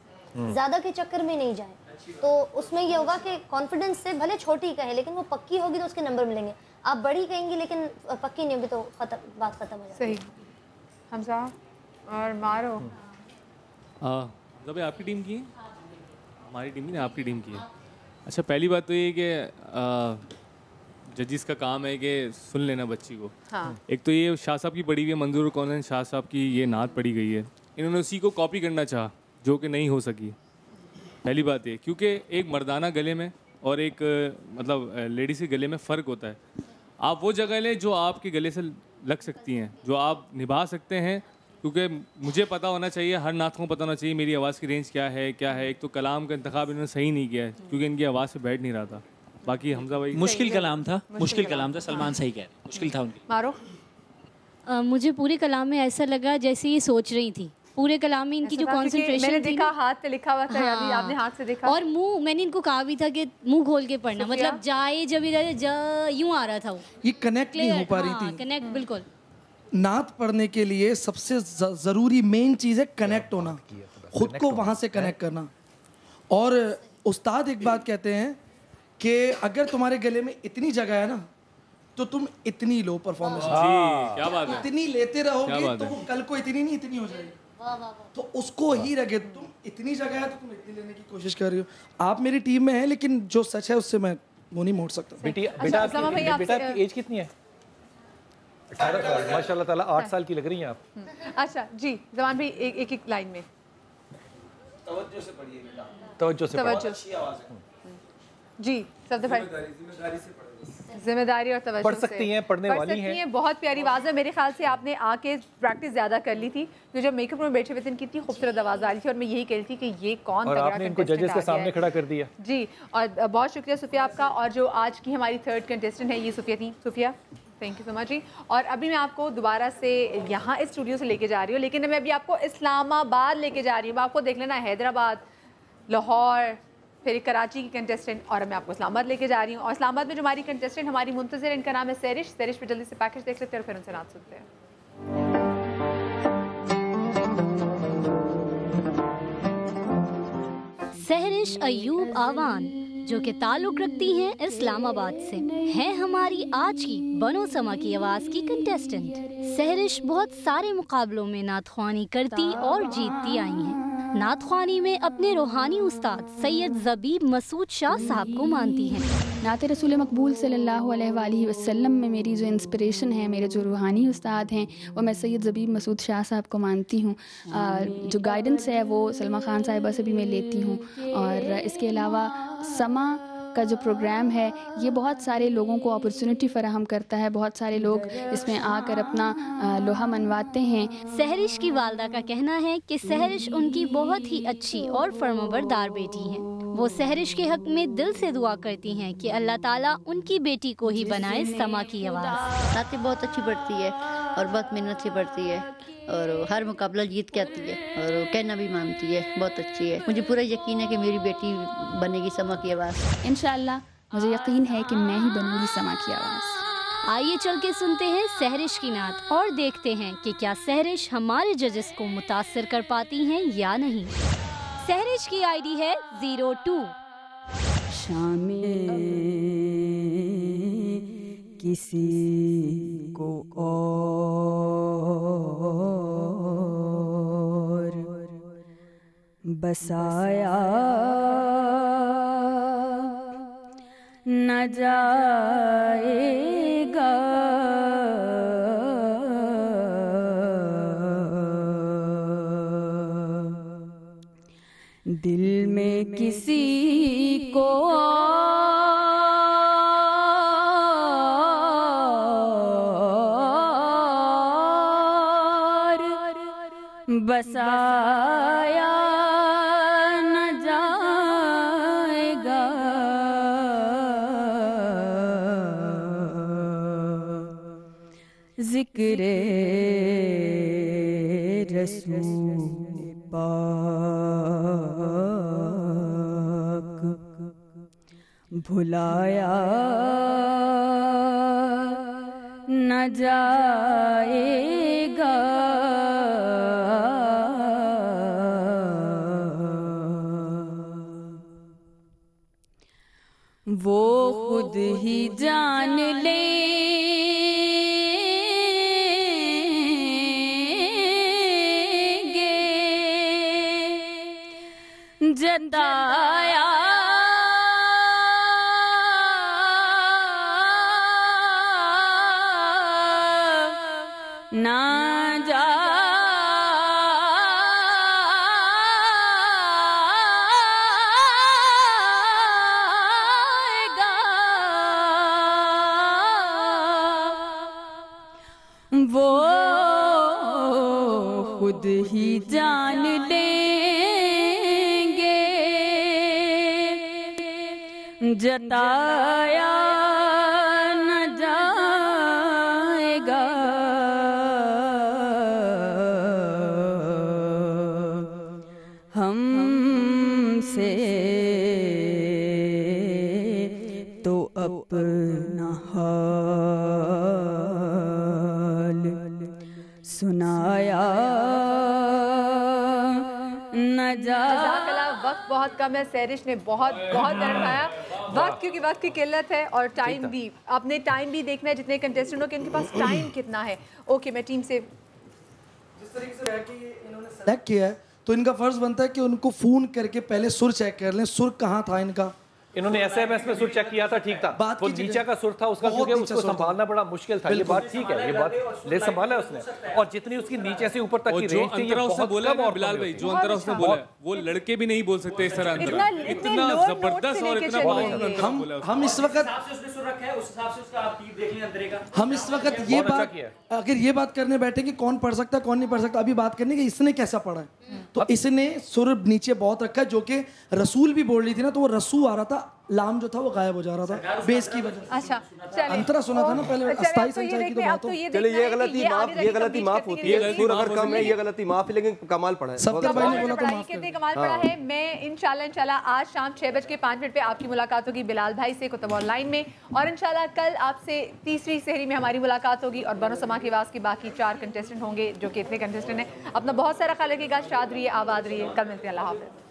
ज़्यादा के चक्कर में नहीं जाएं। तो उसमें ये होगा कि कॉन्फिडेंस से भले छोटी कहें लेकिन वो पक्की होगी तो उसके नंबर मिलेंगे। आप बड़ी कहेंगी लेकिन पक्की नहीं होगी तो बात खत्म हो जाएगी। सही। हमजा और मारो। जब आपकी टीम की है? हमारी टीम की नहीं, आपकी टीम की है। अच्छा, पहली बात तो ये कि जजिस का काम है कि सुन लेना बच्ची को। हाँ। एक तो ये शाह साहब की पढ़ी हुई है, मंजूर कौन शाह साहब की ये नात पढ़ी गई है, इन्होंने उसी को कॉपी करना चाहा जो कि नहीं हो सकी। पहली बात ये, क्योंकि एक मर्दाना गले में और एक मतलब लेडीज़ के गले में फ़र्क होता है। आप वो जगह लें जो आपके गले से लग सकती हैं, जो आप निभा सकते हैं। क्योंकि मुझे पता होना चाहिए, हर नात को पता होना चाहिए मेरी आवाज़ की रेंज क्या है क्या है। एक तो कलाम का इंतखाब इन्होंने सही नहीं किया है क्योंकि इनकी आवाज़ से बैठ नहीं रहा था। बाकी हमजा भाई मुश्किल कलाम था, मुश्किल कलाम था। सलमान सही कह रहे, मुश्किल था उनके। मारो। मुझे पूरे कलाम में ऐसा लगा जैसे ये सोच रही थी। पूरे कलाम में इनकी जो कंसंट्रेशन मैंने थी, देखा हाथ पे लिखा हुआ था। हाँ, आपने हाथ से देखा। और मुंह, मैंने इनको कहा भी था कि मुंह खोल के पढ़ना, मतलब जाए जब इधर यूं आ रहा था वो, ये कनेक्ट नहीं हो पा रही थी। कनेक्ट बिल्कुल। नात पढ़ने के लिए सबसे ज़रूरी मेन चीज़ है कनेक्ट होना, खुद को वहाँ से कनेक्ट करना। और उस्ताद एक बात कहते हैं कि अगर तुम्हारे गले में इतनी जगह है ना तो तुम इतनी लो परफॉर्मेंस, क्या बात है, इतनी लेते रहोगे तो वो कल को इतनी नहीं इतनी हो जाएगी। तो उसको ही रखे, तुम इतनी जगह है तो तुम इतनी लेने की कोशिश कर रही हो। आप मेरी टीम में हैं लेकिन जो सच है उससे मैं वो नहीं मोड़ सकता। बेटा आपकी एज कितनी है? 18 साल। माशाल्लाह ताला 8 साल की लग रही हैं आप। अच्छा जी, ज़मान भाई एक लाइन में तवज्जो से पढ़िए बेटा, तवज्जो से तवज्जो। अच्छी आवाज़ है जी। सब भाई जिम्मेदारी से जिम्मेदारी और तवज्जो पढ़ सकती हैं, पढ़ने वाली हैं। बहुत प्यारी आवाज़ है। मेरे ख्याल से आपने आके प्रैक्टिस ज़्यादा कर ली थी। तो जब मेकअप में बैठे हुए थे कितनी खूबसूरत आवाज़ आ रही थी और मैं यही कह रही थी कि ये कौन और आपने इनको जजेस के सामने खड़ा कर दिया। जी, और बहुत शुक्रिया सुफिया आपका। और जो आज की हमारी थर्ड कंटेस्टेंट है ये सुफिया थी। Sufiya, thank you so much ji. और अभी मैं आपको दोबारा से यहाँ इस स्टूडियो से लेके जा रही हूँ, लेकिन मैं अभी आपको इस्लामाबाद लेके जा रही हूँ। आपको देख लेना हैदराबाद, लाहौर, फिर कराची की कंटेस्टेंट, और मैं आपको इस्लामाबाद लेके जा रही हूँ। और इस्लामाबाद में जो हमारी कंटेस्टेंट हमारी मुंतज़िर, इनका नाम है सैरिश। सैरिश पे जल्दी से पैकेज देख लेते हैं और फिर उनसे नात सुनते हैं। सहरिश अयूब आवान जो कि ताल्लुक रखती हैं इस्लामाबाद से, है हमारी आज की बनो समा की आवाज़ की कंटेस्टेंट। सहरिश बहुत सारे मुकाबलों में नात ख्वानी करती और जीतती आई हैं। नात ख्वानी में अपने रूहानी उस्ताद सैयद ज़बीब मसूद शाह साहब को मानती हैं। नात रसूल मकबूल सल्लल्लाहु अलैहि वसल्लम में मेरी जो इंस्पिरेशन है, मेरे जो रूहानी उस्ताद हैं, वो मैं सैयद ज़बीब मसूद शाह साहब को मानती हूँ। जो गाइडेंस है वो सलमा खान साहिबा से भी मैं लेती हूँ। और इसके अलावा समा का जो प्रोग्राम है ये बहुत सारे लोगों को अपॉर्चुनिटी फराहम करता है। बहुत सारे लोग इसमें आकर अपना लोहा मनवाते हैं। सहरिश की वालदा का कहना है कि सहरिश उनकी बहुत ही अच्छी और फर्माबरदार बेटी हैं। वो सहरिश के हक में दिल से दुआ करती हैं कि अल्लाह ताला उनकी बेटी को ही बनाए समा की आवाज़। नाते बहुत अच्छी पढ़ती है और बहुत मेहनत से पढ़ती है और हर मुकाबला जीत के आती है और कहना भी मानती है, बहुत अच्छी है। मुझे पूरा यकीन है कि मेरी बेटी बनेगी समा की आवाज़। इंशाअल्लाह मुझे यकीन है कि मैं ही बनूंगी समा की आवाज़। आइए चल के सुनते हैं सहरिश की नात और देखते हैं कि क्या सहरिश हमारे जजेस को मुतासिर कर पाती हैं या नहीं। सहरिश की आईडी है 02। शामिल किसी को और बसाया न जाएगा, दिल में किसी को और बसाया न जाएगा। जिक्रे रसूल पाक भुलाया न जाएगा। वो खुद ही जान लेंगे जताया ना जाएगा। वो खुद ही जान लेंगे जताया न जाएगा। हमसे तो अपना हाल सुनाया न जा। वक्त बहुत कम है, सैरिश ने बहुत दर्द आया वक्त, क्योंकि वक्त की किल्लत है और टाइम भी, आपने टाइम भी देखना है जितने कंटेस्टेंट हो कि इनके पास टाइम कितना है। ओके, मैं टीम से जिस तरीके से रह के ये इन्होंने सेलेक्ट किया है तो इनका फर्ज बनता है कि उनको फोन करके पहले सुर चेक कर लें, सुर कहाँ था इनका। इन्होंने SMS में सुर चेक किया था, ठीक था। वो नीचे का सुर था उसका, क्योंकि उसको संभालना बड़ा मुश्किल था। ये बात ठीक है, ये बात ले संभाला उसने। और जितनी उसकी नीचे से ऊपर तक की रेंज थी, ये बहुत बोला कम। और बिलाल भाई, जो अंतरा उसने बोला वो लड़के भी नहीं बोल सकते इस तरह अंतरा, इतना जबरदस्त और इतना हम इस वक्त हम इस वक्त ये बात, अगर ये बात करने बैठे कि कौन पढ़ सकता है कौन नहीं पढ़ सकता, अभी बात करने की इसने कैसा पढ़ा है। तो इसने सुर नीचे बहुत रखा है, जो कि रसूल भी बोल रही थी ना, तो वो रसू आ रहा था, लाम जो था वो गायब हो जा रहा था बेस की वजह से। अच्छा, चलिए अंतरा सुना था ना पहले, अस्थाई संचार की तो बात हो। चलिए ये गलती माफ होती है, सुर अगर कम है ये गलती माफ है, लेकिन कमाल पढ़ा है। सत्तर भाई ने बोला तो माफ कितने कमाल पढ़ा है। मैं इंशाल्लाह आज शाम 6:05 पे आपकी मुलाकात होगी बिलाल भाई से कुतुब ऑनलाइन में, और इंशाल्लाह कल आपसे तीसरी सहरी में हमारी मुलाकात होगी और बनो समा की आवाज़ की बाकी 4 कंटेस्टेंट होंगे, जो कि इतने कंटेस्टेंट हैं। अपना बहुत सारा ख्याल रखिएगा, शाद रहिए, आबाद रहिए, कल मिलते हैं। अल्लाह हाफ़िज़।